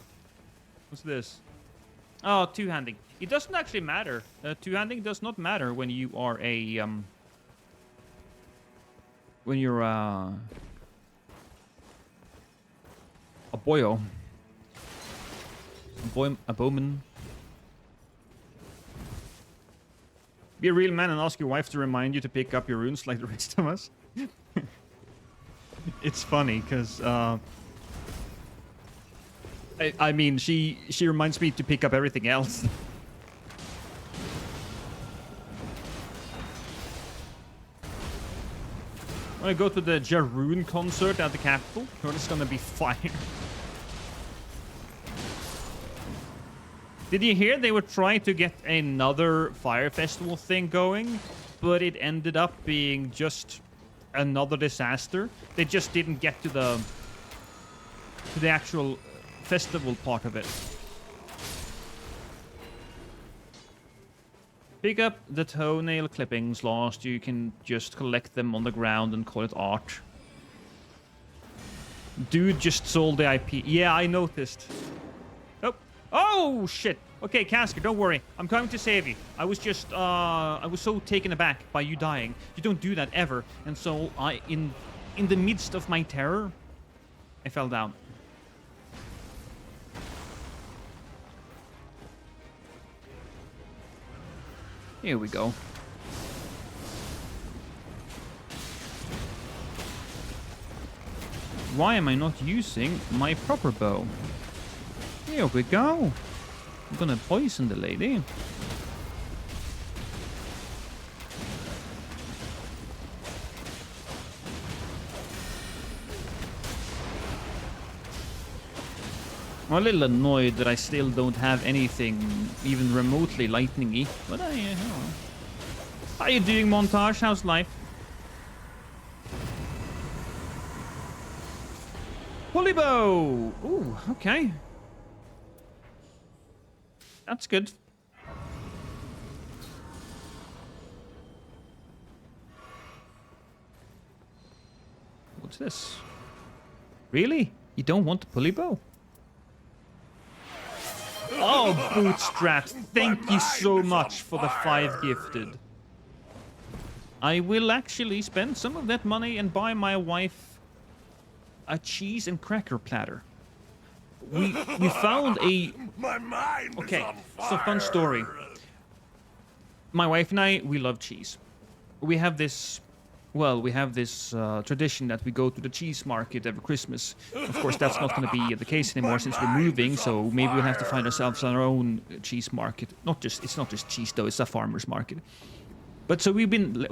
What's this? Oh, two-handing. It doesn't actually matter. Two-handing does not matter when you are a when you're a boyo. A bowman. Be a real man and ask your wife to remind you to pick up your runes like the rest of us. It's funny because I mean she reminds me to pick up everything else. I'm gonna go to the Jaroon concert at the Capitol. It's gonna be fire. Did you hear they were trying to get another fire festival thing going, but it ended up being just another disaster? They just didn't get to the actual festival part of it. Pick up the toenail clippings lost. You can just collect them on the ground and call it art. Dude just sold the IP. Yeah, I noticed. Oh, oh shit. Okay, Casker, don't worry. I'm coming to save you. I was just, I was so taken aback by you dying. You don't do that ever. And so in the midst of my terror, I fell down. Here we go. Why am I not using my proper bow? Here we go. I'm gonna poison the lady. I'm a little annoyed that I still don't have anything even remotely lightning-y, but how you doing, Montage? How's life? Polybow! Ooh, okay. That's good. What's this? Really? You don't want the Polybow? Oh, Bootstrap, thank you so much for the 5 gifted. I will actually spend some of that money and buy my wife a cheese and cracker platter. We found a... My mind is Okay, on so fun story. My wife and I, we love cheese. We have this... Well, we have this tradition that we go to the cheese market every Christmas. Of course, that's not going to be the case anymore since we're moving, so maybe we'll have to find ourselves our own cheese market. It's not just cheese, though. It's a farmer's market. But so we've been...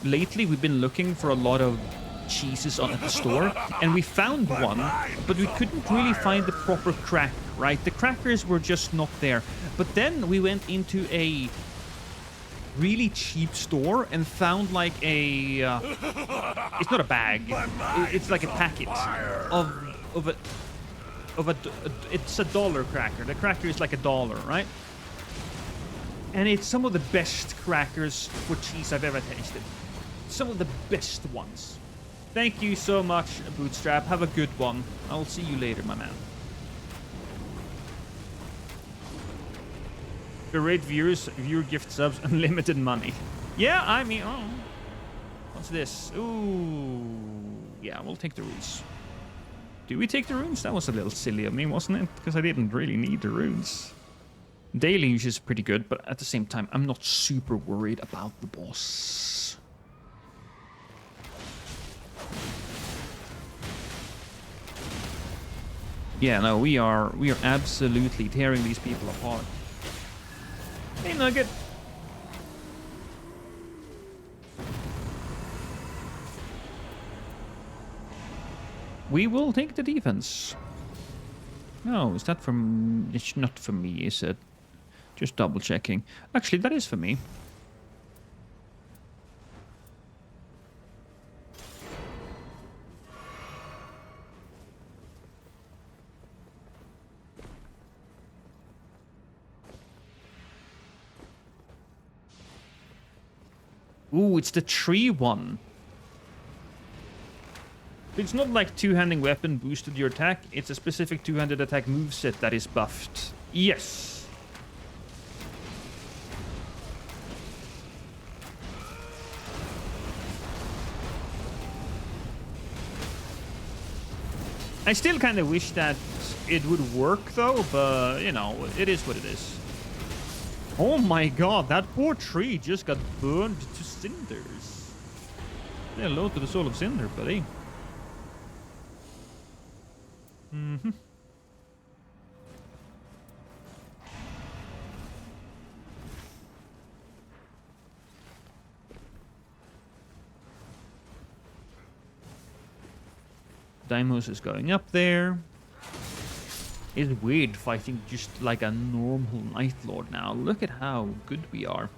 lately we've been looking for a lot of cheeses at the store, and we found one, but we couldn't really find the proper cracker, right? The crackers were just not there. But then we went into a really cheap store and found like a it's not a bag, it's like a packet of a it's $1 cracker. The cracker is like $1, right? And it's some of the best crackers for cheese I've ever tasted. some of the best ones. Thank you so much, Bootstrap. Have a good one. I'll see you later, my man. Great viewers, viewer gift subs, unlimited money. Yeah, I mean, oh. What's this? Ooh. Yeah, we'll take the runes. Do we take the runes? That was a little silly of me, wasn't it? Because I didn't really need the runes. Deluge is pretty good, but at the same time, I'm not super worried about the boss. Yeah, no, we are absolutely tearing these people apart. Hey, Nugget. We will take the defense. No, is that from... It's not for me, is it? Just double checking. Actually, that is for me. Ooh, it's the tree one. It's not like two-handing weapon boosted your attack. It's a specific two-handed attack moveset that is buffed. Yes. I still kind of wish that it would work though, but you know, it is what it is. Oh my god, that poor tree just got burned to cinders. Say hello to the soul of Cinder, buddy. Mm-hmm. Daimos is going up there. It's weird fighting just like a normal Night Lord now. Look at how good we are.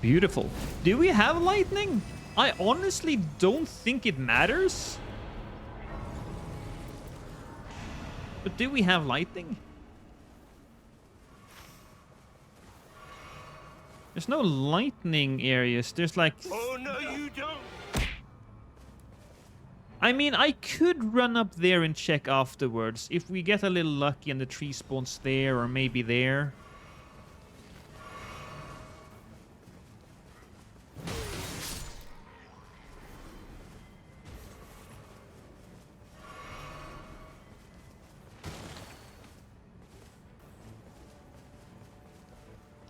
Beautiful. Do we have lightning? I honestly don't think it matters. But do we have lightning? There's no lightning areas. There's like... Oh, no, you don't. I mean, I could run up there and check afterwards. If we get a little lucky and the tree spawns there or maybe there.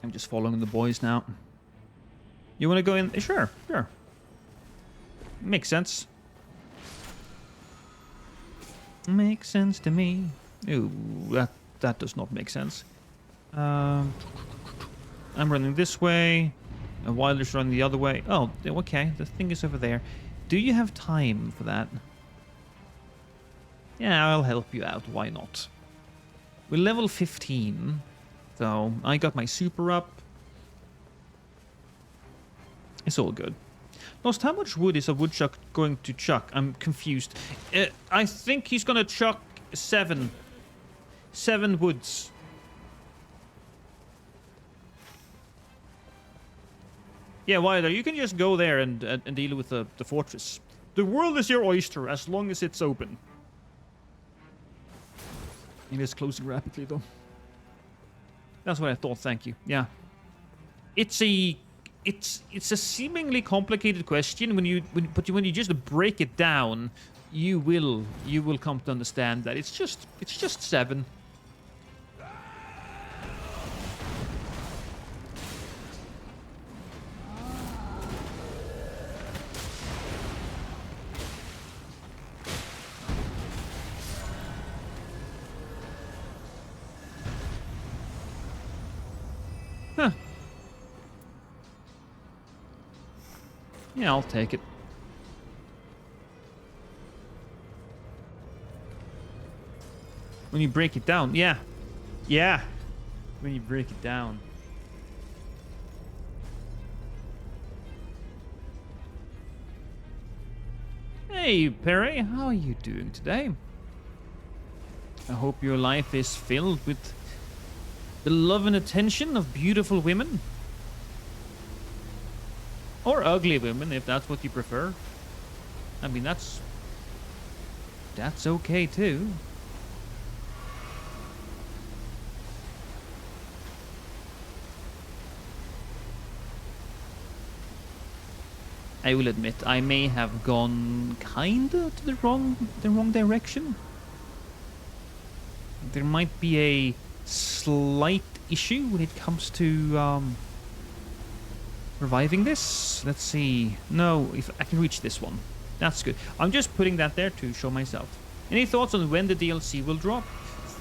I'm just following the boys now. You want to go in? Sure, sure. Makes sense. Makes sense to me. Ooh, that does not make sense. I'm running this way. And Wilder's running the other way. Oh, okay. The thing is over there. Do you have time for that? Yeah, I'll help you out. Why not? We're level 15. So, I got my super up. It's all good. Lost, how much wood is a woodchuck going to chuck? I'm confused. I think he's gonna chuck 7. 7 woods. Yeah, Wilder, you can just go there and deal with the fortress. The world is your oyster as long as it's open. It is closing rapidly, though. That's what I thought, thank you. Yeah. It's a seemingly complicated question when you just break it down, you will come to understand that it's just 7. Huh. Yeah, I'll take it. When you break it down, yeah. Yeah. When you break it down. Hey, Perry, how are you doing today? I hope your life is filled with the love and attention of beautiful women. Or ugly women, if that's what you prefer. I mean, that's okay too. I will admit, I may have gone kinda to the wrong direction. There might be a slight issue when it comes to reviving this. Let's see. No, if I can reach this one. That's good. I'm just putting that there to show myself. Any thoughts on when the DLC will drop?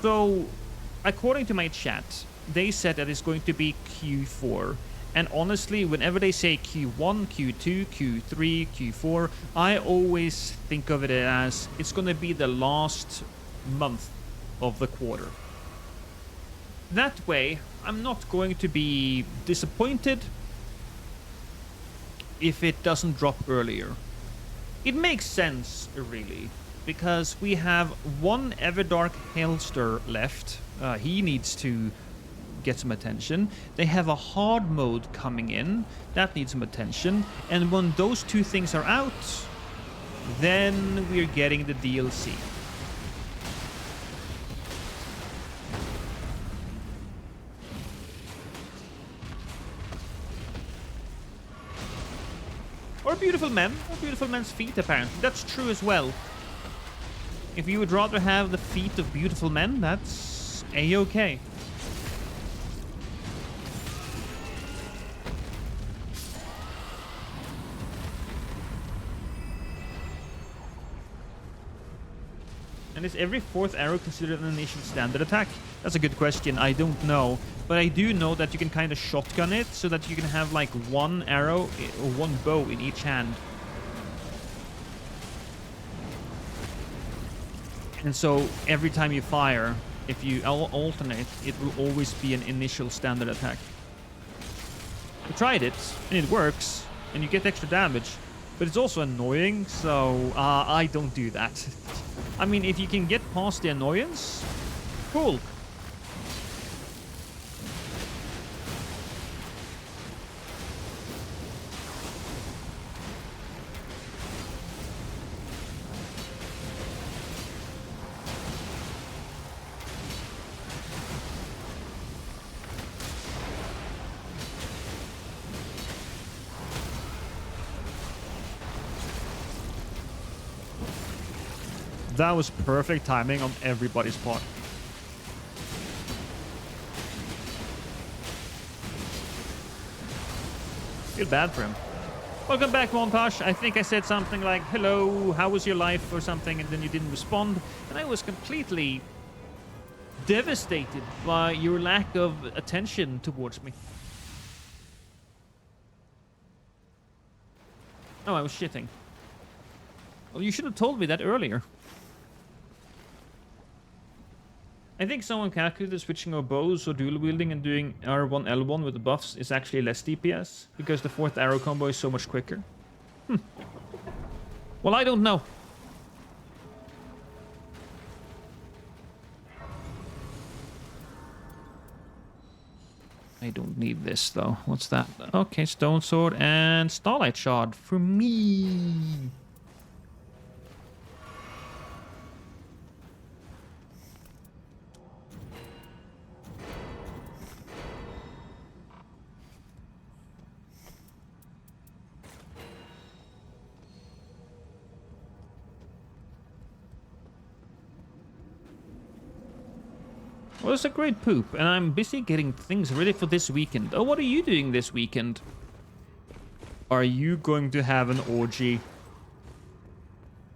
So, according to my chat, they said that it's going to be Q4. And honestly, whenever they say Q1, Q2, Q3, Q4, I always think of it as it's going to be the last month of the quarter. That way, I'm not going to be disappointed if it doesn't drop earlier. It makes sense, really, because we have one Everdark Hellster left. He needs to get some attention. They have a hard mode coming in. That needs some attention. And when those two things are out, then we're getting the DLC. Or beautiful men. Or beautiful men's feet, apparently. That's true as well. If you would rather have the feet of beautiful men, that's a-okay. And is every fourth arrow considered an initial standard attack? That's a good question. I don't know. But I do know that you can kind of shotgun it so that you can have like one arrow or one bow in each hand. And so every time you fire, if you alternate, it will always be an initial standard attack. I tried it, and it works, and you get extra damage. But it's also annoying, so I don't do that. I mean, if you can get past the annoyance, cool. That was perfect timing on everybody's part. Feel bad for him. Welcome back, Montage. I think I said something like, hello, how was your life, or something, and then you didn't respond. And I was completely devastated by your lack of attention towards me. Oh, I was shitting. Well, you should have told me that earlier. I think someone calculated switching of bows or dual wielding and doing R1 L1 with the buffs is actually less DPS because the fourth arrow combo is so much quicker. Well, I don't know. I don't need this though. What's that? Okay, stone sword and starlight shard for me. Well, it's a great poop, and I'm busy getting things ready for this weekend. Oh, what are you doing this weekend? Are you going to have an orgy?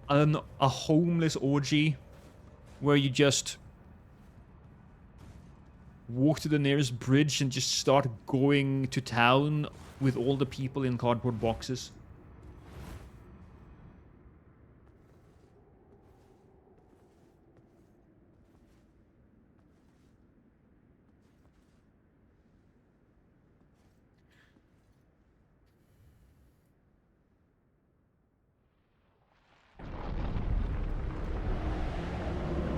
A homeless orgy? Where you just walk to the nearest bridge and just start going to town with all the people in cardboard boxes?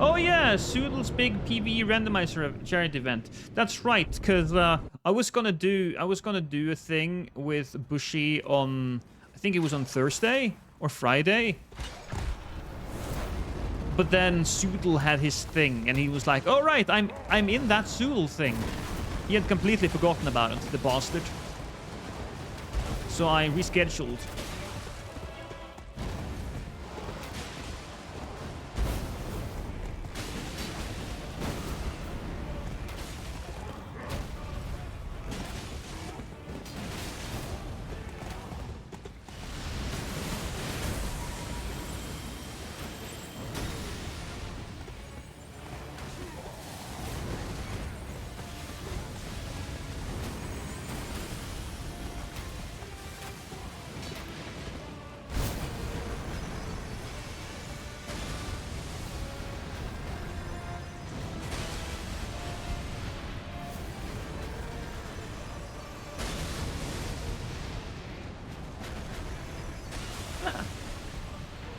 Oh yeah, Soodle's big PvE randomizer charity event. That's right, because I was gonna do a thing with Bushy on, I think it was on Thursday or Friday. But then Soodle had his thing, and he was like, "Oh right, I'm in that Soodle thing." He had completely forgotten about it, the bastard. So I rescheduled.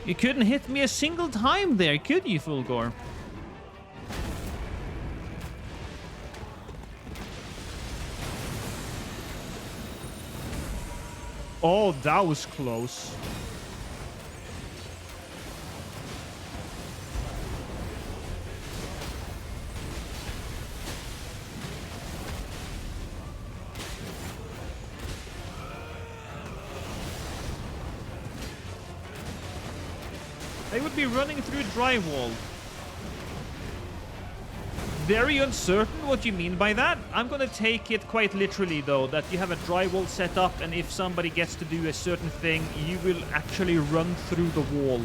You couldn't hit me a single time there, could you, Fulgor? Oh, that was close. They would be running through drywall. Very uncertain what you mean by that. I'm gonna take it quite literally, though, that you have a drywall set up, and if somebody gets to do a certain thing, you will actually run through the wall.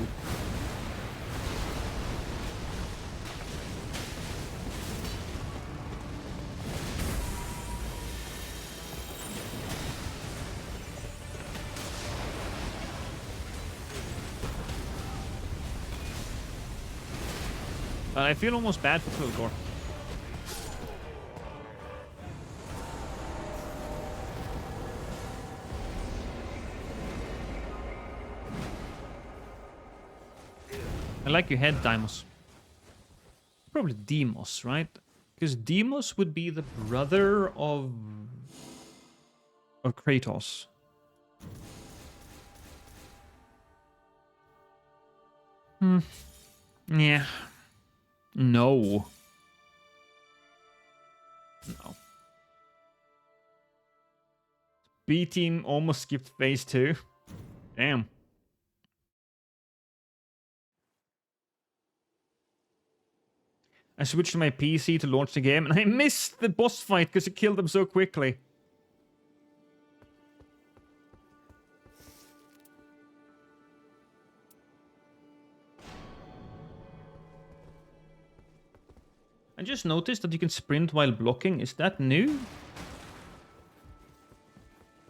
I feel almost bad for Fulgor. I like your head, Deimos. Probably Demos, right? Because Demos would be the brother of Kratos. Yeah. No. No. B team almost skipped phase 2. Damn. I switched to my PC to launch the game, and I missed the boss fight because it killed them so quickly. I just noticed that you can sprint while blocking. Is that new?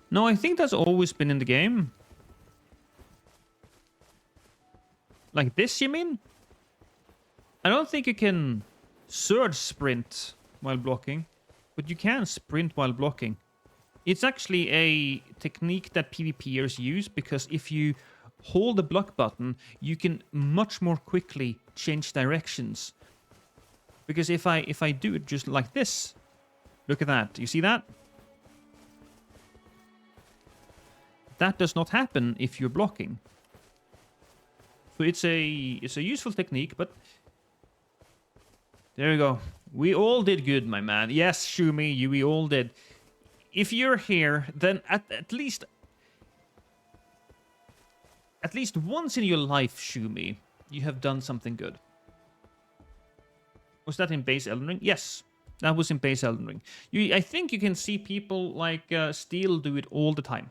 No, I think that's always been in the game. Like this, you mean? I don't think you can surge sprint while blocking, but you can sprint while blocking. It's actually a technique that PvPers use, because if you hold the block button, you can much more quickly change directions. Because if I do it just like this, look at that. You see that? That does not happen if you're blocking. So it's a useful technique, but there you go. We all did good, my man. Yes, Shumi, we all did. If you're here, then at least once in your life, Shumi, you have done something good. Was that in base Elden Ring? Yes, that was in base Elden Ring. I think you can see people like Steel do it all the time.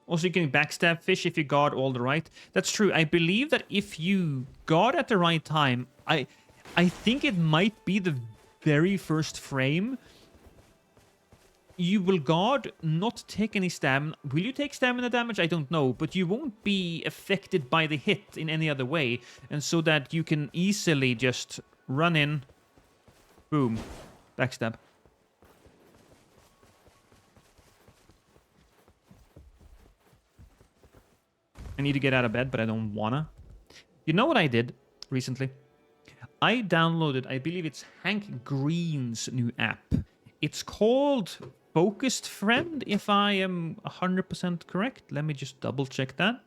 Also, you can backstab fish if you guard all the right. That's true. I believe that if you guard at the right time, I think it might be the very first frame. You will guard, not take any stamina. Will you take stamina damage? I don't know. But you won't be affected by the hit in any other way. And so that you can easily just run in. Boom. Backstab. I need to get out of bed, but I don't wanna. You know what I did recently? I downloaded, I believe it's Hank Green's new app. It's called Focused Friend, if I am 100% correct. Let me just double check that.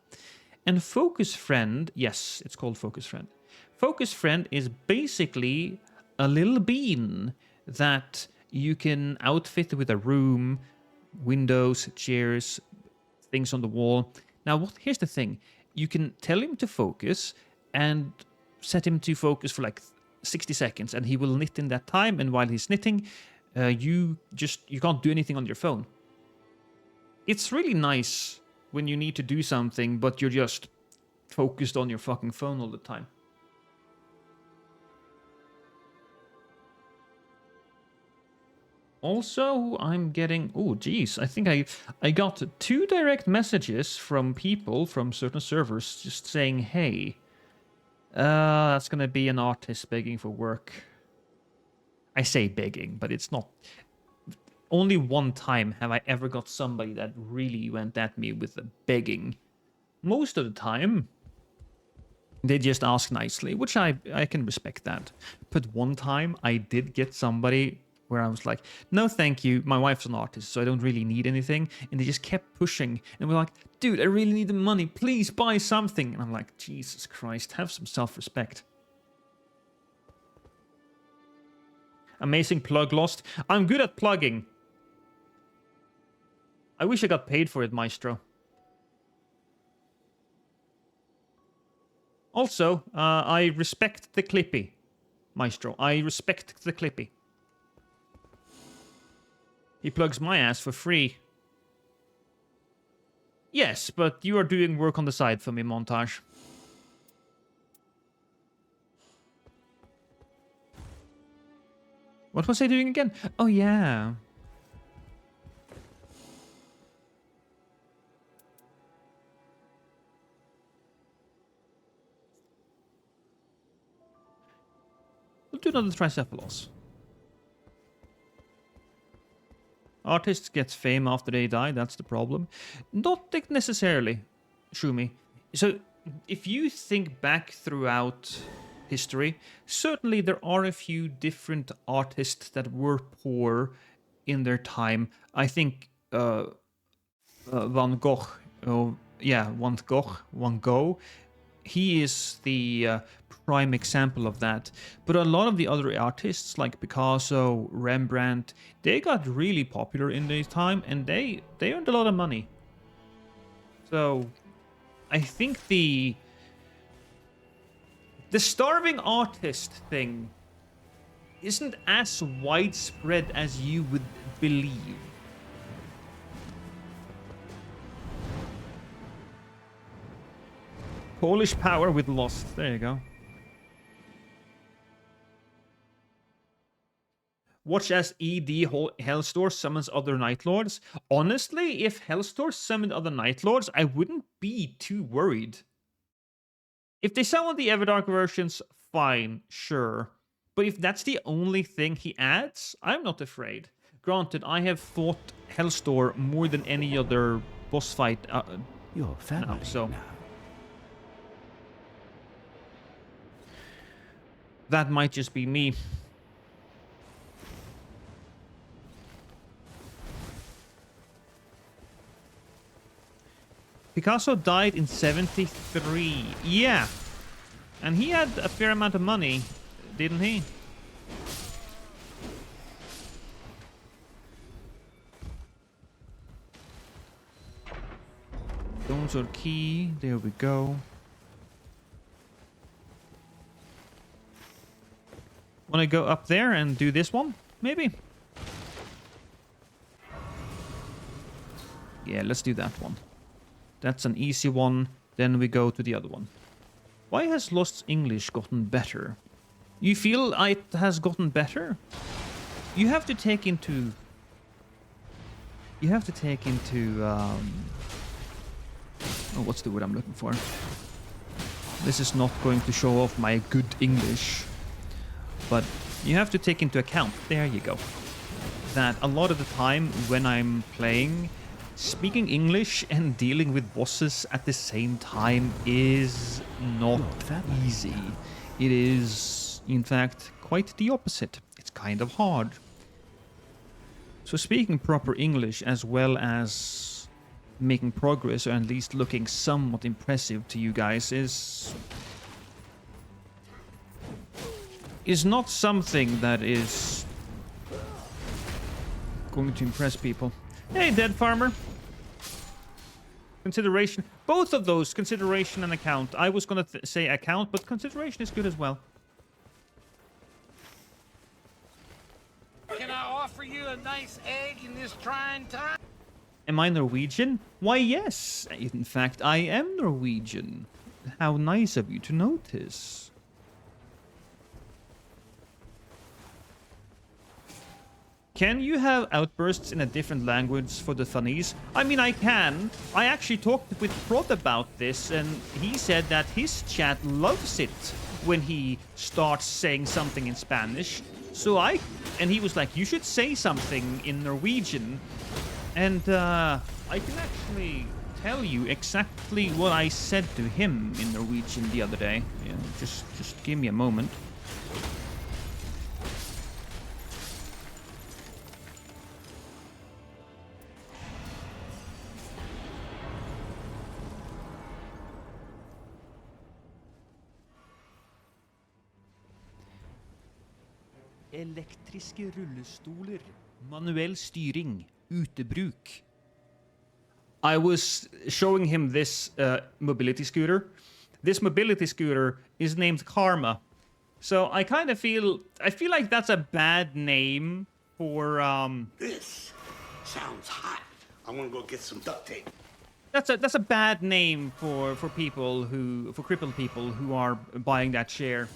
And Focus Friend, yes, it's called Focus Friend. Focus Friend is basically a little bean that you can outfit with a room, windows, chairs, things on the wall. Now, here's the thing. You can tell him to focus and set him to focus for like 60 seconds, and he will knit in that time. And while he's knitting, you can't do anything on your phone. It's really nice when you need to do something, but you're just focused on your fucking phone all the time. Also, I'm getting... Oh, geez. I think I got 2 direct messages from people from certain servers just saying, hey, that's going to be an artist begging for work. I say begging, but it's not... Only one time have I ever got somebody that really went at me with the begging. Most of the time, they just ask nicely, which I can respect that. But one time, I did get somebody where I was like, no, thank you. My wife's an artist, so I don't really need anything. And they just kept pushing. And we're like, dude, I really need the money. Please buy something. And I'm like, Jesus Christ, have some self-respect. Amazing plug lost. I'm good at plugging. I wish I got paid for it, Maestro. Also, I respect the Clippy, Maestro. I respect the Clippy. He plugs my ass for free. Yes, but you are doing work on the side for me, Montage. What was I doing again? Oh, yeah. We'll do another Tricephalos. Artists get fame after they die, that's the problem. Not necessarily, Shumi. So, if you think back throughout history, certainly there are a few different artists that were poor in their time. I think Van Gogh, Van Gogh, he is the prime example of that. But a lot of the other artists like Picasso, Rembrandt, they got really popular in their time and they earned a lot of money. So I think the starving artist thing isn't as widespread as you would believe. Polish power with Lost. There you go. Watch as ED Hellstore summons other Night Lords. Honestly, if Hellstore summoned other Night Lords, I wouldn't be too worried. If they summon the Everdark versions, fine, sure. But if that's the only thing he adds, I'm not afraid. Granted, I have fought Hellstore more than any other boss fight. Your family so now. That might just be me. Picasso died in 73. Yeah. And he had a fair amount of money, didn't he? Stones are key. There we go. Want to go up there and do this one? Maybe. Yeah, let's do that one. That's an easy one. Then we go to the other one. Why has Lost's English gotten better? You feel it has gotten better? You have to take into... oh, what's the word I'm looking for? This is not going to show off my good English. But you have to take into account, there you go, that a lot of the time when I'm playing, speaking English and dealing with bosses at the same time is not easy. It is, in fact, quite the opposite. It's kind of hard. So speaking proper English as well as making progress, or at least looking somewhat impressive to you guys, is not something that is going to impress people. Hey, Dead Farmer. Consideration. Both of those, consideration and account. I was going to say account, but consideration is good as well. Can I offer you a nice egg in this trying time? Am I Norwegian? Why, yes. In fact, I am Norwegian. How nice of you to notice. Can you have outbursts in a different language for the funnies? I mean, I can. I actually talked with Prod about this, and he said that his chat loves it when he starts saying something in Spanish. And he was like, you should say something in Norwegian. And I can actually tell you exactly what I said to him in Norwegian the other day. Yeah, just give me a moment. Elektriske rullestoler, manuell styring, utebruk. I was showing him this mobility scooter. This mobility scooter is named Karma. So I kind of feel like that's a bad name for This sounds hot. I'm gonna go get some duct tape. That's a bad name for crippled people who are buying that chair.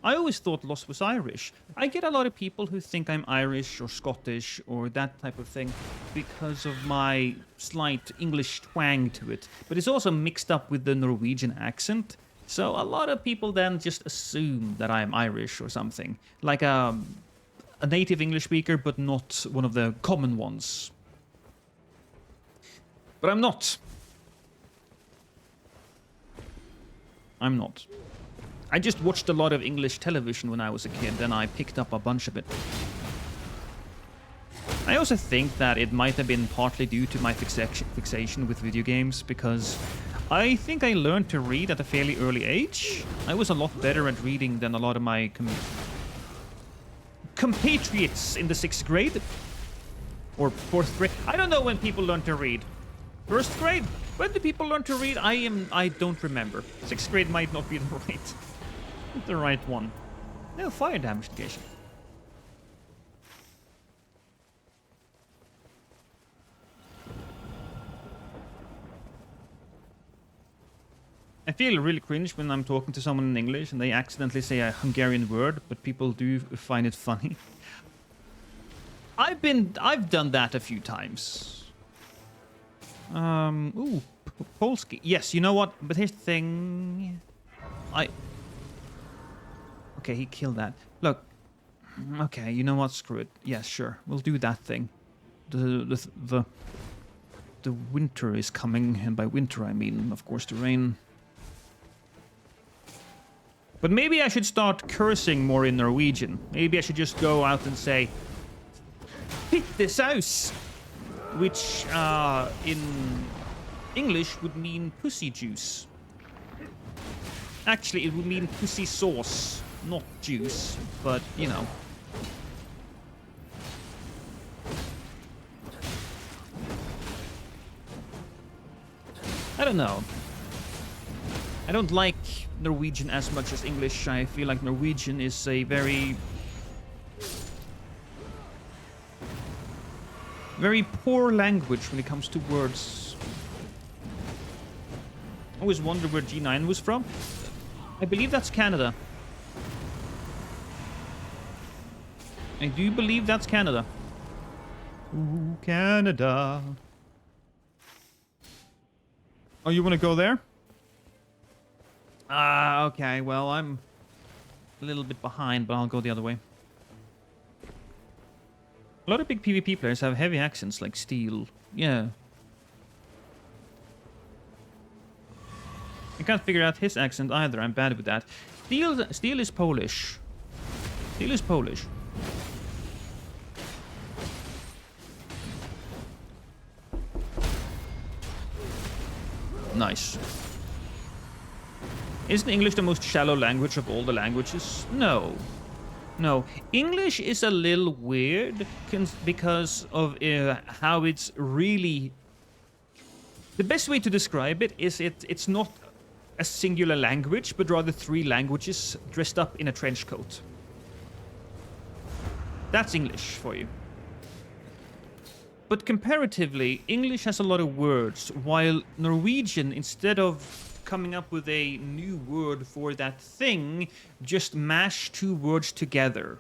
I always thought Lost was Irish. I get a lot of people who think I'm Irish or Scottish or that type of thing because of my slight English twang to it. But it's also mixed up with the Norwegian accent. So a lot of people then just assume that I'm Irish or something. Like a native English speaker, but not one of the common ones. But I'm not. I'm not. I just watched a lot of English television when I was a kid, and I picked up a bunch of it. I also think that it might have been partly due to my fixation with video games, because I think I learned to read at a fairly early age. I was a lot better at reading than a lot of my compatriots in the 6th grade. Or 4th grade. I don't know when people learn to read. 1st grade? When do people learn to read? I don't remember. 6th grade might not be the right one. No fire damage negation. I feel really cringe when I'm talking to someone in English and they accidentally say a Hungarian word, but people do find it funny. I've done that a few times. Ooh, Polski. Yes, you know what? But here's the thing. Okay, he killed that. Look. Okay, you know what? Screw it. Yes, sure. We'll do that thing. The winter is coming, and by winter I mean, of course, the rain. But maybe I should start cursing more in Norwegian. Maybe I should just go out and say, "Pittesaus," which in English would mean pussy juice. Actually, it would mean pussy sauce, not juice, but, you know. I don't know. I don't like Norwegian as much as English. I feel like Norwegian is a very poor language when it comes to words. I always wonder where G9 was from. I believe that's Canada. I do believe that's Canada. Ooh, Canada. Oh, you want to go there? Okay. Well, I'm a little bit behind, but I'll go the other way. A lot of big PvP players have heavy accents like Steel. Yeah. I can't figure out his accent either. I'm bad with that. Steel is Polish. Steel is Polish. Nice. Isn't English the most shallow language of all the languages? No. No. English is a little weird because of how it's really... The best way to describe it is it's not a singular language, but rather 3 languages dressed up in a trench coat. That's English for you. But comparatively, English has a lot of words, while Norwegian, instead of coming up with a new word for that thing, just mash 2 words together.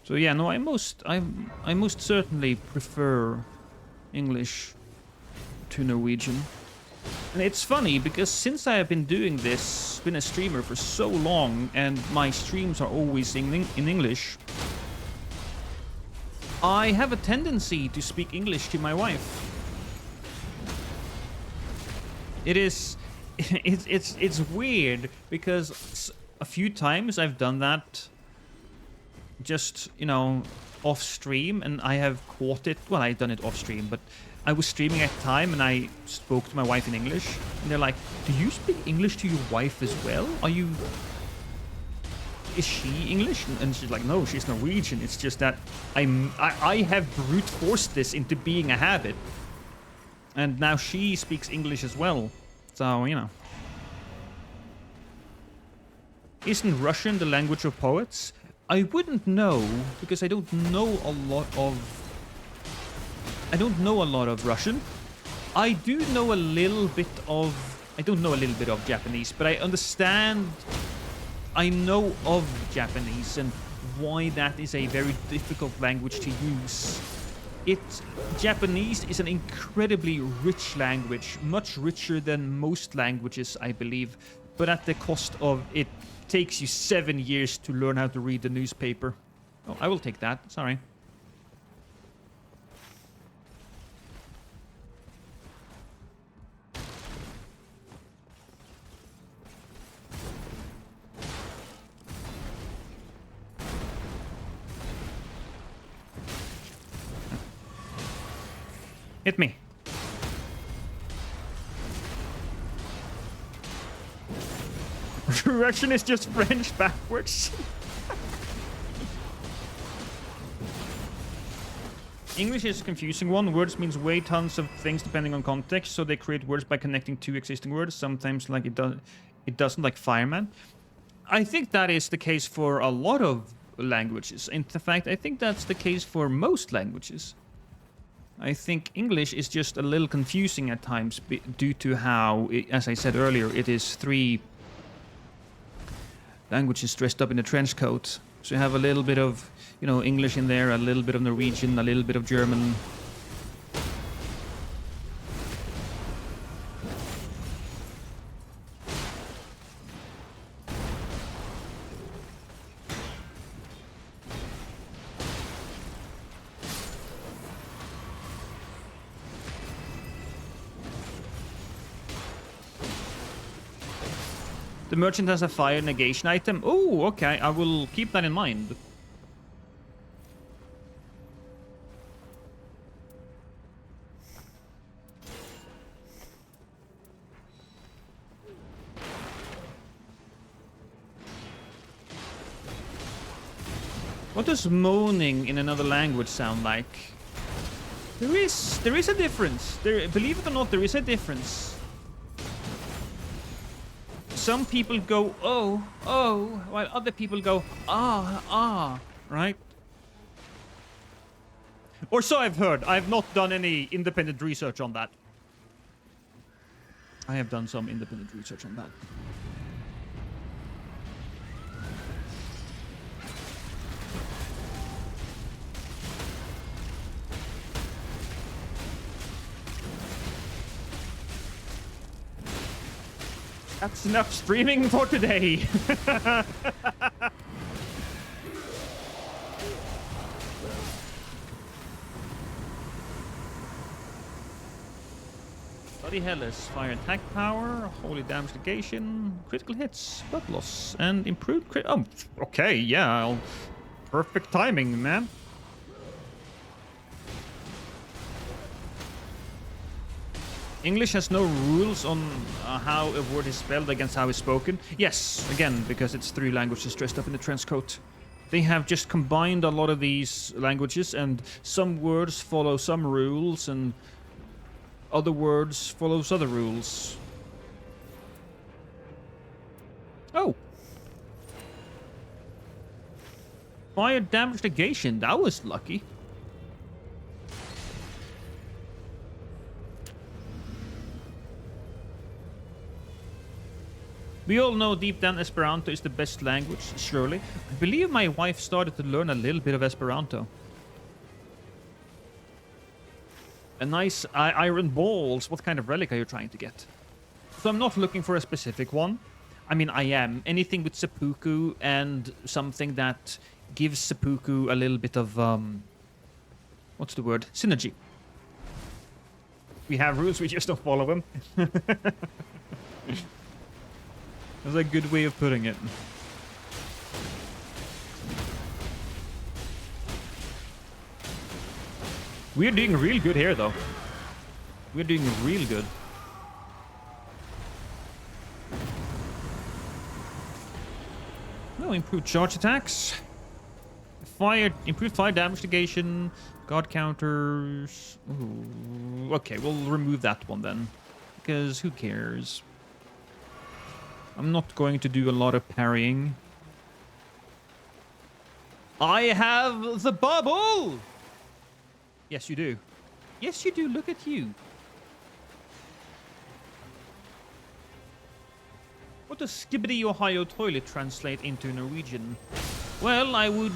So yeah, no, I most certainly prefer English to Norwegian. And it's funny because since I have been doing this, been a streamer for so long, and my streams are always in English, I have a tendency to speak English to my wife. It's weird because a few times I've done that just, you know, off stream, and I have caught it. Well, I've done it off stream, but I was streaming at the time and I spoke to my wife in English, and they're like, "Do you speak English to your wife as well? Is she English?" And she's like, "No, she's Norwegian. It's just that I have brute forced this into being a habit." And now she speaks English as well. So, you know. Isn't Russian the language of poets? I wouldn't know, because I don't know a lot of Russian. I do know a little bit of... I don't know a little bit of Japanese, but I understand... I know of Japanese and why that is a very difficult language to use. Japanese is an incredibly rich language, much richer than most languages, I believe, but at the cost of it takes you 7 years to learn how to read the newspaper. Oh, I will take that. Sorry. Hit me. Russian is just French backwards. English is a confusing one. Words means way tons of things depending on context, so they create words by connecting 2 existing words. Sometimes like it doesn't, like fireman. I think that is the case for a lot of languages. In fact, I think that's the case for most languages. I think English is just a little confusing at times due to how, as I said earlier, it is 3 languages dressed up in a trench coat. So you have a little bit of, you know, English in there, a little bit of Norwegian, a little bit of German. The merchant has a fire negation item. Oh, okay. I will keep that in mind. What does moaning in another language sound like? There is a difference. Believe it or not, there is a difference. Some people go, oh, oh, while other people go, ah, ah, right? Or so I've heard. I've not done any independent research on that. I have done some independent research on that. That's enough streaming for today. Bloody Hellas, fire attack power, holy damage negation, critical hits, blood loss, and improved crit. Oh, okay, yeah, perfect timing, man. English has no rules on how a word is spelled against how it's spoken. Yes, again, because it's 3 languages dressed up in the trenchcoat. They have just combined a lot of these languages, and some words follow some rules, and other words follows other rules. Oh. Fire damage negation. That was lucky. We all know deep down Esperanto is the best language, surely. I believe my wife started to learn a little bit of Esperanto. A nice iron balls. What kind of relic are you trying to get? So I'm not looking for a specific one. I mean, I am. Anything with seppuku and something that gives seppuku a little bit of, what's the word? Synergy. We have rules, we just don't follow them. That's a good way of putting it. We're doing real good here, though. We're doing real good. No, improved charge attacks. Fire, improved fire damage negation. Guard counters. Ooh. Okay, we'll remove that one then. Because who cares? I'm not going to do a lot of parrying. I have the bubble! Yes, you do. Yes, you do. Look at you. What does Skibbity Ohio toilet translate into Norwegian? Well, I would...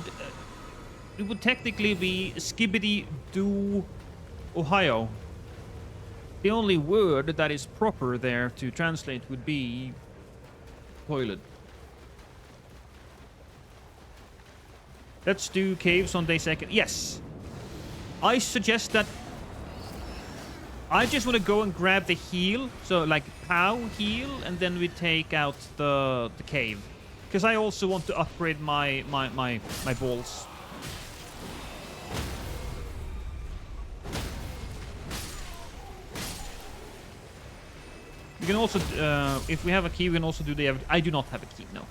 it would technically be Skibbity do Ohio. The only word that is proper there to translate would be toilet. Let's do caves on day 2nd. Yes. I suggest that I just want to go and grab the heal. So like POW heal, and then we take out the cave. Because I also want to upgrade my balls. We can also, if we have a key, we can also do the... I do not have a key, no.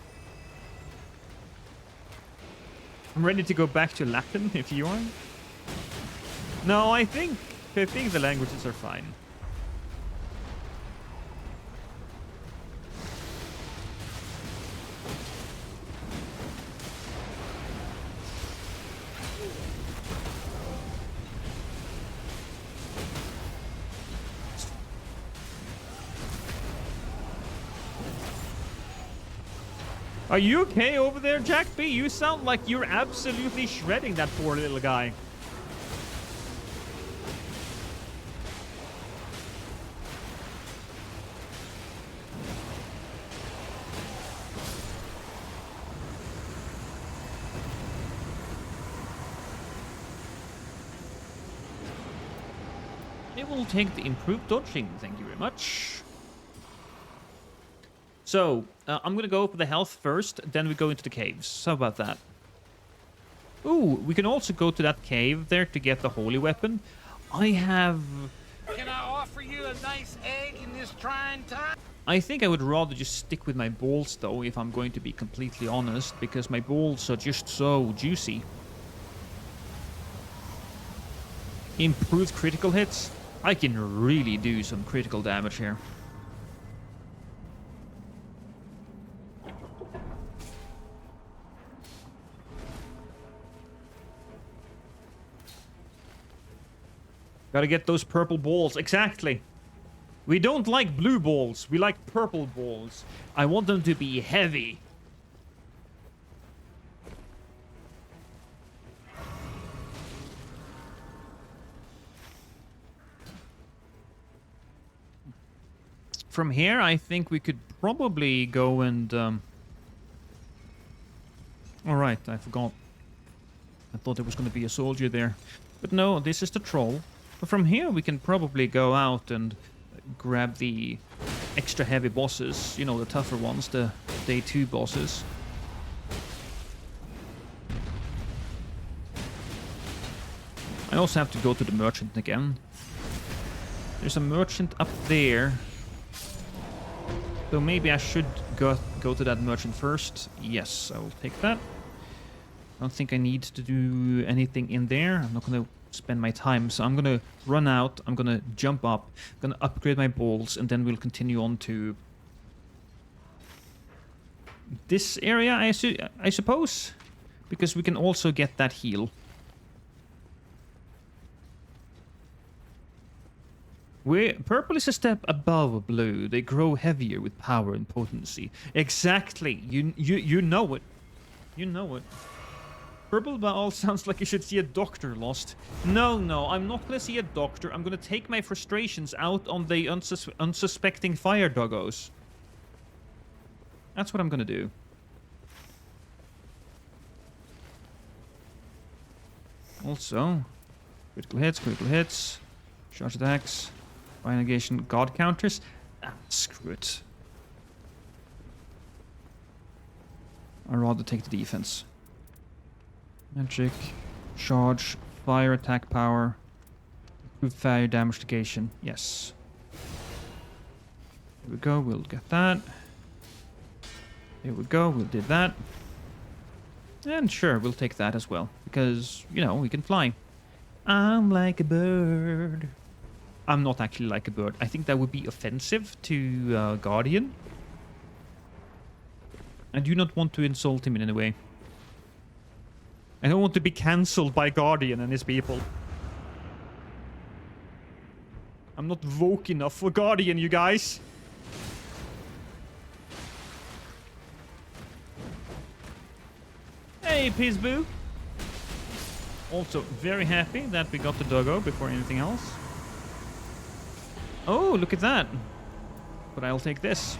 I'm ready to go back to Latin, if you are. No, I think the languages are fine. Are you okay over there, Jack B? You sound like you're absolutely shredding that poor little guy. It will take the improved dodging, thank you very much. So, I'm gonna go for the health first, then we go into the caves. How about that? Ooh, we can also go to that cave there to get the holy weapon. I have... Can I offer you a nice egg in this trying time? I think I would rather just stick with my balls, though, if I'm going to be completely honest, because my balls are just so juicy. Improved critical hits. I can really do some critical damage here. Gotta get those purple balls. Exactly. We don't like blue balls. We like purple balls. I want them to be heavy. from here, I think we could probably go and... Alright, I forgot. I thought there was going to be a soldier there. But no, this is the troll. But from here, we can probably go out and grab the extra heavy bosses. You know, the tougher ones, the day 2 bosses. I also have to go to the merchant again. There's a merchant up there. So maybe I should go to that merchant first. Yes, I will take that. I don't think I need to do anything in there. I'm not going to spend my time. So I'm going to run out. I'm going to jump up. I'm going to upgrade my balls. And then we'll continue on to this area, I suppose. Because we can also get that heal. Purple is a step above blue. They grow heavier with power and potency. Exactly. You know it. You know it. Purple Baal sounds like you should see a doctor, Lost. No, I'm not gonna see a doctor. I'm gonna take my frustrations out on the unsuspecting fire doggos. That's what I'm gonna do. Also, critical hits, charge attacks, fire negation, god counters. Ah, screw it. I'd rather take the defense. Magic, charge, fire attack power, improved fire damage negation. Yes. Here we go, we'll get that. Here we go, we'll do that. And sure, we'll take that as well. Because, you know, we can fly. I'm like a bird. I'm not actually like a bird. I think that would be offensive to Guardian. I do not want to insult him in any way. I don't want to be cancelled by Guardian and his people. I'm not woke enough for Guardian, you guys. Hey, Pizboo. Also, very happy that we got the doggo before anything else. Oh, look at that. But I'll take this.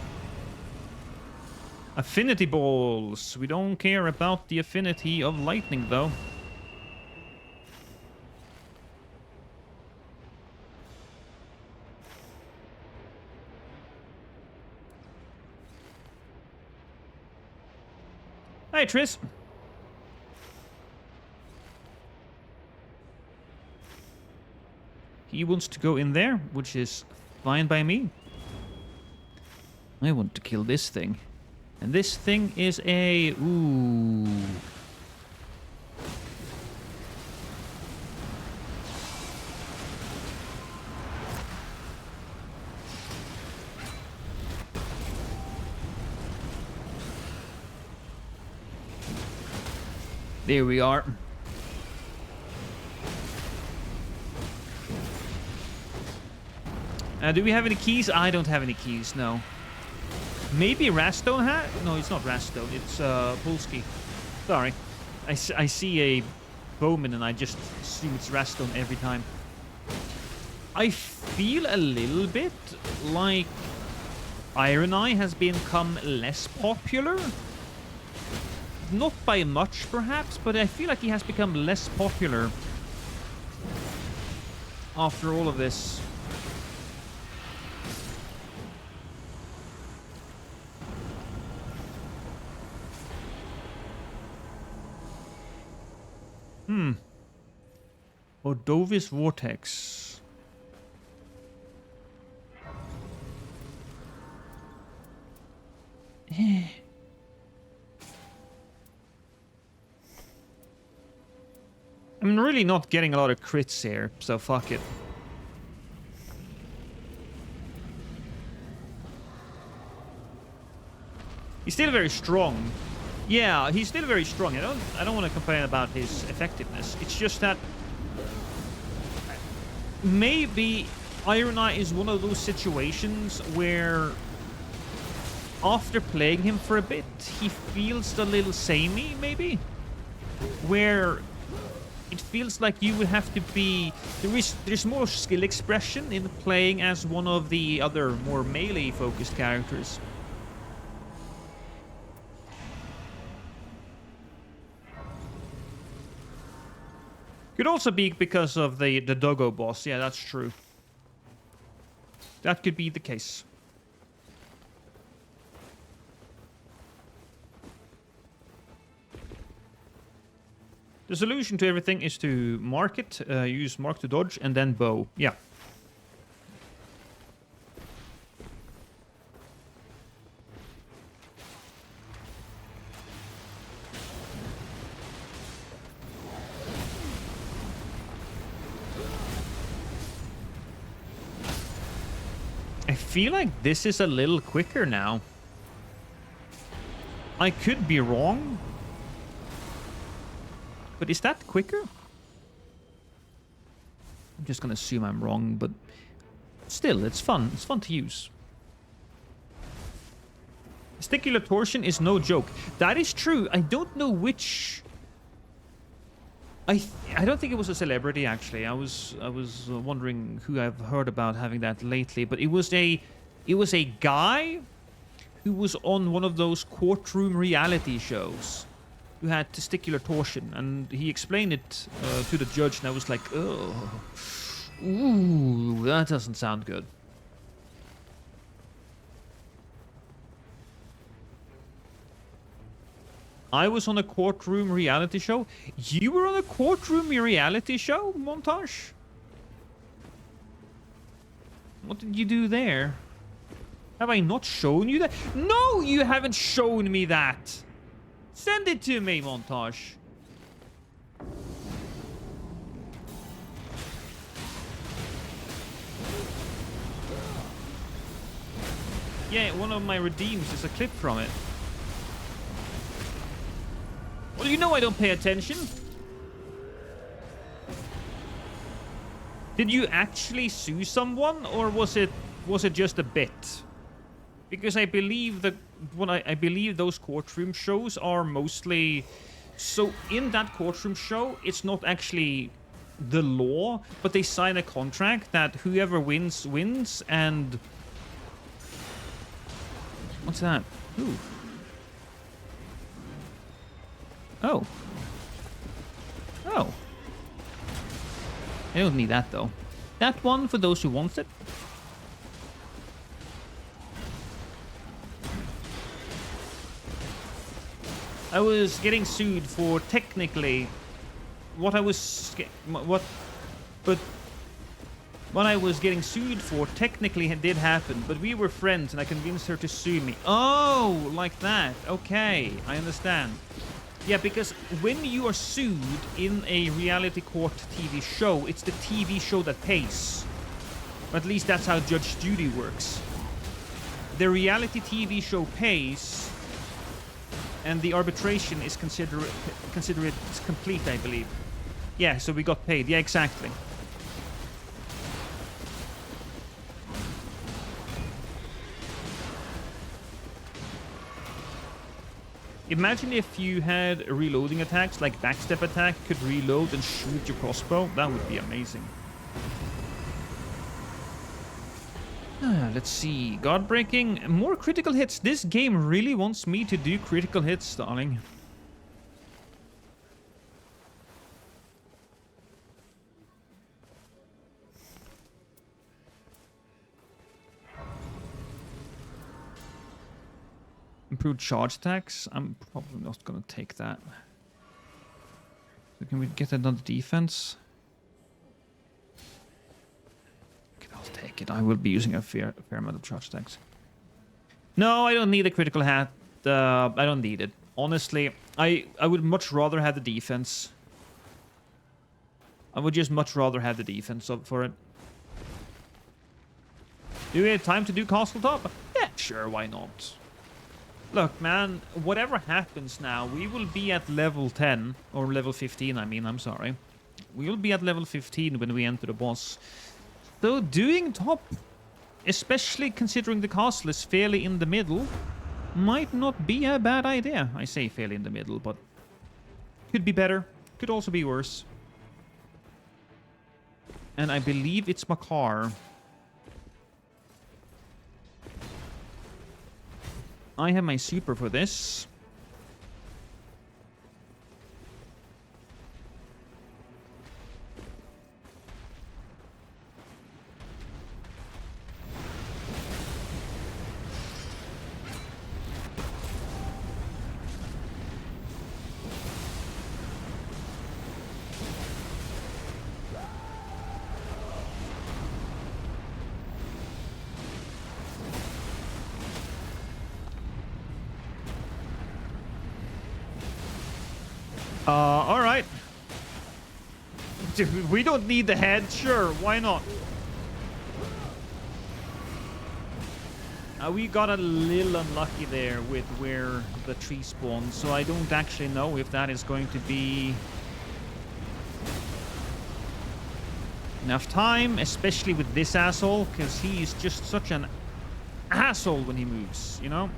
Affinity balls. We don't care about the affinity of lightning, though. Hey, Triss. He wants to go in there, which is fine by me. I want to kill this thing. And this thing is a... Ooh. There we are. Do we have any keys? I don't have any keys, no. Maybe Rastone hat? No, it's not Rastone. It's Polsky. Sorry. I see a Bowman and I just assume it's Rastone every time. I feel a little bit like Iron Eye has become less popular. Not by much, perhaps, but I feel like he has become less popular after all of this. Ordovis Vortex. I'm really not getting a lot of crits here, so fuck it. He's still very strong. Yeah, he's still very strong. I don't want to complain about his effectiveness. It's just that maybe Iron Eye is one of those situations where after playing him for a bit, he feels a little samey, maybe? Where it feels like you would have to be... There's more skill expression in playing as one of the other more melee-focused characters. Could also be because of the doggo boss. Yeah, that's true. That could be the case. The solution to everything is to mark it, use mark to dodge, and then bow. Yeah. I feel like this is a little quicker now. I could be wrong. But is that quicker? I'm just gonna assume I'm wrong, but still, it's fun. It's fun to use. Testicular torsion is no joke. That is true. I don't know which... I don't think it was a celebrity, actually. I was wondering who I've heard about having that lately, but it was a guy who was on one of those courtroom reality shows who had testicular torsion, and he explained it to the judge, and I was like, oh, ooh, that doesn't sound good. I was on a courtroom reality show. You were on a courtroom reality show, Montage? What did you do there? Have I not shown you that? No, you haven't shown me that. Send it to me, Montage. Yeah, one of my redeems is a clip from it. Well, you know I don't pay attention. Did you actually sue someone, or was it just a bit? Because I believe that I believe those courtroom shows are mostly... So in that courtroom show, it's not actually the law, but they sign a contract that whoever wins, wins, and... What's that? Ooh. Oh. Oh. I don't need that, though. That one for those who want it. I was getting sued for technically what I was getting sued for technically did happen, but we were friends and I convinced her to sue me. Oh, like that. Okay, I understand. Yeah, because when you are sued in a reality court TV show, it's the TV show that pays. Or at least that's how Judge Judy works. The reality TV show pays, and the arbitration is considered complete, I believe. Yeah, so we got paid. Yeah, exactly. Imagine if you had reloading attacks, like backstep attack, could reload and shoot your crossbow. That would be amazing. Let's see. Guard breaking. More critical hits. This game really wants me to do critical hits, darling. Improved charge attacks. I'm probably not gonna take that. So can we get another defense? Okay, I'll take it. I will be using a fair amount of charge attacks. No, I don't need a critical hat. I don't need it. Honestly, I would much rather have the defense. I would just much rather have the defense for it. Do we have time to do Castle Top? Yeah, sure, why not? Look, man, whatever happens now, we will be at level 10, or level 15, I mean, I'm sorry. We will be at level 15 when we enter the boss. So doing top, especially considering the castle is fairly in the middle, might not be a bad idea. I say fairly in the middle, but could be better, could also be worse. And I believe it's my car. I have my super for this. All right. We don't need the head. Sure, why not? We got a little unlucky there with where the tree spawned, so I don't actually know if that is going to be enough time, especially with this asshole, because he is just such an asshole when he moves, you know?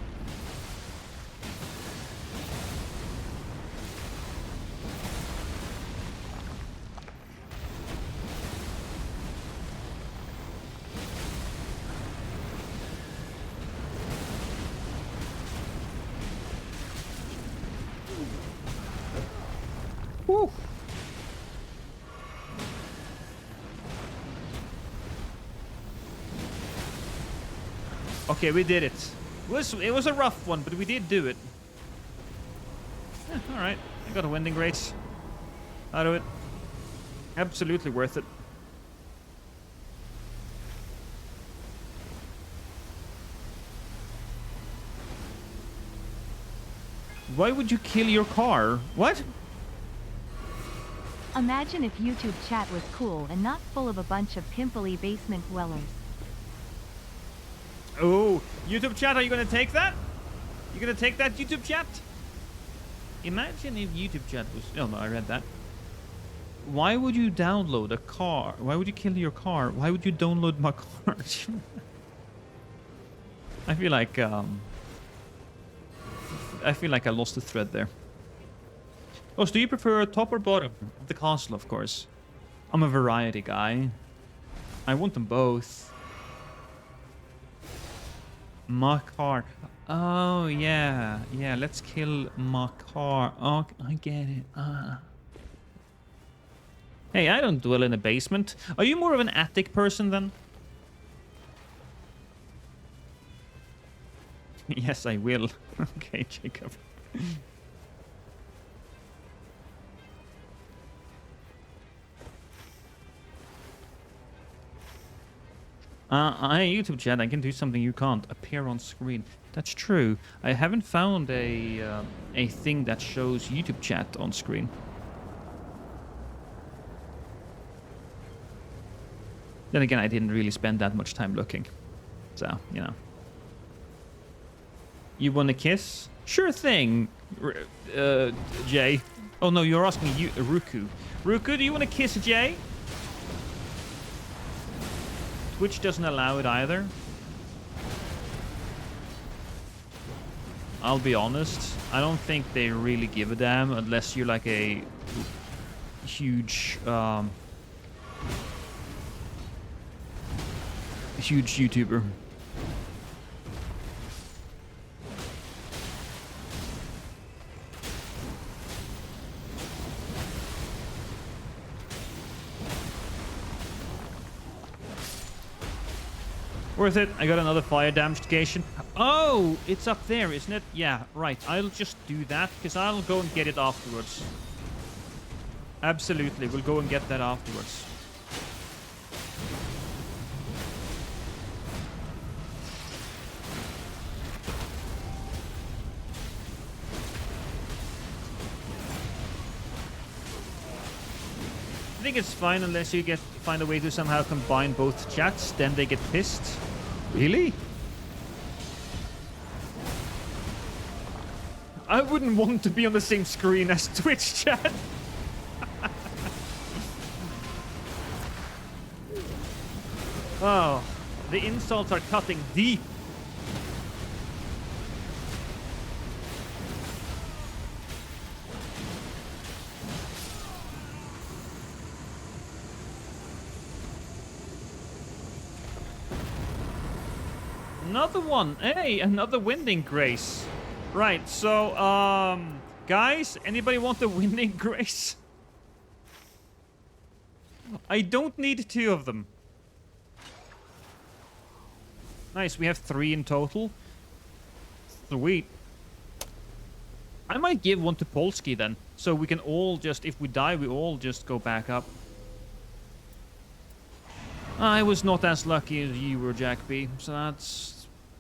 Woo. Okay, we did it. It was a rough one, but we did do it. All right, I got a winding race out of it. Absolutely worth it. Why would you kill your car? What? Imagine if YouTube chat was cool and not full of a bunch of pimply basement dwellers. Oh, YouTube chat, are you gonna take that? You gonna take that, YouTube chat? Imagine if YouTube chat was... Oh no, I read that. Why would you download a car? Why would you kill your car? Why would you download my car? I feel like I lost the thread there. Oh, so do you prefer top or bottom? The castle, of course. I'm a variety guy. I want them both. My car. Oh, yeah. Yeah, let's kill my car. Oh, I get it. Hey, I don't dwell in a basement. Are you more of an attic person then? Yes, I will. Okay, Jacob. YouTube chat, I can do something you can't. Appear on screen. That's true. I haven't found a thing that shows YouTube chat on screen. Then again, I didn't really spend that much time looking. So, you know. You want a kiss? Sure thing, Jay. Oh no, you're asking you, Ruku. Ruku, do you want to kiss Jay? Twitch doesn't allow it either. I'll be honest, I don't think they really give a damn unless you're like a huge, huge YouTuber. Worth it. I got another fire damage station. Oh, it's up there, isn't it? Yeah, right. I'll just do that because I'll go and get it afterwards. Absolutely, we'll go and get that afterwards. I think it's fine unless you find a way to somehow combine both chats, then they get pissed. Really? I wouldn't want to be on the same screen as Twitch chat. Oh, the insults are cutting deep. Another one. Hey, another winding grace. Right, so, guys, anybody want the winding grace? I don't need 2 of them. Nice, we have 3 in total. Sweet. I might give one to Polsky then, so we can all just, if we die, we all just go back up. I was not as lucky as you were, Jack B. So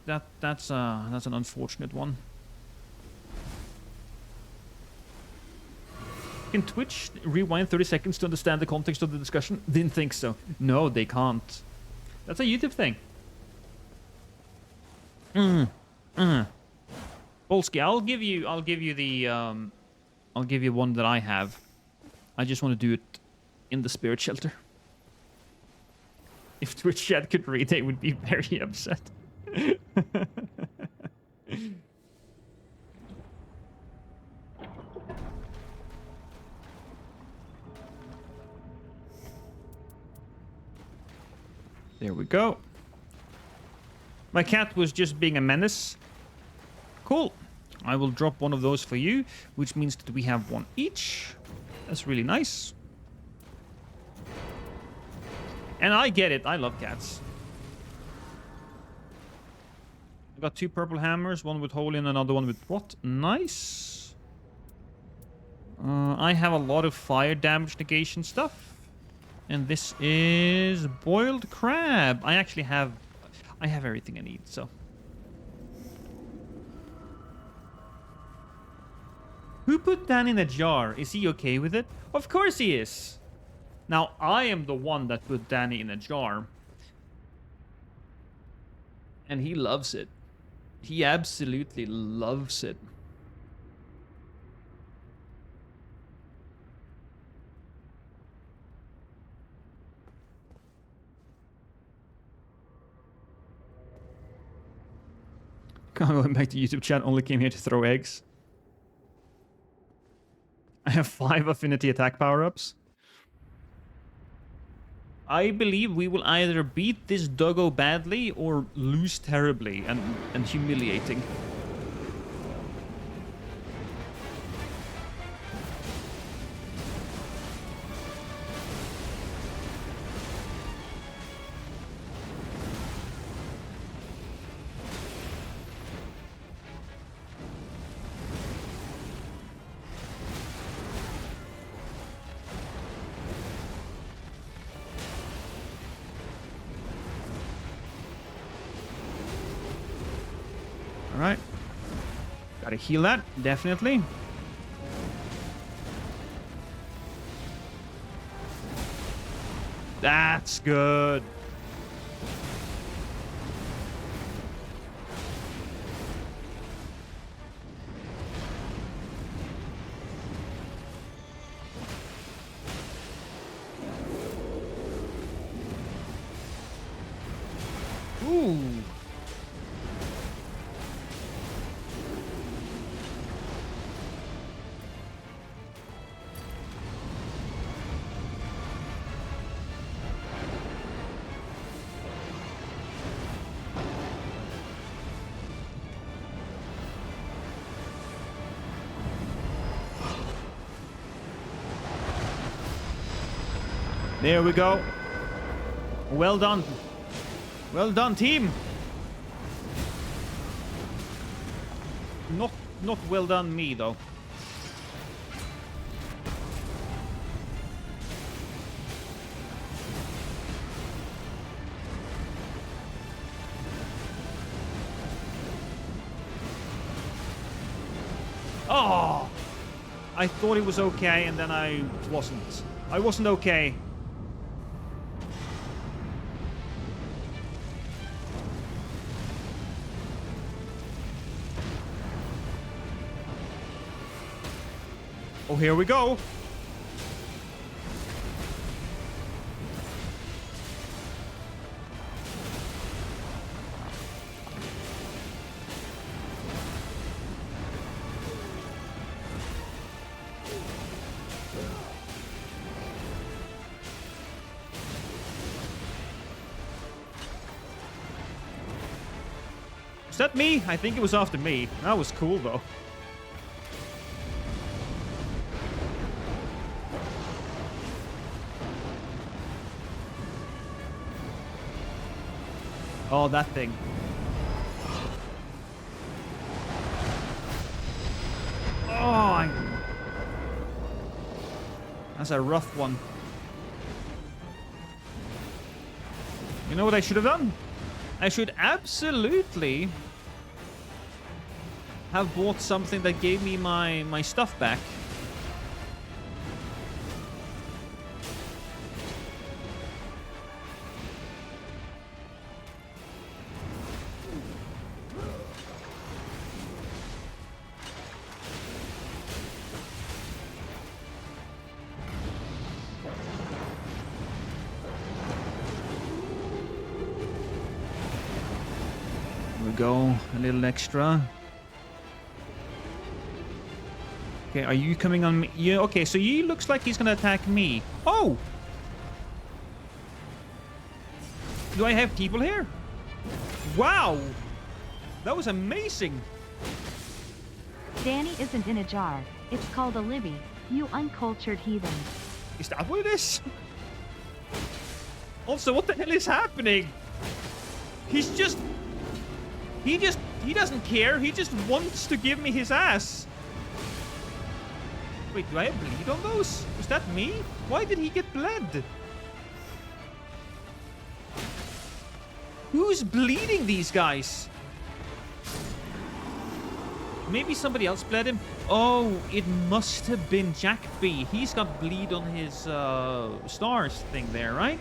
that's an unfortunate one. Can Twitch rewind 30 seconds to understand the context of the discussion? Didn't think so. No, they can't. That's a YouTube thing. Polsky, I'll give you the I'll give you one that I have. I just want to do it in the spirit shelter. If Twitch chat could read, they would be very upset. There we go. My cat was just being a menace. Cool. I will drop one of those for you, which means that we have 1 each. That's really nice. And I get it. I love cats. I got 2 purple hammers, one with hole in, another one with what? Nice. I have a lot of fire damage negation stuff. And this is boiled crab. I actually have... I have everything I need, so... Who put Dan in a jar? Is he okay with it? Of course he is! Now, I am the one that put Danny in a jar. And he loves it. He absolutely loves it. Going back to YouTube chat, only came here to throw eggs. I have 5 affinity attack power-ups. I believe we will either beat this doggo badly or lose terribly and humiliating. Alright. Gotta heal that, definitely. That's good. Ooh. There we go. Well done. Well done, team. Not well done me, though. Oh! I thought it was okay, and then I wasn't. I wasn't okay. Oh, here we go. that me? I think it was after me. That was cool, though. Oh, that thing. Oh, that's a rough one. You know what I should have done? I should absolutely have bought something that gave me my stuff back. Go a little extra. Okay, are you coming on me? Yeah, okay, so he looks like he's gonna attack me. Oh! Do I have people here? Wow! That was amazing! Danny isn't in a jar. It's called a Libby, you uncultured heathen. Is that what it is? Also, what the hell is happening? He doesn't care. He just wants to give me his ass. Wait, do I have bleed on those? Was that me? Why did he get bled? Who's bleeding these guys? Maybe somebody else bled him. Oh, it must have been Jack B. He's got bleed on his stars thing there, right?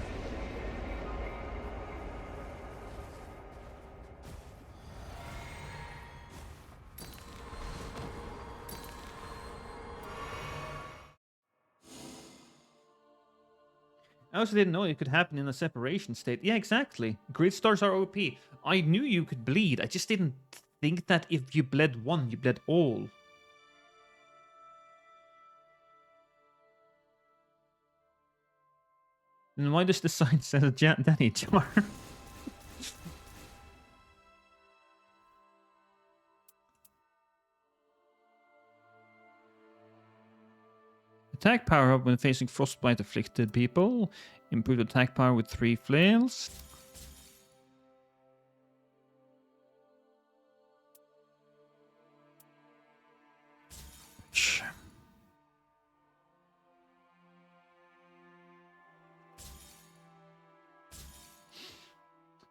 I also didn't know it could happen in a separation state. Yeah, exactly. Grid stars are OP. I knew you could bleed. I just didn't think that if you bled one, you bled all. And why does the sign say a Danny jar? Attack power up when facing frostbite afflicted people. Improved attack power with 3 flails.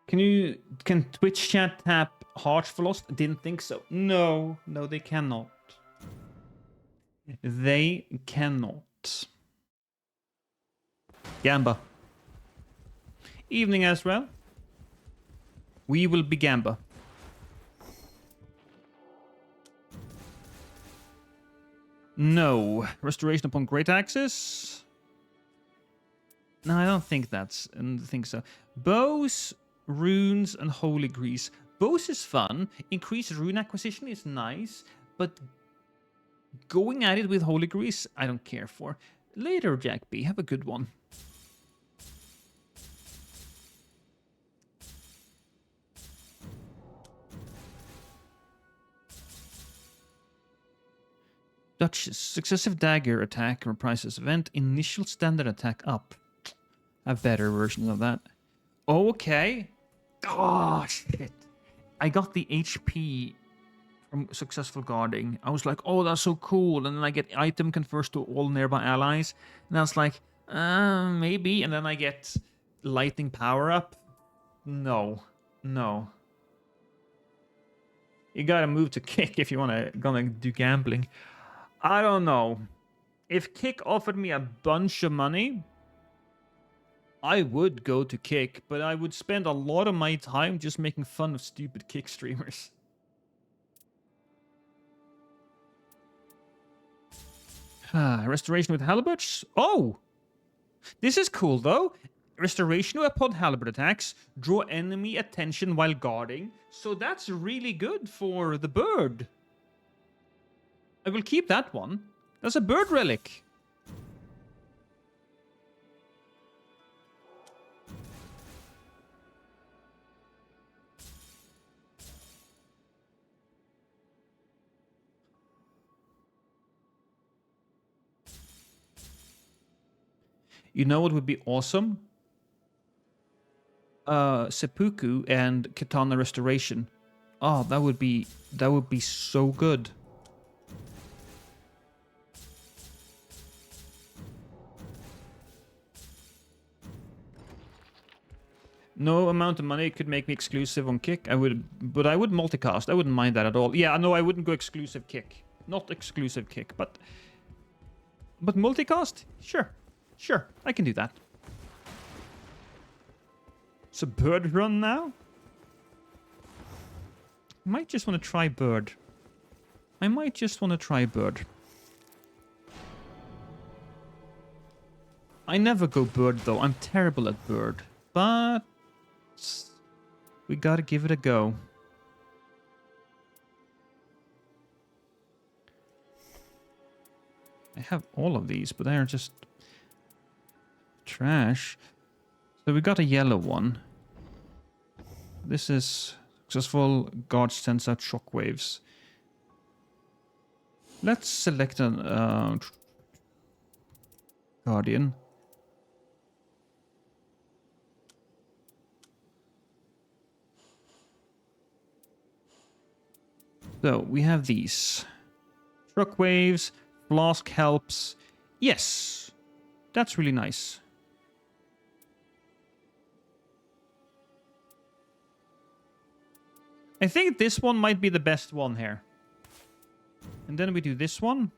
Can Twitch chat tap Heart for Lost? Didn't think so. No, they cannot. They cannot. Gamba. Evening as well. We will be Gamba. No. Restoration upon great access? No, I don't think so. Bows, runes, and holy grease. Bows is fun. Increased rune acquisition is nice, but going at it with holy grease, I don't care for. Later, Jack B. Have a good one. Dutch successive dagger attack reprises event. Initial standard attack up. A better version of that. Okay. Oh, shit. I got the HP from successful guarding. I was like, oh, that's so cool. And then I get item confers to all nearby allies. And I was like, maybe. And then I get lightning power up. No. You gotta move to kick if you gonna do gambling. I don't know. If Kick offered me a bunch of money, I would go to Kick, but I would spend a lot of my time just making fun of stupid Kick streamers. Restoration with halibuts? Oh! This is cool, though. Restoration upon halberd attacks. Draw enemy attention while guarding. So that's really good for the bird. I will keep that one. That's a bird relic. You know what would be awesome? Seppuku and Katana Restoration. Oh, that would be so good. No amount of money could make me exclusive on Kick. But I would multicast. I wouldn't mind that at all. Yeah, no, I wouldn't go exclusive Kick. Not exclusive Kick, but multicast? Sure. Sure, I can do that. So Bird Run now? I might just want to try Bird. I might just want to try Bird. I never go Bird, though. I'm terrible at Bird. But we gotta give it a go. I have all of these, but they are just trash. So we got a yellow one. This is successful. Guard sends out shockwaves. Let's select an Guardian. So we have these. Shockwaves, Flask helps. Yes, that's really nice. I think this one might be the best one here. And then we do this one.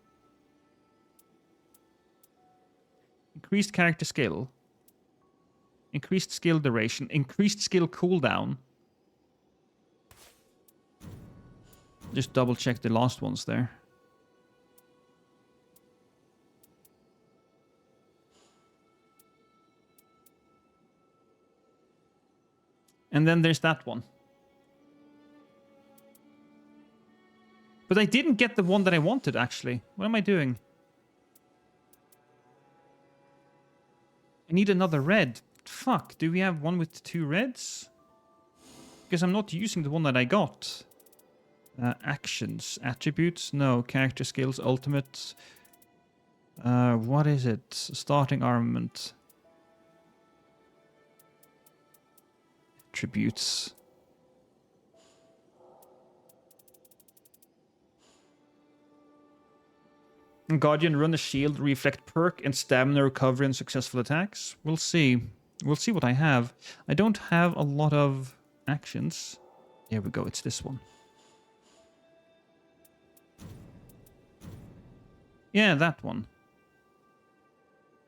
Increased character skill. Increased skill duration. Increased skill cooldown. Just double check the last ones there. And then there's that one. But I didn't get the one that I wanted, actually. What am I doing? I need another red. Fuck, do we have one with 2 reds? Because I'm not using the one that I got. Actions, attributes, no. Character skills, ultimate. What is it? Starting armament. Attributes. Guardian, run a shield, reflect perk, and stamina recovery and successful attacks. We'll see. We'll see what I have. I don't have a lot of actions. There we go, it's this one. Yeah, that one.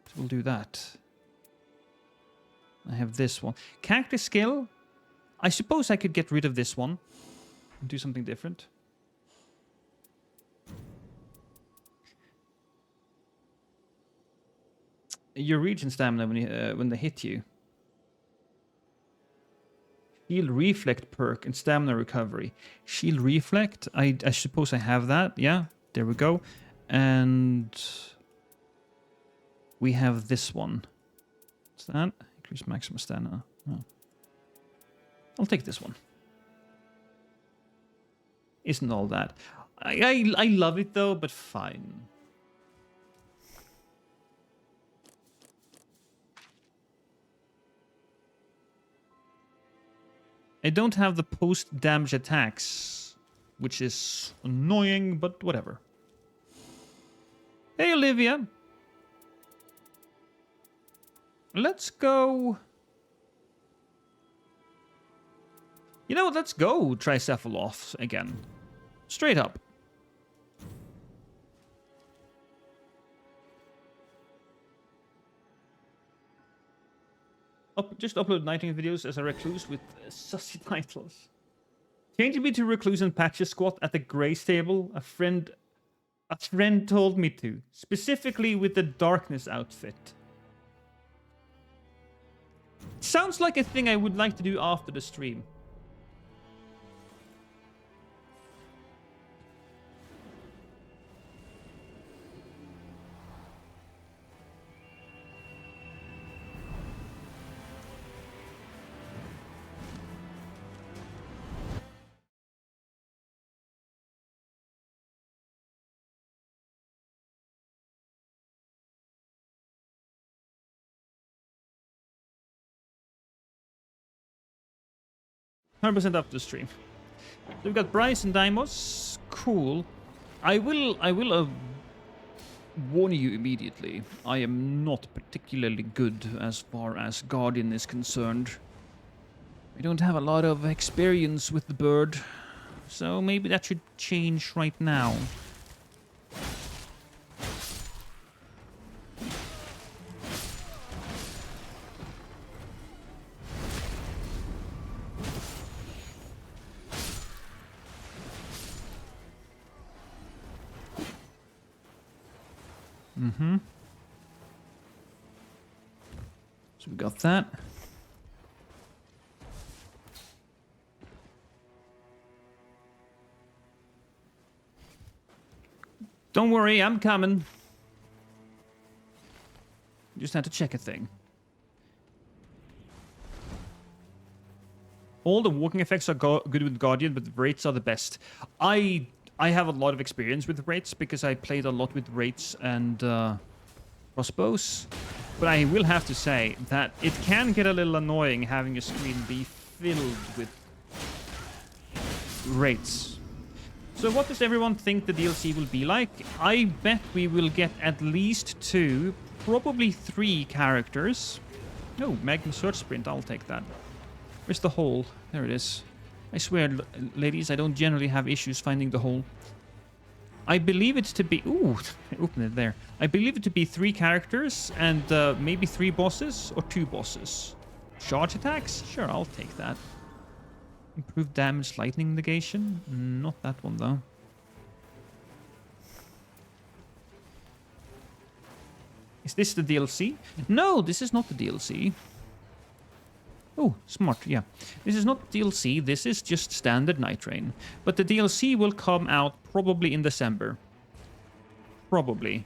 So we'll do that. I have this one. Character skill. I suppose I could get rid of this one and do something different. Your regen stamina when they hit you. Shield reflect perk and stamina recovery. Shield reflect. I suppose I have that. Yeah, there we go. And we have this one. What's that? Increase maximum stamina. Oh. I'll take this one. Isn't all that. I love it though, but fine. I don't have the post-damage attacks, which is annoying, but whatever. Hey, Olivia. Let's go... You know what? Let's go Tricephalos again. Straight up. Just upload Nightreign videos as a recluse with sussy titles. Changing me to recluse and patches squat at the grace table. A friend told me to. Specifically with the darkness outfit. Sounds like a thing I would like to do after the stream. 100% up the stream. So we've got Bryce and Deimos. Cool. I will warn you immediately. I am not particularly good as far as Guardian is concerned. I don't have a lot of experience with the bird, so maybe that should change right now. So we got that. Don't worry, I'm coming. Just had to check a thing. All the walking effects are good with Guardian, but the Wraiths are the best. I have a lot of experience with Wraiths because I played a lot with Wraiths and crossbows. But I will have to say that it can get a little annoying having a screen be filled with Wraiths. So what does everyone think the DLC will be like? I bet we will get at least 2, probably 3 characters. Oh, Magnum Search Sprint, I'll take that. Where's the hole? There it is. I swear, ladies, I don't generally have issues finding the hole. I believe it to be... Ooh, I opened it there. I believe it to be 3 characters and maybe 3 bosses or 2 bosses. Charge attacks? Sure, I'll take that. Improved damage lightning negation? Not that one, though. Is this the DLC? No, this is not the DLC. Oh, smart, yeah. This is not DLC, this is just standard Nightreign. But the DLC will come out probably in December. Probably.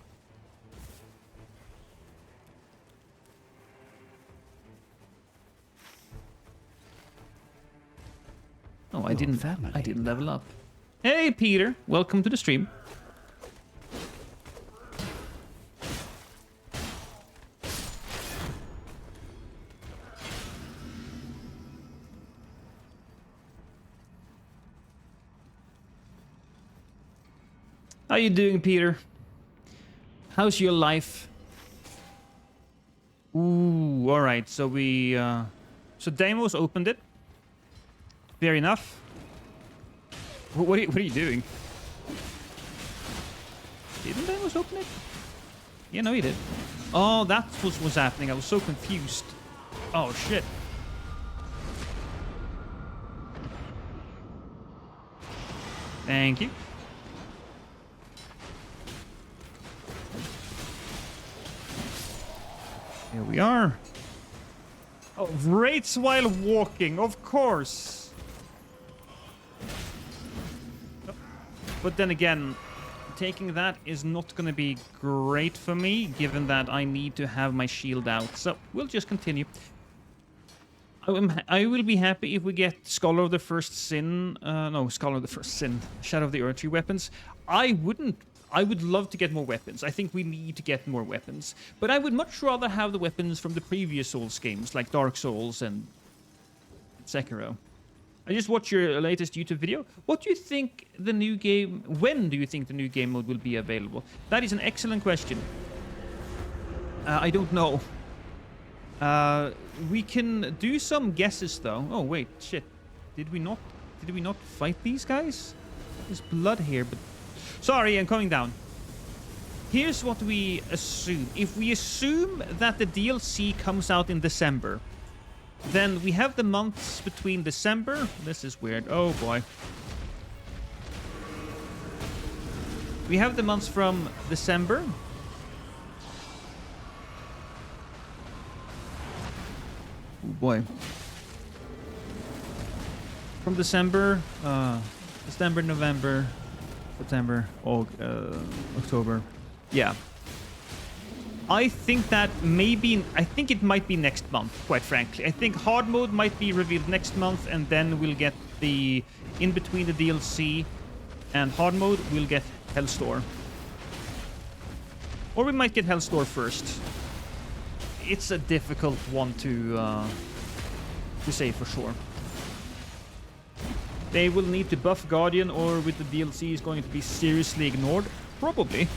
Oh, I didn't level up. Hey, Peter, welcome to the stream. How you doing, Peter? How's your life? Ooh, all right. So we, so Deimos opened it. Fair enough. What are you doing? Didn't Deimos open it? Yeah, no, he did. Oh, that's what was happening. I was so confused. Oh shit. Thank you. Here we are. Oh, Wraiths while walking, of course. But then again, taking that is not going to be great for me, given that I need to have my shield out. So we'll just continue. I will be happy if we get Scholar of the First Sin. No, Scholar of the First Sin. Shadow of the Earth Tree weapons. I would love to get more weapons. I think we need to get more weapons. But I would much rather have the weapons from the previous Souls games, like Dark Souls and Sekiro. I just watched your latest YouTube video. What do you think the new game... When do you think the new game mode will be available? That is an excellent question. I don't know. We can do some guesses, though. Oh, wait. Shit. Did we not fight these guys? There's blood here, but... Sorry, I'm coming down. Here's what we assume. If we assume that the DLC comes out in December, then we have the months between December... This is weird. Oh, boy. We have the months from December... Oh, boy. From December, November... September, October. Yeah. I think it might be next month, quite frankly. I think hard mode might be revealed next month, and then we'll get the... In between the DLC and hard mode, we'll get Hellstore. Or we might get Hellstore first. It's a difficult one to say for sure. They will need to buff Guardian, or with the DLC is going to be seriously ignored. Probably.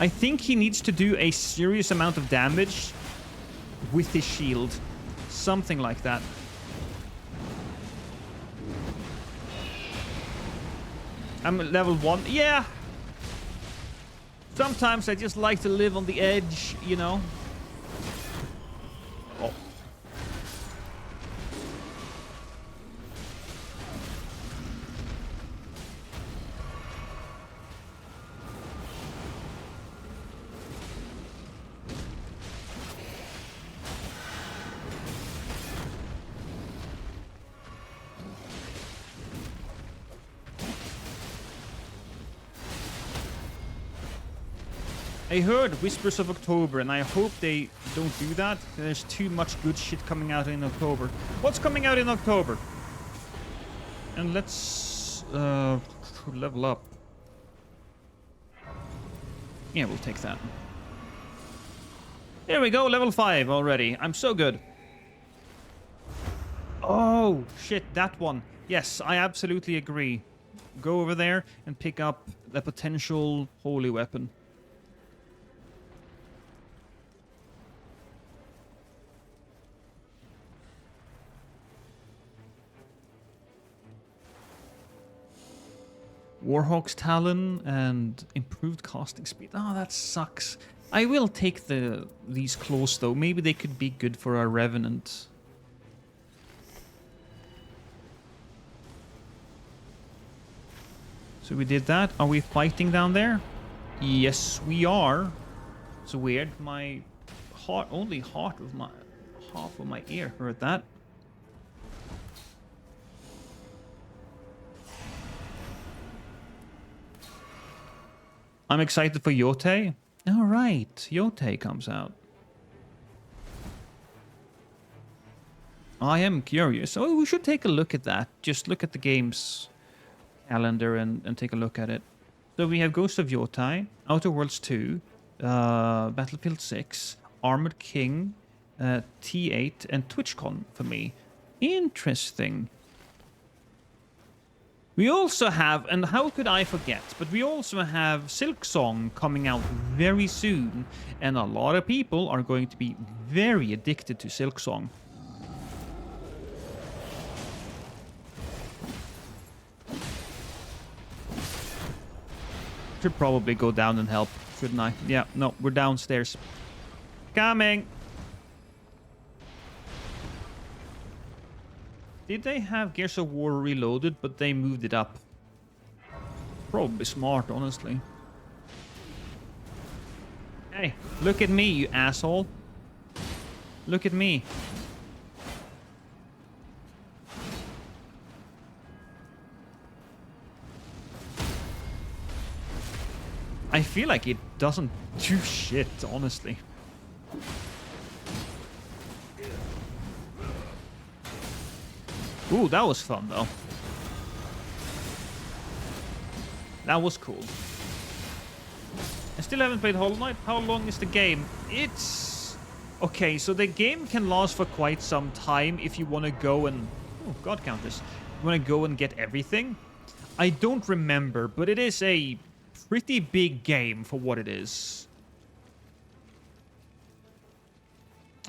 I think he needs to do a serious amount of damage with his shield. Something like that. I'm at level 1. Yeah. Sometimes I just like to live on the edge, you know. Oh. I heard Whispers of October, and I hope they don't do that. There's too much good shit coming out in October. What's coming out in October? And let's level up. Yeah, we'll take that. Here we go, level 5 already. I'm so good. Oh, shit, that one. Yes, I absolutely agree. Go over there and pick up the potential holy weapon. Warhawk's Talon and improved casting speed. Oh, that sucks. I will take these claws though. Maybe they could be good for our Revenant. So we did that. Are we fighting down there? Yes, we are. It's weird. My heart, only half of my ear heard that. I'm excited for Yote. All right, Yote comes out. I am curious. Oh, we should take a look at that. Just look at the game's calendar and take a look at it. So we have Ghost of Yotai, Outer Worlds 2, Battlefield 6, Armored King, T8, and TwitchCon for me. Interesting. We also have, and how could I forget, but we also have Silksong coming out very soon, and a lot of people are going to be very addicted to Silksong. Should probably go down and help, shouldn't I? Yeah, no, we're downstairs. Coming! Did they have Gears of War Reloaded, but they moved it up? Probably smart, honestly. Hey, look at me, you asshole. Look at me. I feel like it doesn't do shit, honestly. Ooh, that was fun, though. That was cool. I still haven't played Hollow Knight. How long is the game? It's... Okay, so the game can last for quite some time if you want to go and... Oh, God Countess. You want to go and get everything? I don't remember, but it is a pretty big game for what it is.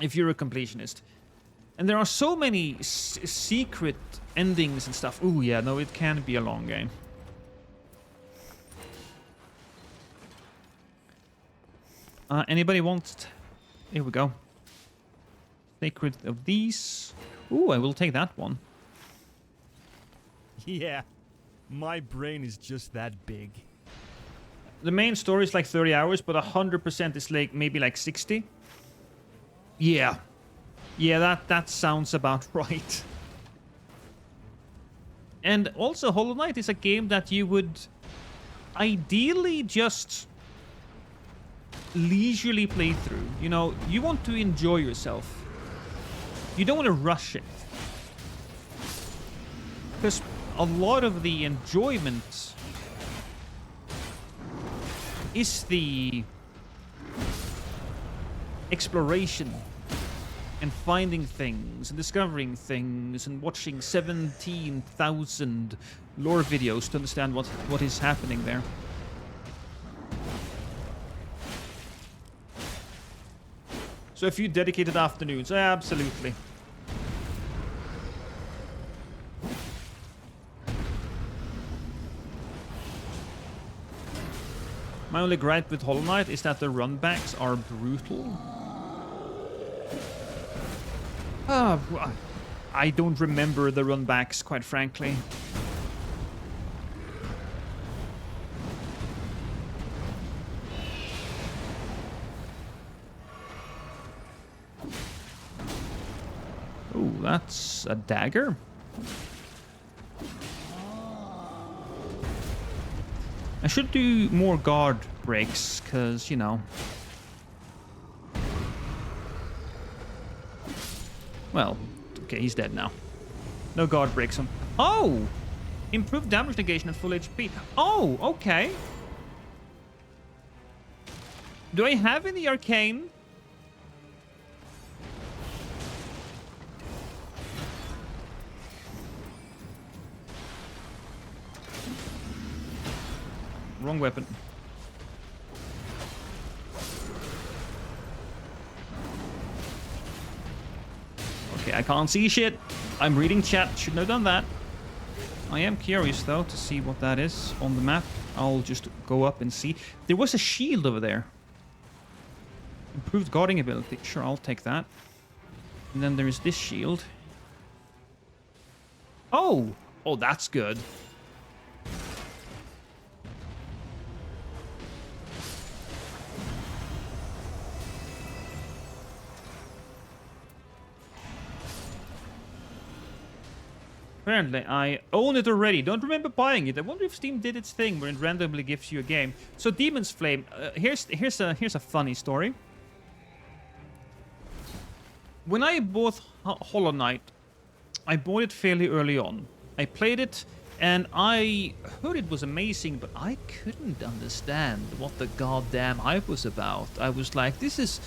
If you're a completionist. And there are so many secret endings and stuff. Ooh, yeah, no, it can be a long game. Anybody want... Here we go. Sacred of these. Ooh, I will take that one. Yeah, my brain is just that big. The main story is like 30 hours, but 100% is like maybe like 60. Yeah. Yeah, that sounds about right. And also, Hollow Knight is a game that you would ideally just leisurely play through. You know, you want to enjoy yourself. You don't want to rush it. Because a lot of the enjoyment is the exploration and finding things and discovering things and watching 17,000 lore videos to understand what is happening there. So a few dedicated afternoons, absolutely. My only gripe with Hollow Knight is that the runbacks are brutal. I don't remember the runbacks, quite frankly. Oh, that's a dagger. I should do more guard breaks, because, you know. Well, okay, he's dead now. No guard breaks him. Oh! Improved damage negation at full HP. Oh, okay. Do I have any arcane? Wrong weapon. Okay, I can't see shit. I'm reading chat. Shouldn't have done that. I am curious, though, to see what that is on the map. I'll just go up and see. There was a shield over there. Improved guarding ability. Sure, I'll take that. And then there is this shield. Oh! Oh, that's good. Apparently, I own it already. Don't remember buying it. I wonder if Steam did its thing where it randomly gives you a game. So, Demon's Flame. Here's a funny story. When I bought Hollow Knight, I bought it fairly early on. I played it, and I heard it was amazing, but I couldn't understand what the goddamn hype was about. I was like, this is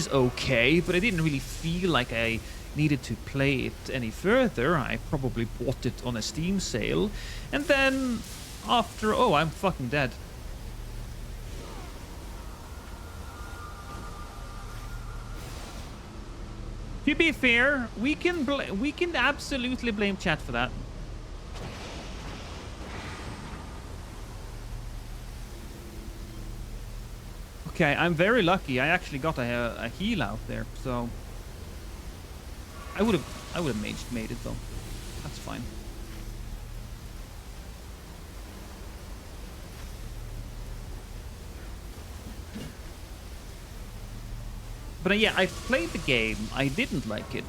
okay, but I didn't really feel like I needed to play it any further. I probably bought it on a Steam sale, and then after, oh, I'm fucking dead. To be fair, we can absolutely blame chat for that. Okay, I'm very lucky. I actually got a heal out there, so I would have made it though. That's fine. But yeah, I played the game. I didn't like it.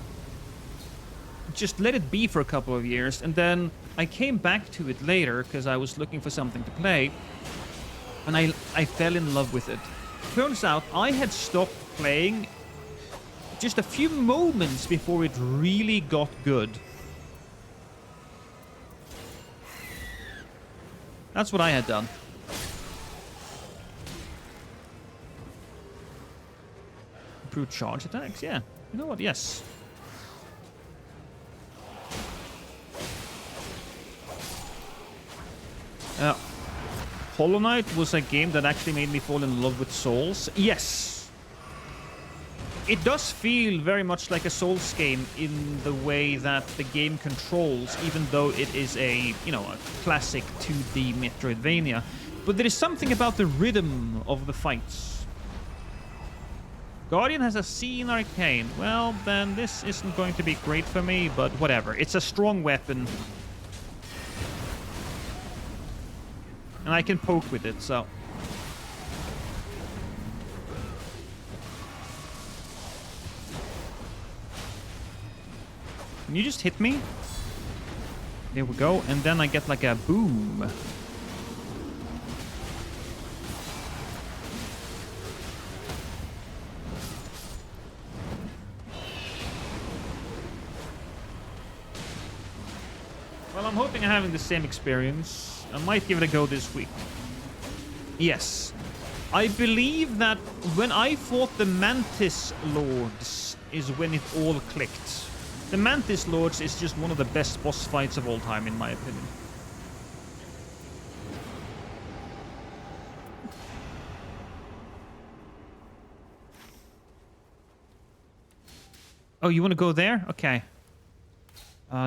Just let it be for a couple of years, and then I came back to it later because I was looking for something to play, and I fell in love with it. Turns out I had stopped playing just a few moments before it really got good. That's what I had done. Improved charge attacks, yeah. You know what, yes. Hollow Knight was a game that actually made me fall in love with Souls. Yes! It does feel very much like a Souls game in the way that the game controls, even though it is a, you know, a classic 2D Metroidvania. But there is something about the rhythm of the fights. Guardian has a C in Arcane. Well, then this isn't going to be great for me, but whatever. It's a strong weapon. And I can poke with it, so... Can you just hit me? There we go, and then I get like a boom. Well, I'm hoping I'm having the same experience. I might give it a go this week. Yes. I believe that when I fought the Mantis Lords is when it all clicked. The Mantis Lords is just one of the best boss fights of all time, in my opinion. Oh, you want to go there? Okay.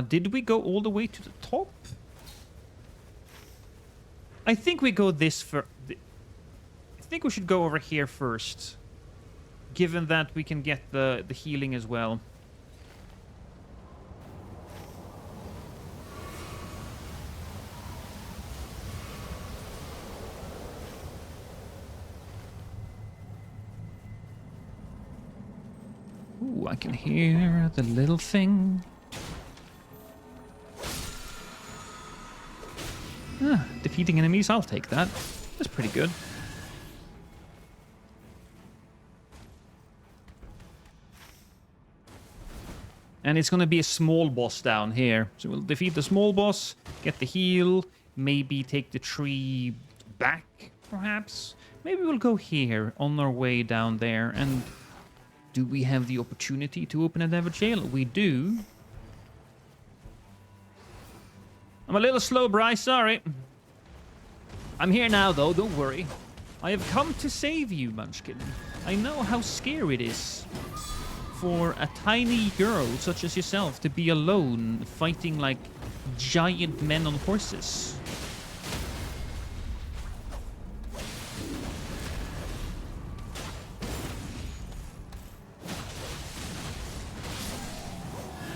Did we go all the way to the top? I think we go this for... I think we should go over here first. Given that we can get the healing as well. Ooh, I can hear the little thing. Ah, defeating enemies, I'll take that. That's pretty good. And it's gonna be a small boss down here. So we'll defeat the small boss, get the heal, maybe take the tree back, perhaps? Maybe we'll go here on our way down there. And do we have the opportunity to open a Nether Jail? We do. I'm a little slow, Bryce, sorry. I'm here now, though, don't worry. I have come to save you, Munchkin. I know how scary it is for a tiny girl such as yourself to be alone fighting like giant men on horses.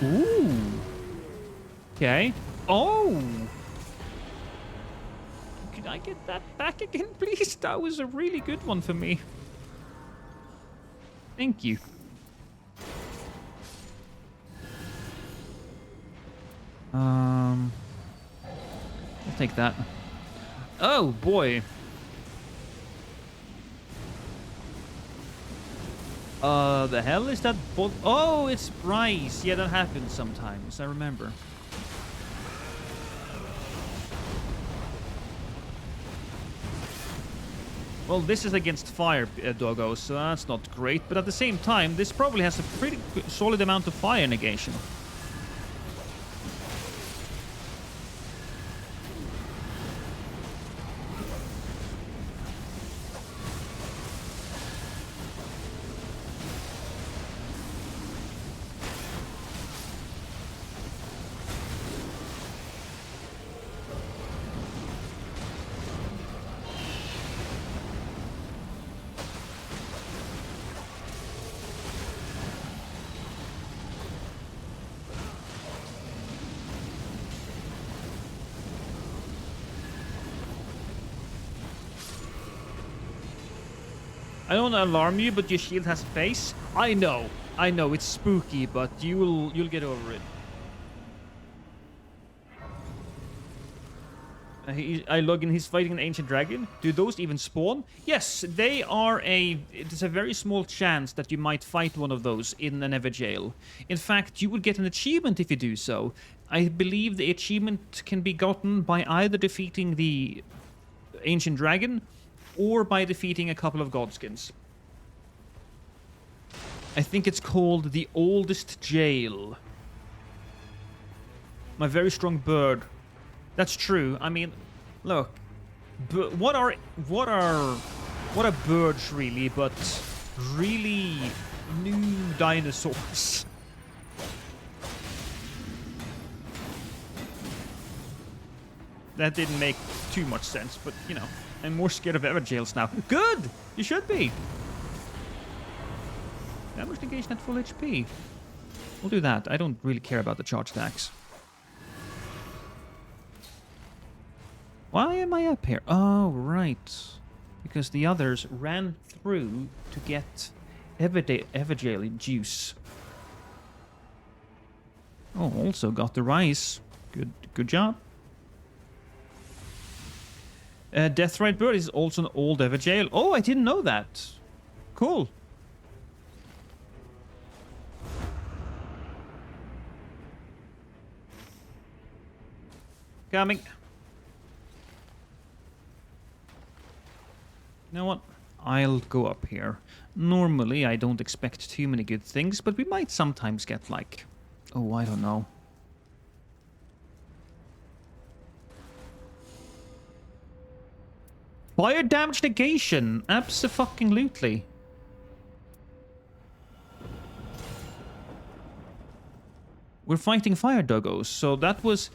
Ooh. Okay. Oh! Could I get that back again, please? That was a really good one for me. Thank you. I'll take that. Oh, boy. The hell is that? Oh, it's Bryce. Yeah, that happens sometimes. I remember. Well, this is against fire, doggos, so that's not great. But at the same time, this probably has a pretty solid amount of fire negation. I don't want to alarm you, but your shield has a face. I know, it's spooky, but you'll get over it. I log in, he's fighting an ancient dragon. Do those even spawn? Yes, they are it's a very small chance that you might fight one of those in an Nether Jail. In fact, you will get an achievement if you do so. I believe the achievement can be gotten by either defeating the ancient dragon or by defeating a couple of godskins. I think it's called the Oldest Jail. My very strong bird. That's true. I mean, look, what are birds really, but really new dinosaurs? That didn't make too much sense, but you know. I'm more scared of Nether Jails now. Good! You should be. Damage negation at full HP. We'll do that. I don't really care about the charge attacks. Why am I up here? Oh, right. Because the others ran through to get Nether Jail juice. Oh, also got the rice. Good job. Deathrite Bird is also an old Nether Jail. Oh, I didn't know that. Cool. Coming. You know what? I'll go up here. Normally, I don't expect too many good things, but we might sometimes get like... Oh, I don't know. Fire damage negation! Abso-fucking-lutely. We're fighting fire doggos, so that was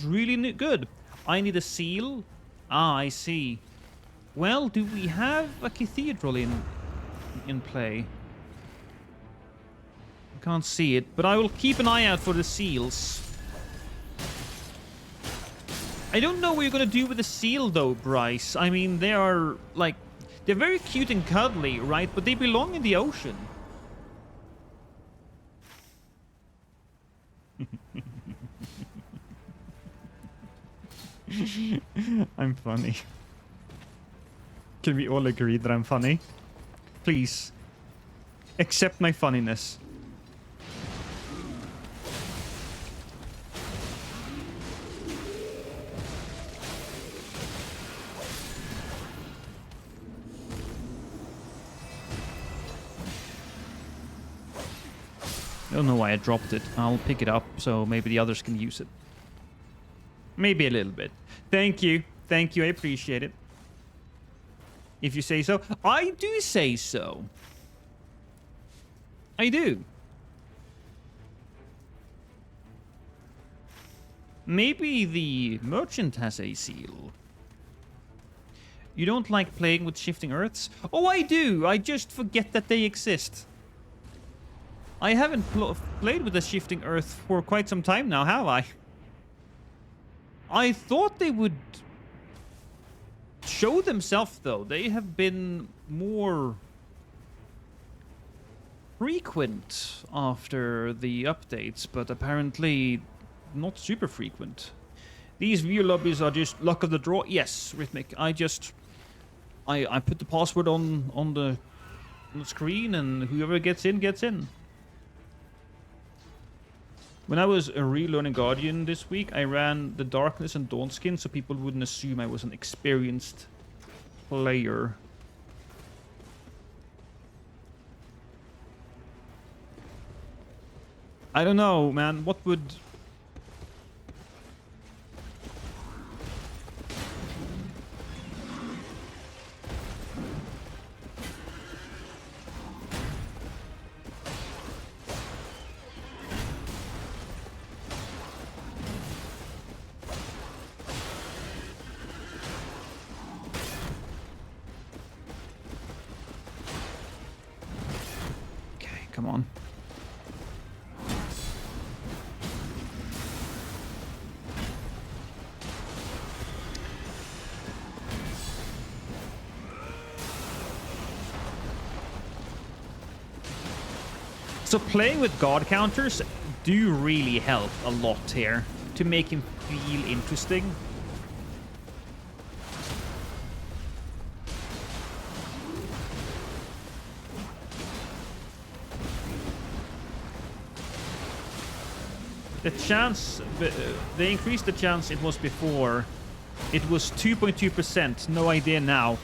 really good. I need a seal. Ah, I see. Well, do we have a cathedral in play? I can't see it, but I will keep an eye out for the seals. I don't know what you're gonna do with the seal, though, Bryce. I mean, they are, like... They're very cute and cuddly, right? But they belong in the ocean. I'm funny. Can we all agree that I'm funny? Please. Accept my funniness. I don't know why I dropped it. I'll pick it up so maybe the others can use it. Maybe a little bit. Thank you. Thank you. I appreciate it. If you say so. I do say so. I do. Maybe the merchant has a seal. You don't like playing with shifting earths? Oh, I do. I just forget that they exist. I haven't played with a shifting earth for quite some time now, have I? I thought they would show themselves, though. They have been more frequent after the updates, but apparently not super frequent. These view lobbies are just luck of the draw. Yes, Rhythmic. I put the password on the screen, and whoever gets in, gets in. When I was a relearning Guardian this week, I ran the Darkness and Dawn skin so people wouldn't assume I was an experienced player. I don't know, man. What would... Come on. So playing with guard counters do really help a lot here to make him feel interesting. The chance, they increased the chance it was before. It was 2.2%. No idea now.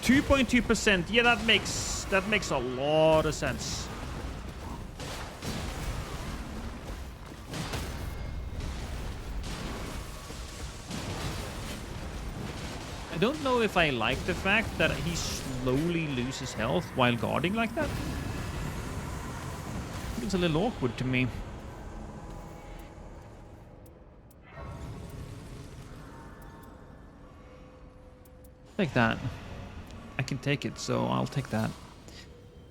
2.2%. Yeah, that makes a lot of sense. I don't know if I like the fact that he slowly loses health while guarding like that. It's a little awkward to me. Take that. I can take it, so I'll take that.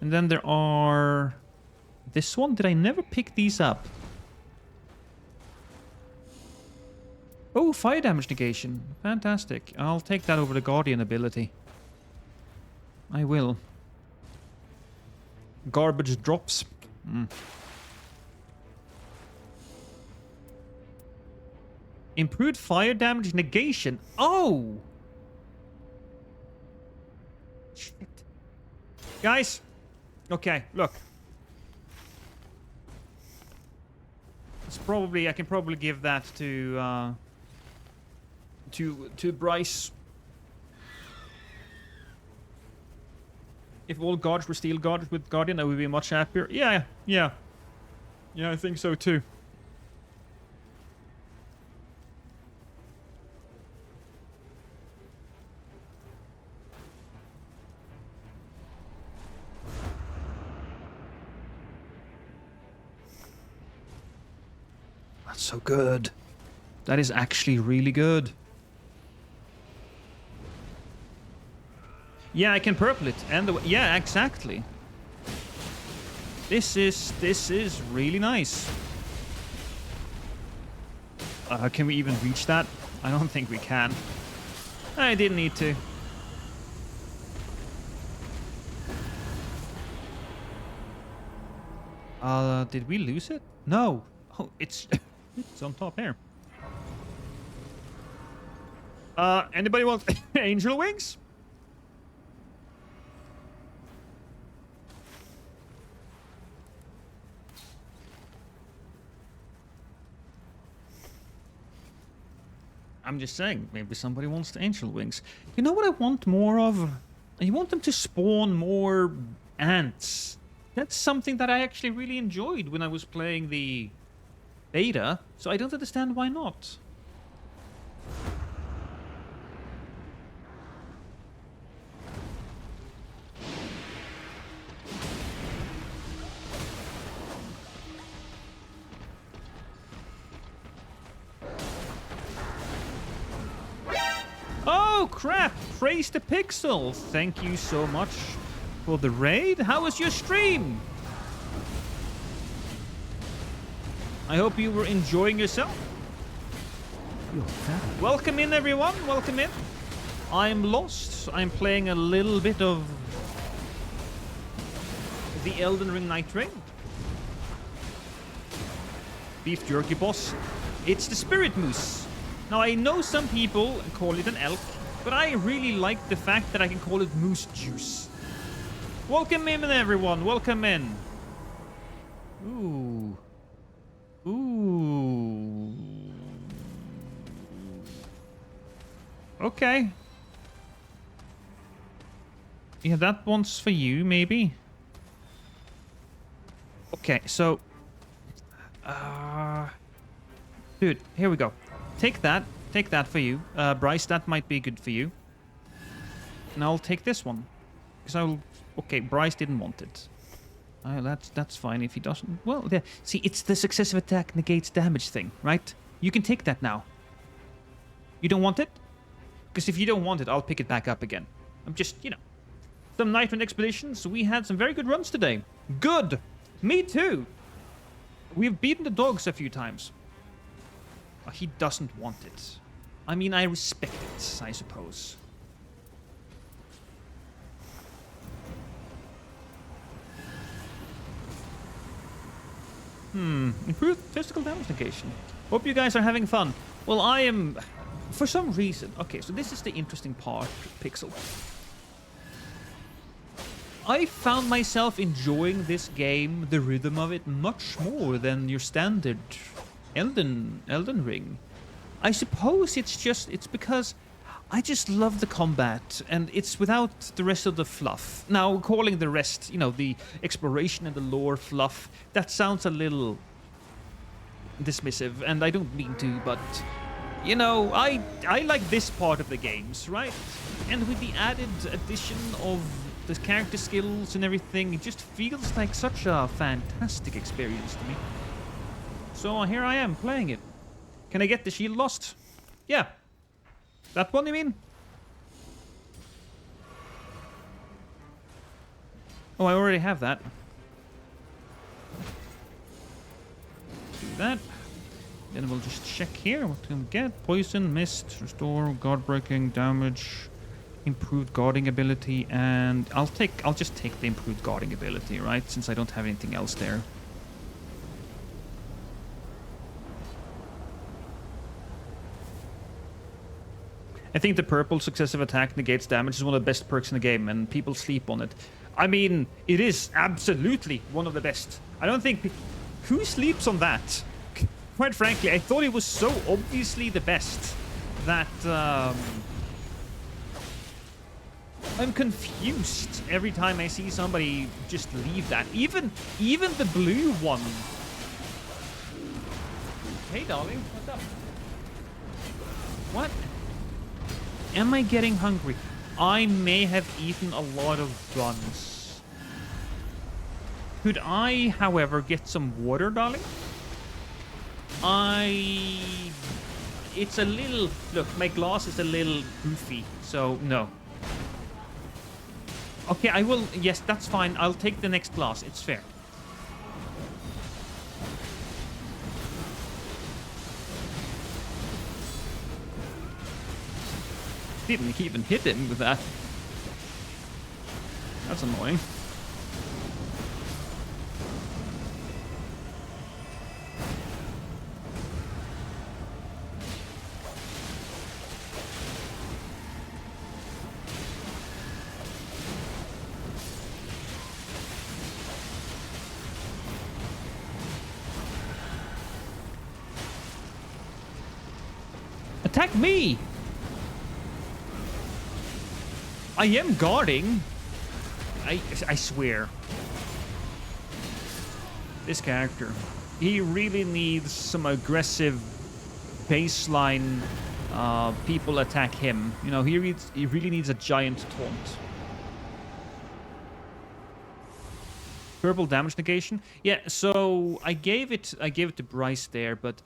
And then there are... This one? Did I never pick these up? Oh, fire damage negation. Fantastic. I'll take that over the Guardian ability. I will. Garbage drops. Improved fire damage negation. Oh! Shit. Guys. Okay, look. It's probably... I can probably give that to Bryce. If all gods were steel gods with Guardian, I would be much happier. Yeah, I think so too. That's so good. That is actually really good. Yeah, I can purple it, and yeah, exactly. This is really nice. Can we even reach that? I don't think we can. I didn't need to. Did we lose it? No. Oh, it's it's on top here. Anybody want angel wings? I'm just saying, maybe somebody wants the angel wings. You know what I want more of? I want them to spawn more ants. That's something that I actually really enjoyed when I was playing the beta, so I don't understand why not. Oh crap! Praise the Pixel! Thank you so much for the raid. How was your stream? I hope you were enjoying yourself. Welcome in, everyone. Welcome in. I'm lost. I'm playing a little bit of the Elden Ring Nightreign. Beef jerky, boss. It's the spirit moose. Now, I know some people call it an elk, but I really like the fact that I can call it moose juice. Welcome in, everyone. Welcome in. Ooh. Ooh. Okay. Yeah, that one's for you, maybe. Okay, so... dude, here we go. Take that. Take that for you. Bryce, that might be good for you. And I'll take this one. Because I'll... Okay, Bryce didn't want it. That's fine if he doesn't. Well, yeah. See, it's the successive attack negates damage thing, right? You can take that now. You don't want it? Because if you don't want it, I'll pick it back up again. I'm just, you know. Some Nightreign expeditions. We had some very good runs today. Good! Me too! We've beaten the dogs a few times. Oh, he doesn't want it. I mean, I respect it, I suppose. Improved physical damage negation. Hope you guys are having fun. Well, I am... For some reason... Okay, so this is the interesting part, Pixel. I found myself enjoying this game, the rhythm of it, much more than your standard Elden Ring. I suppose it's because I just love the combat, and it's without the rest of the fluff. Now, calling the rest, you know, the exploration and the lore fluff, that sounds a little dismissive, and I don't mean to, but, you know, I like this part of the games, right? And with the added addition of the character skills and everything, it just feels like such a fantastic experience to me. So here I am, playing it. Can I get the shield lost? Yeah. That one, you mean? Oh, I already have that. Do that. Then we'll just check here what we can get. Poison, mist, restore, guard breaking, damage, improved guarding ability, and I'll just take the improved guarding ability, right? Since I don't have anything else there. I think the purple successive attack negates damage is one of the best perks in the game, and people sleep on it. I mean, it is absolutely one of the best. I don't think... Who sleeps on that? Quite frankly, I thought it was so obviously the best that... I'm confused every time I see somebody just leave that. Even the blue one. Hey, darling, what's up? What? Am I getting hungry? I may have eaten a lot of buns. Could I, however, get some water, darling? It's a little... Look, my glass is a little goofy, so no. Okay, I will... Yes, that's fine. I'll take the next glass. It's fair. Didn't even hit him with that. That's annoying. Attack me! I am guarding. I swear. This character. He really needs some aggressive baseline people attack him. You know, he really needs a giant taunt. Purple damage negation? Yeah, so I gave it to Bryce there, but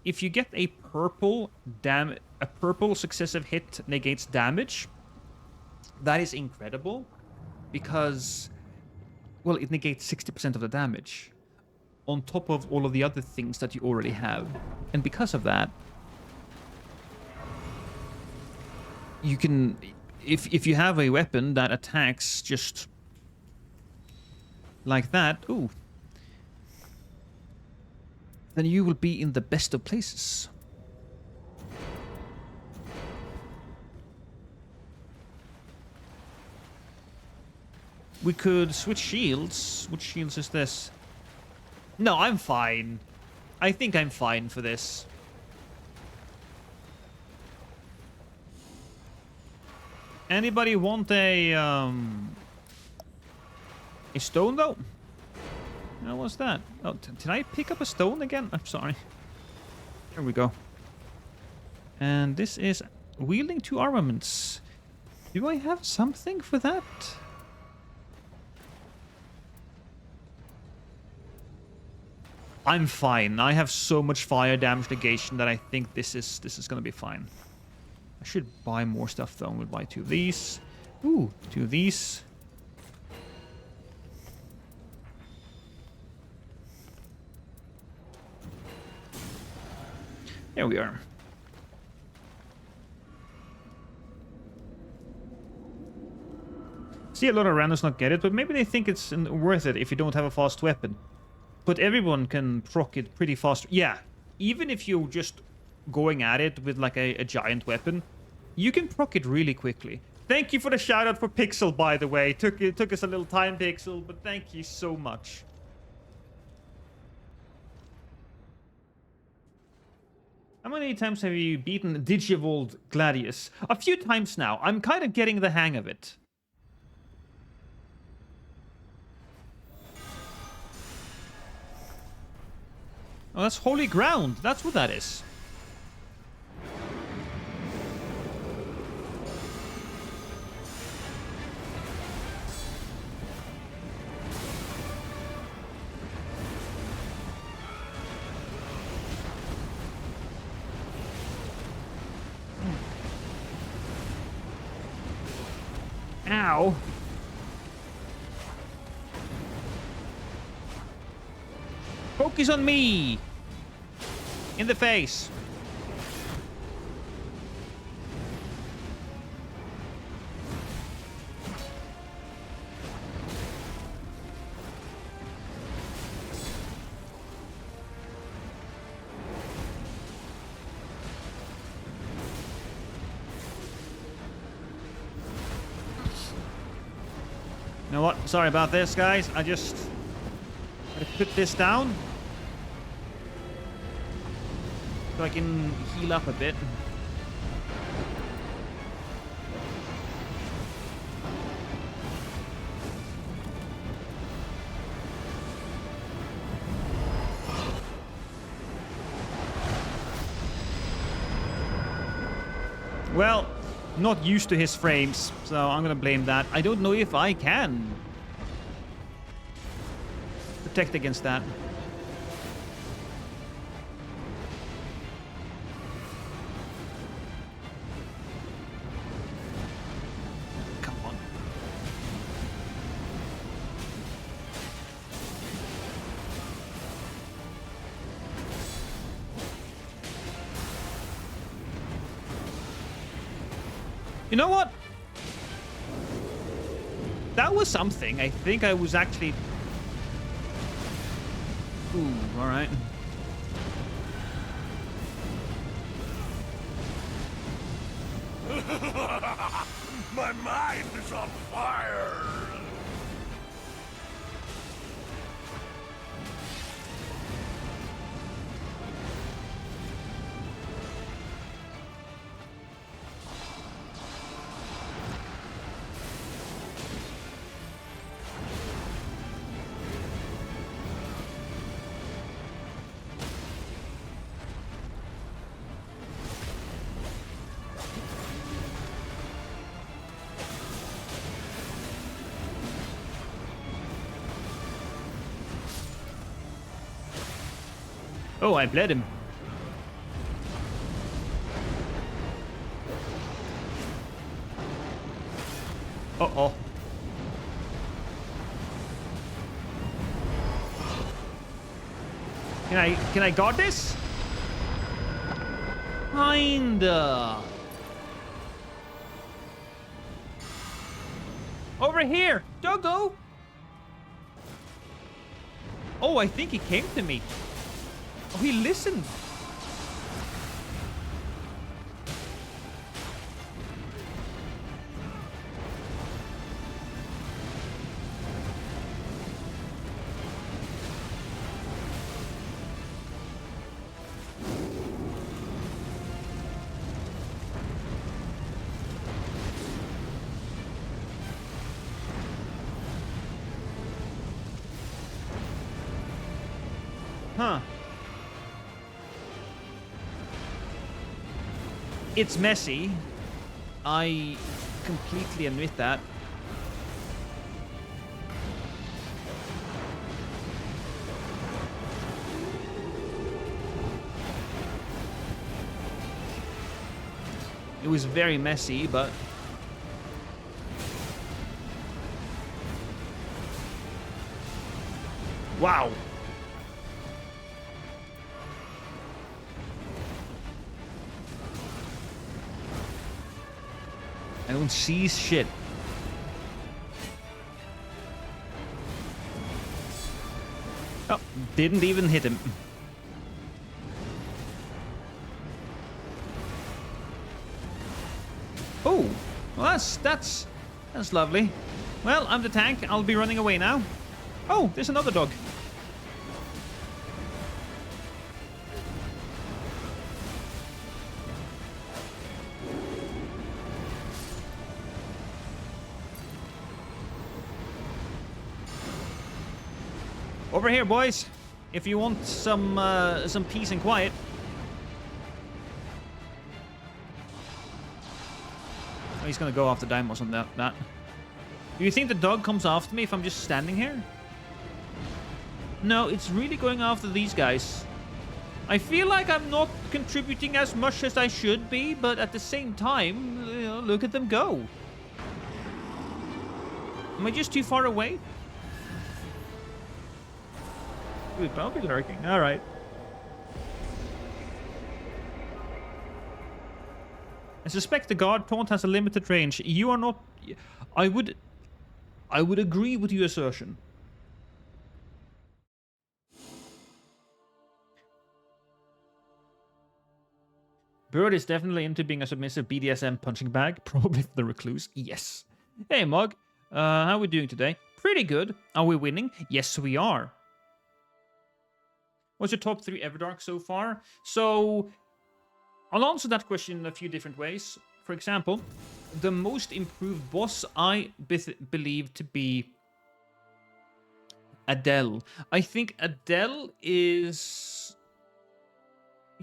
if you get a purple successive hit negates damage, that is incredible because, well, it negates 60% of the damage on top of all of the other things that you already have. And because of that, you can, if you have a weapon that attacks just like that, ooh, then you will be in the best of places. We could switch shields. Which shields is this? No, I'm fine. I think I'm fine for this. Anybody want a stone though? No, what's that? Oh, did I pick up a stone again? I'm sorry. Here we go. And this is wielding 2 armaments. Do I have something for that? I'm fine. I have so much fire damage negation that I think this is gonna be fine. I should buy more stuff though. We'll buy 2 of these. Ooh, 2 of these. There we are. See, a lot of randoms not get it, but maybe they think it's worth it if you don't have a fast weapon. But everyone can proc it pretty fast. Yeah, even if you're just going at it with like a giant weapon, you can proc it really quickly. Thank you for the shout out for Pixel, by the way. It took us a little time, Pixel, but thank you so much. How many times have you beaten Digivoled Gladius? A few times now. I'm kind of getting the hang of it. Oh, that's holy ground. That's what that is. Ow. Focus on me! In the face. You know what? Sorry about this, guys. I just gotta put this down so I can heal up a bit. Well, not used to his frames, so I'm gonna blame that. I don't know if I can protect against that. Come on. You know what? That was something. I think I was actually... Ooh, alright. My mind is on fire! Oh, I bled him. Uh-oh. Can I guard this? Kinda. Over here, Doggo. Oh, I think he came to me. Oh, he listened. Huh. It's messy. I completely admit that. It was very messy, but... Wow. I don't see shit. Oh, didn't even hit him. Oh, well, that's lovely. Well, I'm the tank. I'll be running away now. Oh, there's another dog. Over here, boys. If you want some peace and quiet. Oh, he's gonna go after Daimos on that. Do you think the dog comes after me if I'm just standing here? No, it's really going after these guys. I feel like I'm not contributing as much as I should be, but at the same time, you know, look at them go. Am I just too far away? Good, I'll be lurking. All right. I suspect the guard taunt has a limited range. You are not... I would agree with your assertion. Bird is definitely into being a submissive BDSM punching bag. Probably the recluse. Yes. Hey, Mug. How are we doing today? Pretty good. Are we winning? Yes, we are. What's your top 3 Everdark so far? So, I'll answer that question in a few different ways. For example, the most improved boss I believe to be Adele. I think Adele is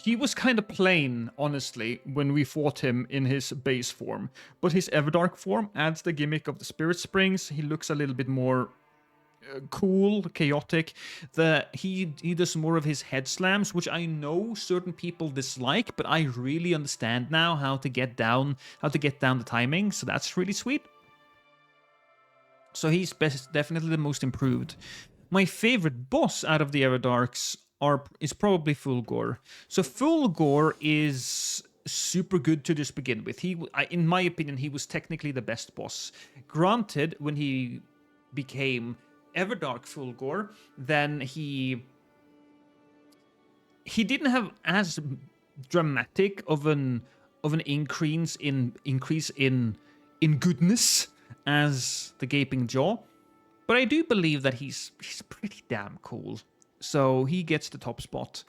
he was kind of plain, honestly, when we fought him in his base form. But his Everdark form adds the gimmick of the Spirit Springs. He looks a little bit more cool, chaotic. He does more of his head slams, which I know certain people dislike, but I really understand now how to get down the timing. So that's really sweet. So he's definitely the most improved. My favorite boss out of the Everdarks is probably Fulgor. So Fulgor is super good to just begin with. In my opinion, he was technically the best boss. Granted, when he became Everdark Fulgor, then he didn't have as dramatic of an increase in goodness as the Gaping Jaw, but I do believe that he's pretty damn cool. So he gets the top spot.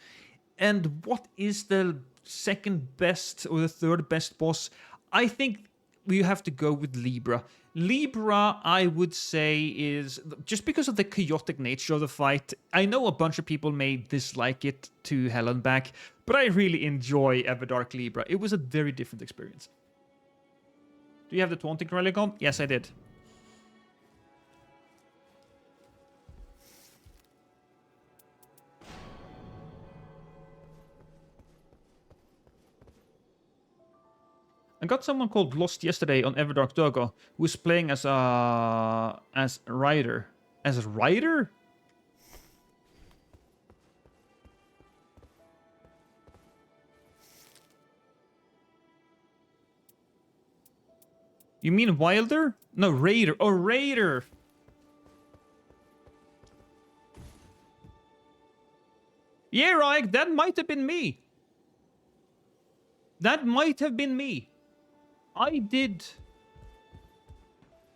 And what is the second best or the third best boss? I think we have to go with Libra. Libra, I would say, is just because of the chaotic nature of the fight. I know a bunch of people may dislike it to hell and back, but I really enjoy Everdark Libra. It was a very different experience. Do you have the Taunting Relic on? Yes, I did. I got someone called Lost yesterday on Everdark Dogo who was playing as a rider. As a rider? You mean Wilder? No, Raider. Oh, Raider. Yeah, right. That might have been me. That might have been me. I did.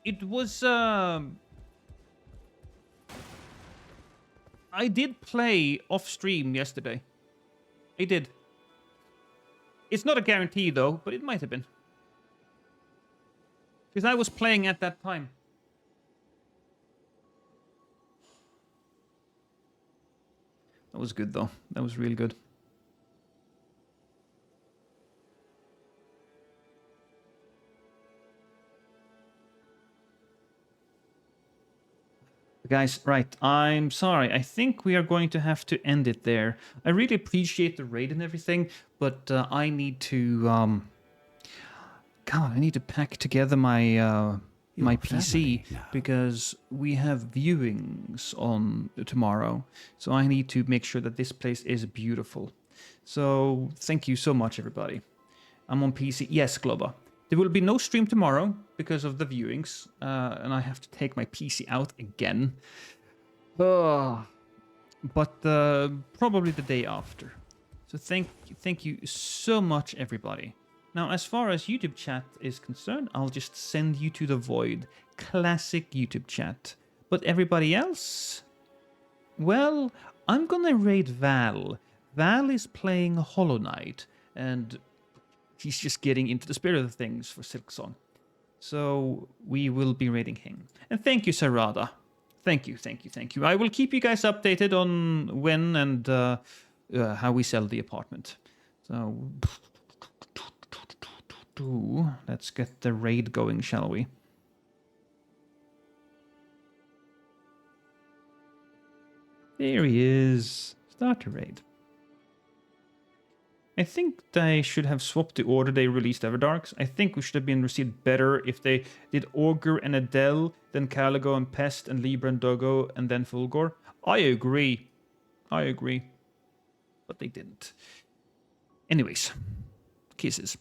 It was, I did play off stream yesterday. I did. It's not a guarantee though, but it might have been. Because I was playing at that time. That was good though. That was really good. Guys, right, I'm sorry. I think we are going to have to end it there. I really appreciate the raid and everything, but I need to, God, I need to pack together my my PC because we have viewings on tomorrow. So I need to make sure that this place is beautiful. So thank you so much, everybody. I'm on PC. Yes, Globa. There will be no stream tomorrow because of the viewings, and I have to take my PC out again. But probably the day after. So thank you so much, everybody. Now, as far as YouTube chat is concerned, I'll just send you to the void. Classic YouTube chat. But everybody else? Well, I'm gonna raid Val. Val is playing Hollow Knight, and he's just getting into the spirit of things for Silksong. So we will be raiding him. And thank you, Sarada. Thank you. I will keep you guys updated on when and how we sell the apartment. So let's get the raid going, shall we? There he is. Start a raid. I think they should have swapped the order they released Everdarks. I think we should have been received better if they did Augur and Adele, then Caligo and Pest, and Libra and Dogo, and then Fulgor. I agree. But they didn't. Anyways, kisses.